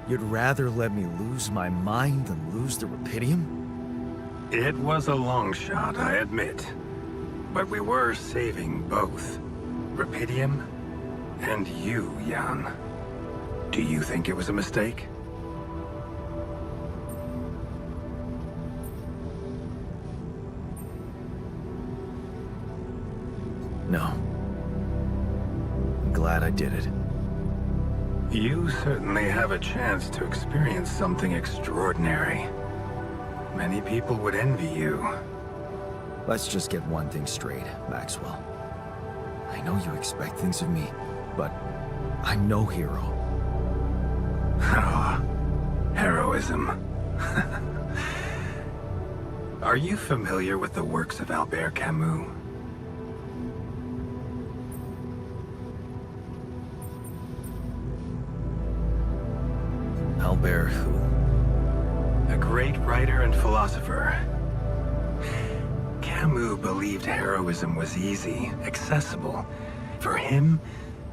A: You'd rather let me lose my mind than lose the Rapidium?
G: It was a long shot, I admit. But we were saving both. Rapidium and you, Jan. Do you think it was a mistake?
A: No. I'm glad I did it.
G: You certainly have a chance to experience something extraordinary. Many people would envy you.
A: Let's just get one thing straight, Maxwell. I know you expect things of me, but I'm no hero.
G: Ah, heroism. Are you familiar with the works of Albert Camus?
A: Albert who?
G: A great writer and philosopher. Camus believed heroism was easy, accessible. For him,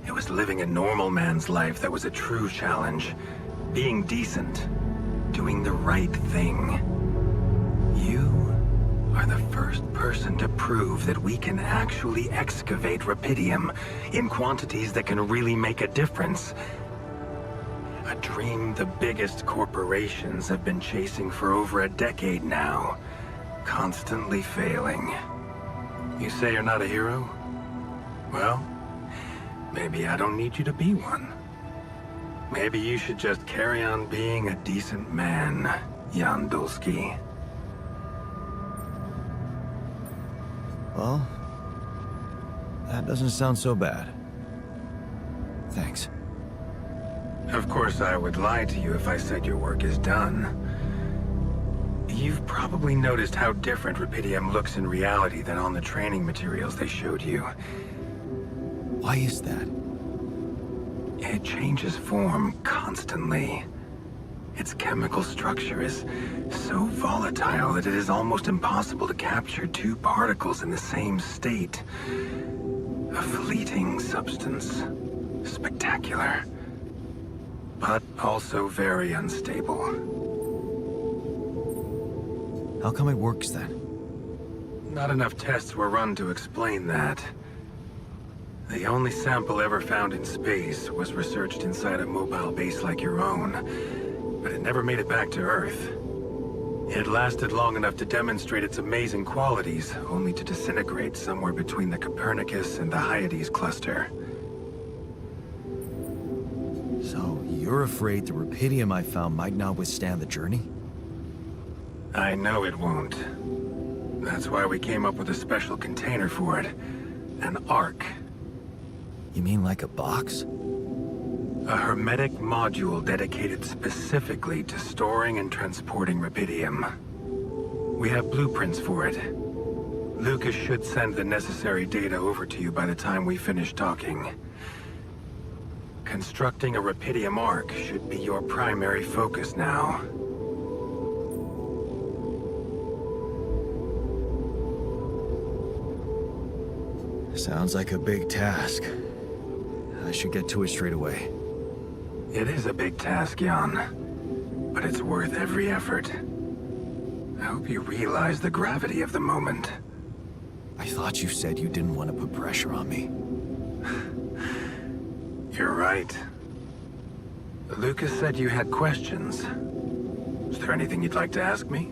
G: it was living a normal man's life that was a true challenge. Being decent. Doing the right thing. You are the first person to prove that we can actually excavate Rapidium in quantities that can really make a difference. A dream the biggest corporations have been chasing for over a decade now. Constantly failing. You say you're not a hero? Well, maybe I don't need you to be one. Maybe you should just carry on being a decent man, Jan Dulski.
A: Well, that doesn't sound so bad. Thanks.
G: Of course, I would lie to you if I said your work is done. You've probably noticed how different Rapidium looks in reality than on the training materials they showed you.
A: Why is that?
G: It changes form constantly. Its chemical structure is so volatile that it is almost impossible to capture two particles in the same state. A fleeting substance. Spectacular. But also very unstable.
A: How come it works then?
G: Not enough tests were run to explain that. The only sample ever found in space was researched inside a mobile base like your own, but it never made it back to Earth. It lasted long enough to demonstrate its amazing qualities, only to disintegrate somewhere between the Copernicus and the Hyades cluster.
A: So, you're afraid the Rapidium I found might not withstand the journey?
G: I know it won't. That's why we came up with a special container for it. An Ark.
A: You mean like a box?
G: A hermetic module dedicated specifically to storing and transporting Rapidium. We have blueprints for it. Lucas should send the necessary data over to you by the time we finish talking. Constructing a Rapidium Ark should be your primary focus now.
A: Sounds like a big task. I should get to it straight away.
G: It is a big task, Jan. But it's worth every effort. I hope you realize the gravity of the moment.
A: I thought you said you didn't want to put pressure on me.
G: You're right. Lucas said you had questions. Is there anything you'd like to ask me?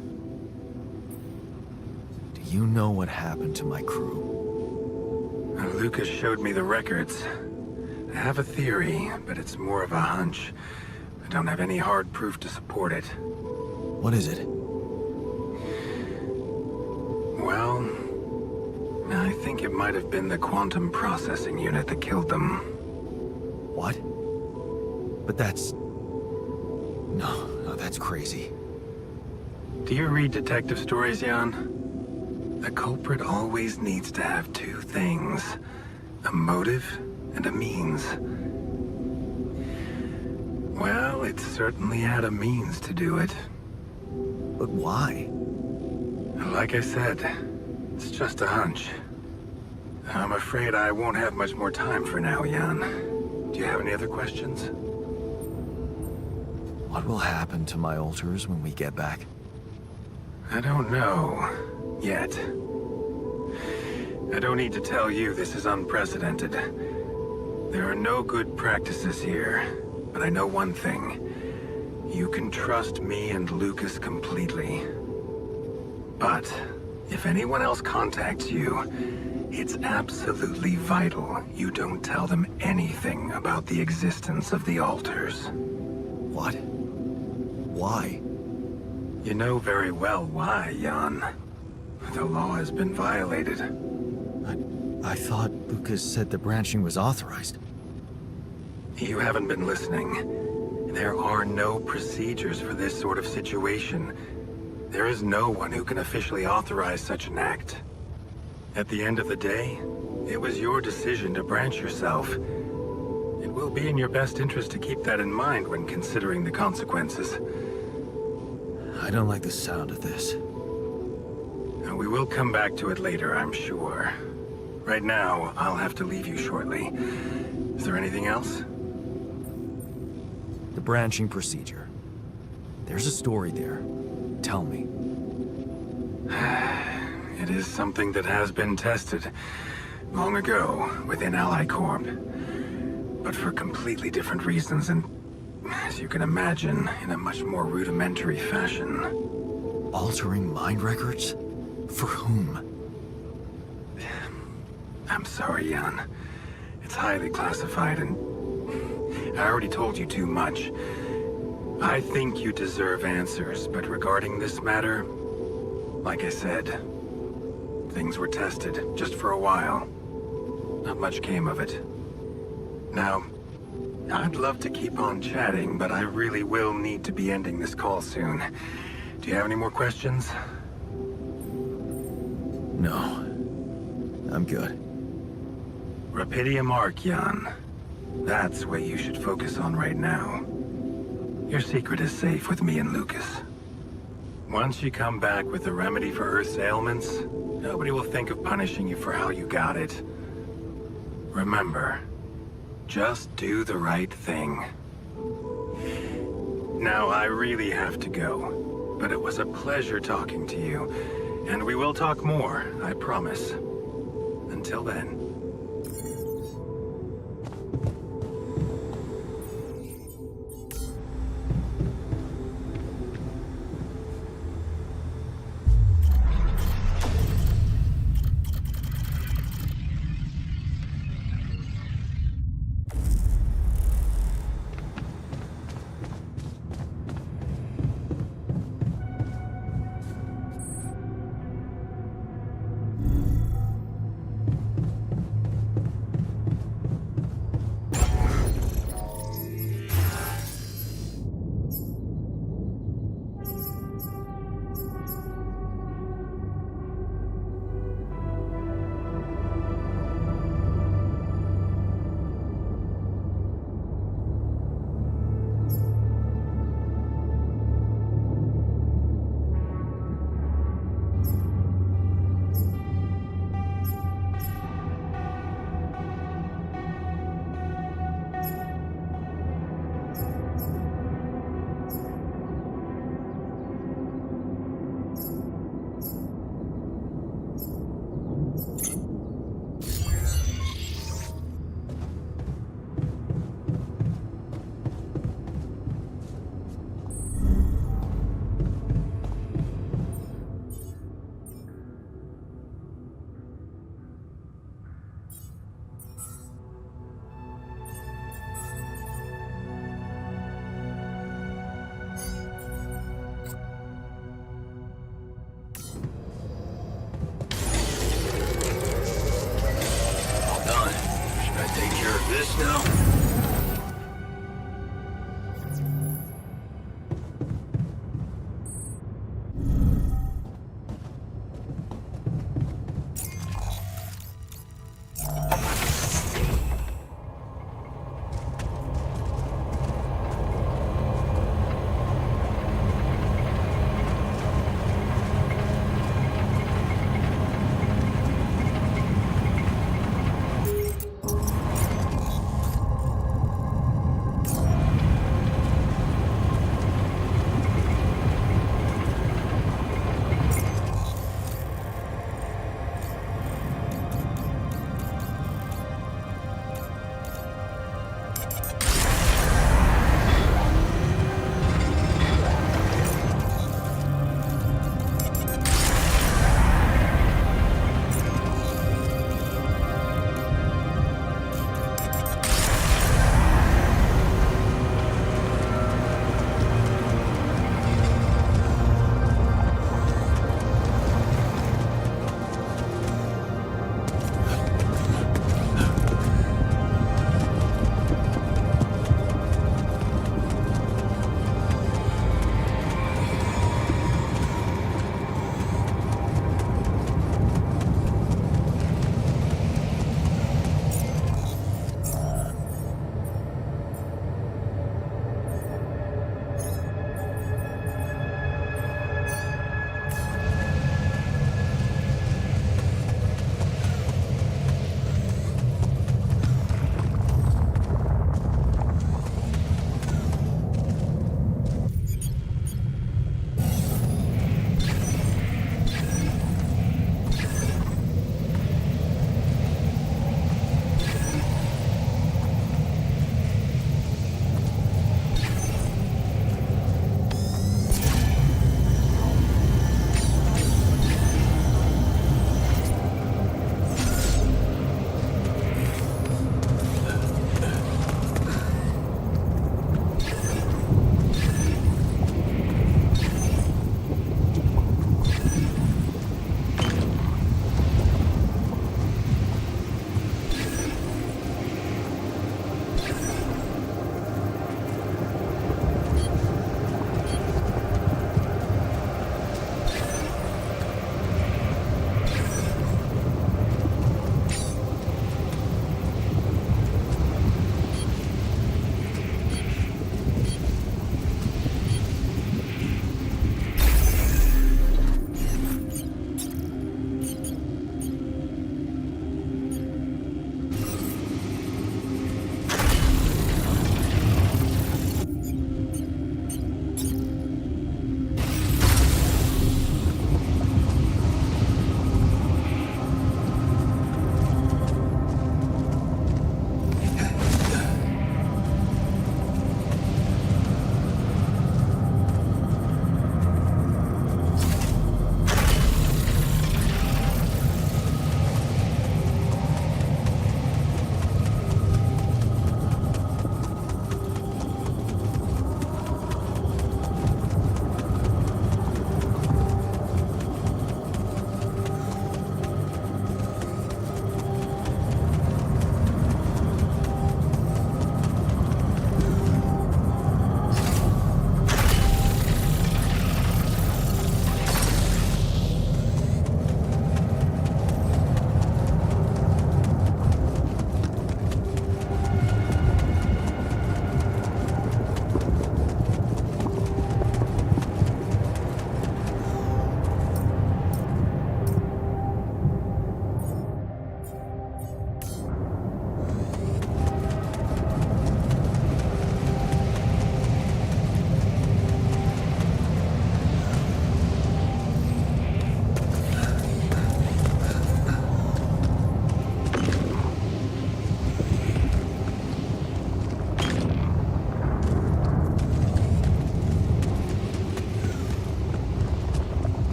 A: Do you know what happened to my crew?
G: Lucas showed me the records. I have a theory, but it's more of a hunch. I don't have any hard proof to support it.
A: What is it?
G: Well, I think it might have been the quantum processing unit that killed them.
A: What? But that's... No, that's crazy.
G: Do you read detective stories, Jan? A culprit always needs to have two things. A motive and a means. Well, it certainly had a means to do it.
A: But why?
G: Like I said, it's just a hunch. I'm afraid I won't have much more time for now, Jan. Do you have any other questions?
A: What will happen to my altars when we get back?
G: I don't know. Yet. I don't need to tell you this is unprecedented. There are no good practices here, but I know one thing. You can trust me and Lucas completely. But if anyone else contacts you, it's absolutely vital you don't tell them anything about the existence of the altars.
A: What? Why?
G: You know very well why, Jan. The law has been violated.
A: I thought Lucas said the branching was authorized.
G: You haven't been listening. There are no procedures for this sort of situation. There is no one who can officially authorize such an act. At the end of the day, it was your decision to branch yourself. It will be in your best interest to keep that in mind when considering the consequences.
A: I don't like the sound of this.
G: We will come back to it later, I'm sure. Right now, I'll have to leave you shortly. Is there anything else?
A: The branching procedure. There's a story there. Tell me.
G: It is something that has been tested long ago within Ally Corp. But for completely different reasons and, as you can imagine, in a much more rudimentary fashion.
A: Altering mind records? For whom?
G: I'm sorry, Jan. It's highly classified and I already told you too much. I think you deserve answers, but regarding this matter, like I said, things were tested just for a while. Not much came of it. Now, I'd love to keep on chatting, but I really will need to be ending this call soon. Do you have any more questions?
A: No. I'm good.
G: Rapidium Arc, Jan. That's what you should focus on right now. Your secret is safe with me and Lucas. Once you come back with a remedy for Earth's ailments, nobody will think of punishing you for how you got it. Remember, just do the right thing. Now, I really have to go, but it was a pleasure talking to you, and we will talk more, I promise. Until then.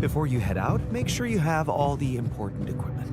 A: Before you head out, make sure you have all the important equipment.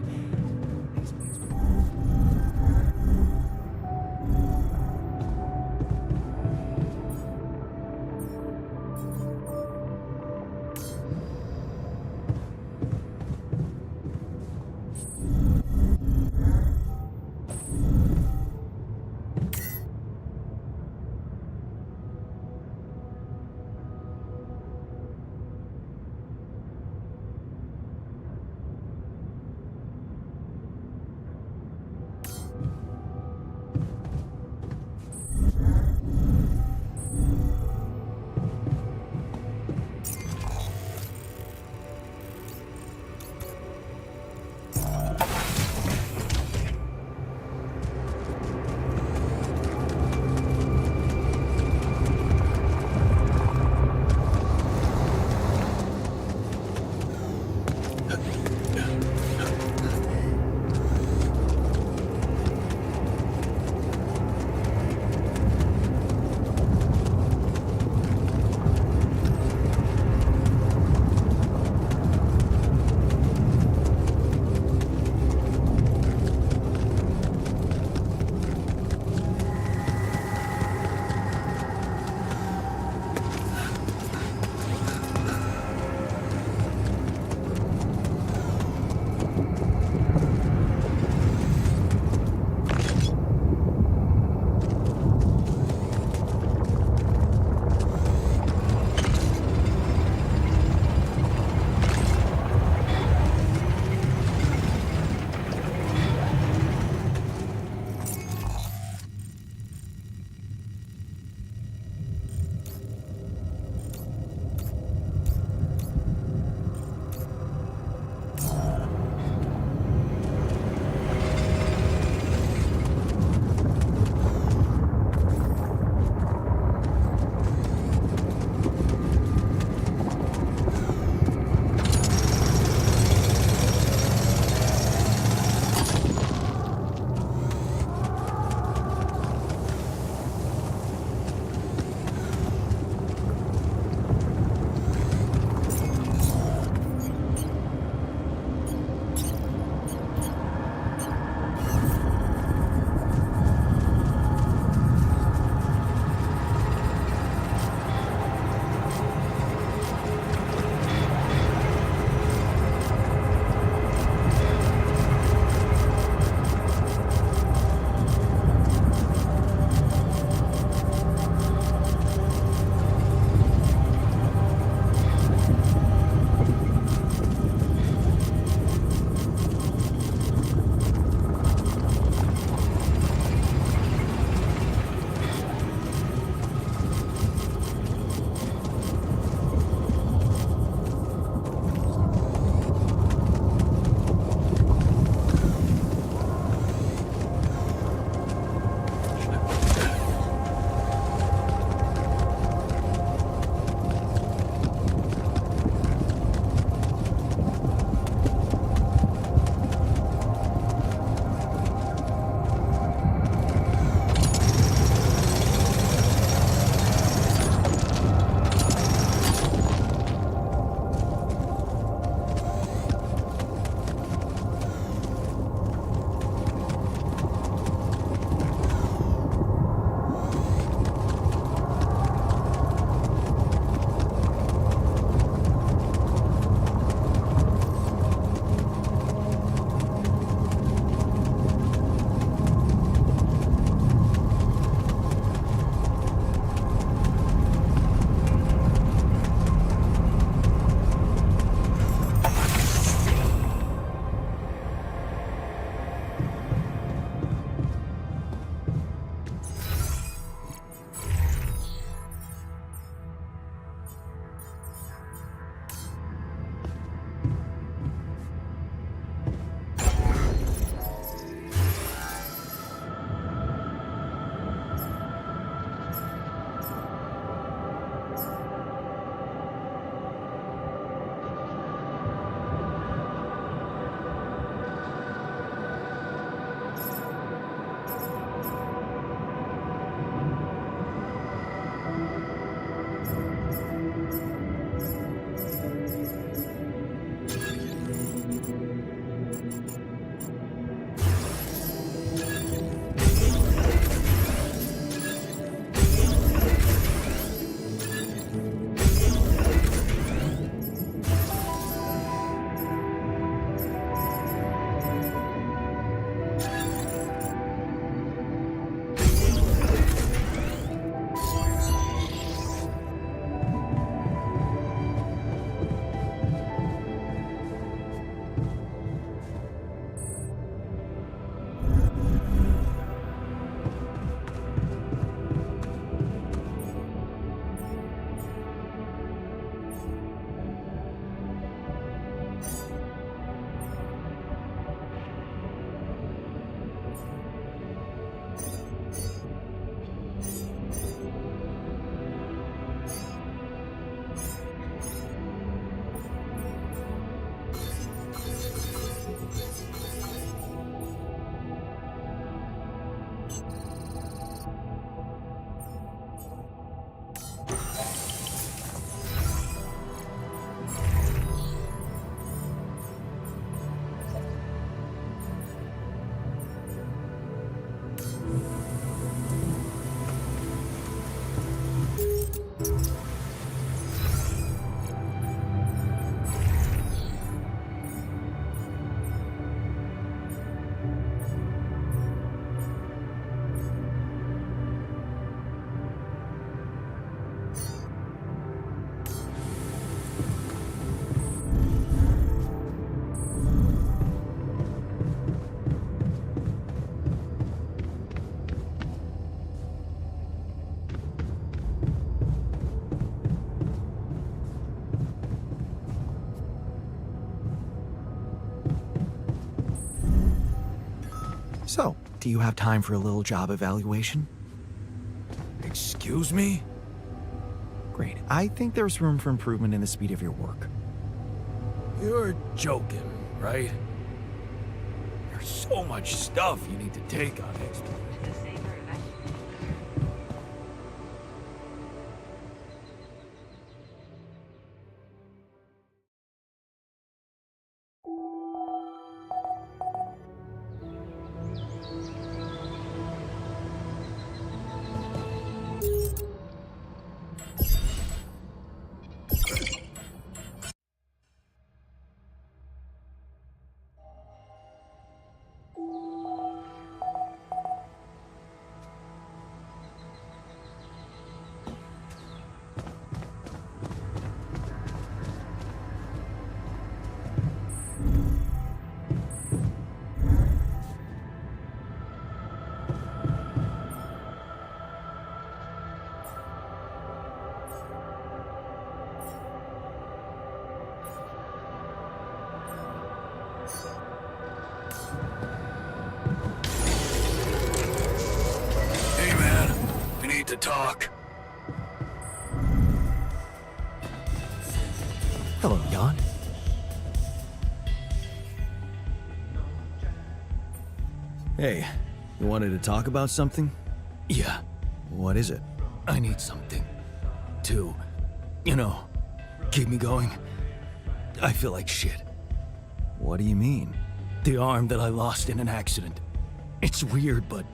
A: So, do you have time for a little job evaluation?
C: Excuse me?
A: Great. I think there's room for improvement in the speed of your work.
C: You're joking, right? There's so much stuff you need to take on it. Hey man, we need to talk.
A: Hello, Jan. Hey, you wanted to talk about something?
C: Yeah,
A: What is it?
C: I need something to, keep me going. I feel like shit.
A: What do you mean?
C: The arm that I lost in an accident. It's weird, but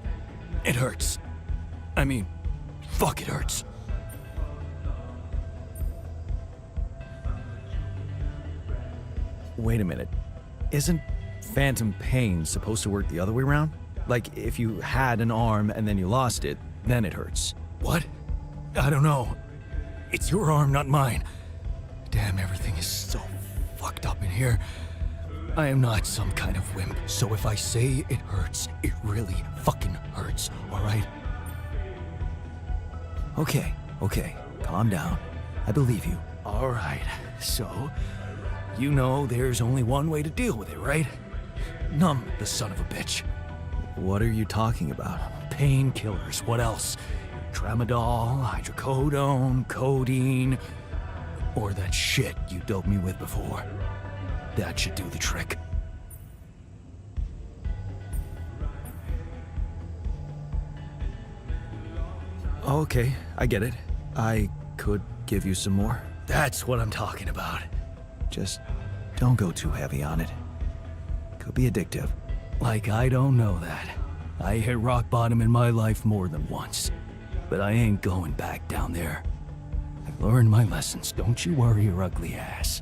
C: it hurts. I mean, fuck, it hurts.
A: Wait a minute. Isn't phantom pain supposed to work the other way around? Like, if you had an arm and then you lost it, then it hurts.
C: What? I don't know. It's your arm, not mine. Damn, everything is so fucked up in here. I am not some kind of wimp, so if I say it hurts, it really fucking hurts, alright?
A: Okay, calm down. I believe you.
C: Alright, so, you know there's only one way to deal with it, right? Numb the son of a bitch.
A: What are you talking about?
C: Painkillers, what else? Tramadol, hydrocodone, codeine, or that shit you doped me with before. That should do the trick.
A: Okay, I get it. I could give you some more.
C: That's what I'm talking about.
A: Just don't go too heavy on it. Could be addictive.
C: Like I don't know that. I hit rock bottom in my life more than once. But I ain't going back down there. I've learned my lessons, don't you worry your ugly ass.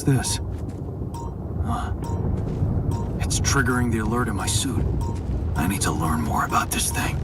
F: What's this? It's triggering the alert in my suit. I need to learn more about this thing.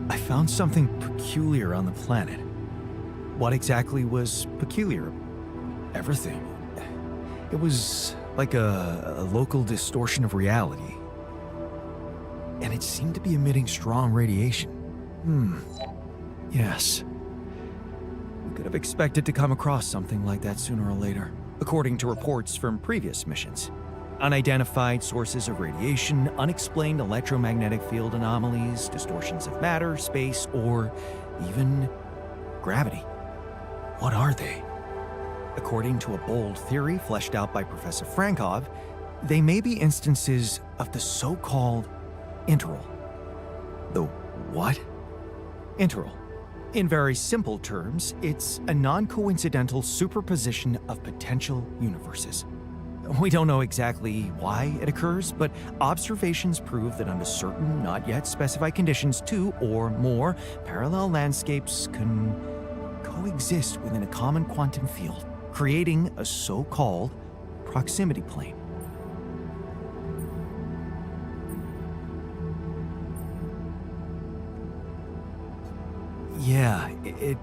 A: I found something peculiar on the planet. What exactly was peculiar? Everything. It was like a local distortion of reality. And it seemed to be emitting strong radiation. Yes. We could have expected to come across something like that sooner or later, according to reports from previous missions. Unidentified sources of radiation, unexplained electromagnetic field anomalies, distortions of matter, space, or even gravity. What are they? According to a bold theory fleshed out by Professor Frankov, they may be instances of the so-called interval. The what? Interval. In very simple terms, it's a non-coincidental superposition of potential universes. We don't know exactly why it occurs, but observations prove that under certain, not yet specified conditions, two or more parallel landscapes can coexist within a common quantum field, creating a so-called proximity plane. Yeah, it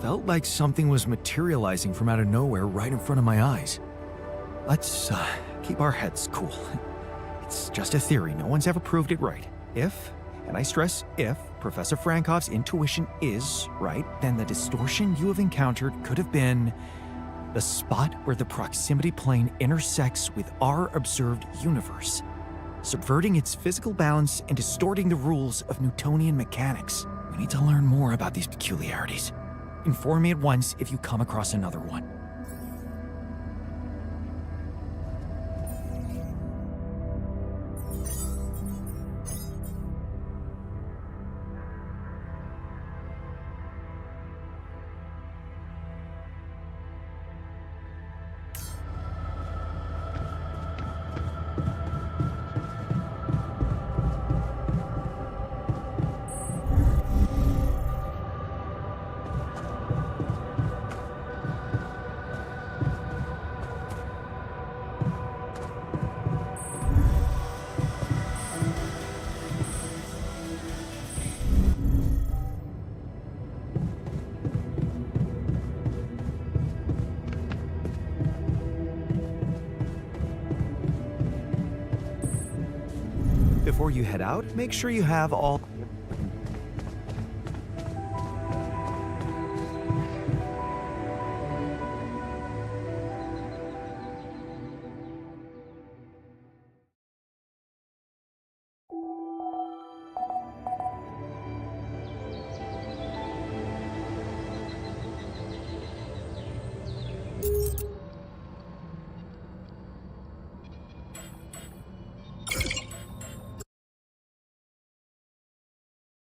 A: felt like something was materializing from out of nowhere right in front of my eyes. Let's keep our heads cool. It's just a theory. No one's ever proved it right. If, and I stress if, Professor Frankov's intuition is right, then the distortion you have encountered could have been the spot where the proximity plane intersects with our observed universe, subverting its physical balance and distorting the rules of Newtonian mechanics. We need to learn more about these peculiarities. Inform me at once if you come across another one. before you head out, make sure you have all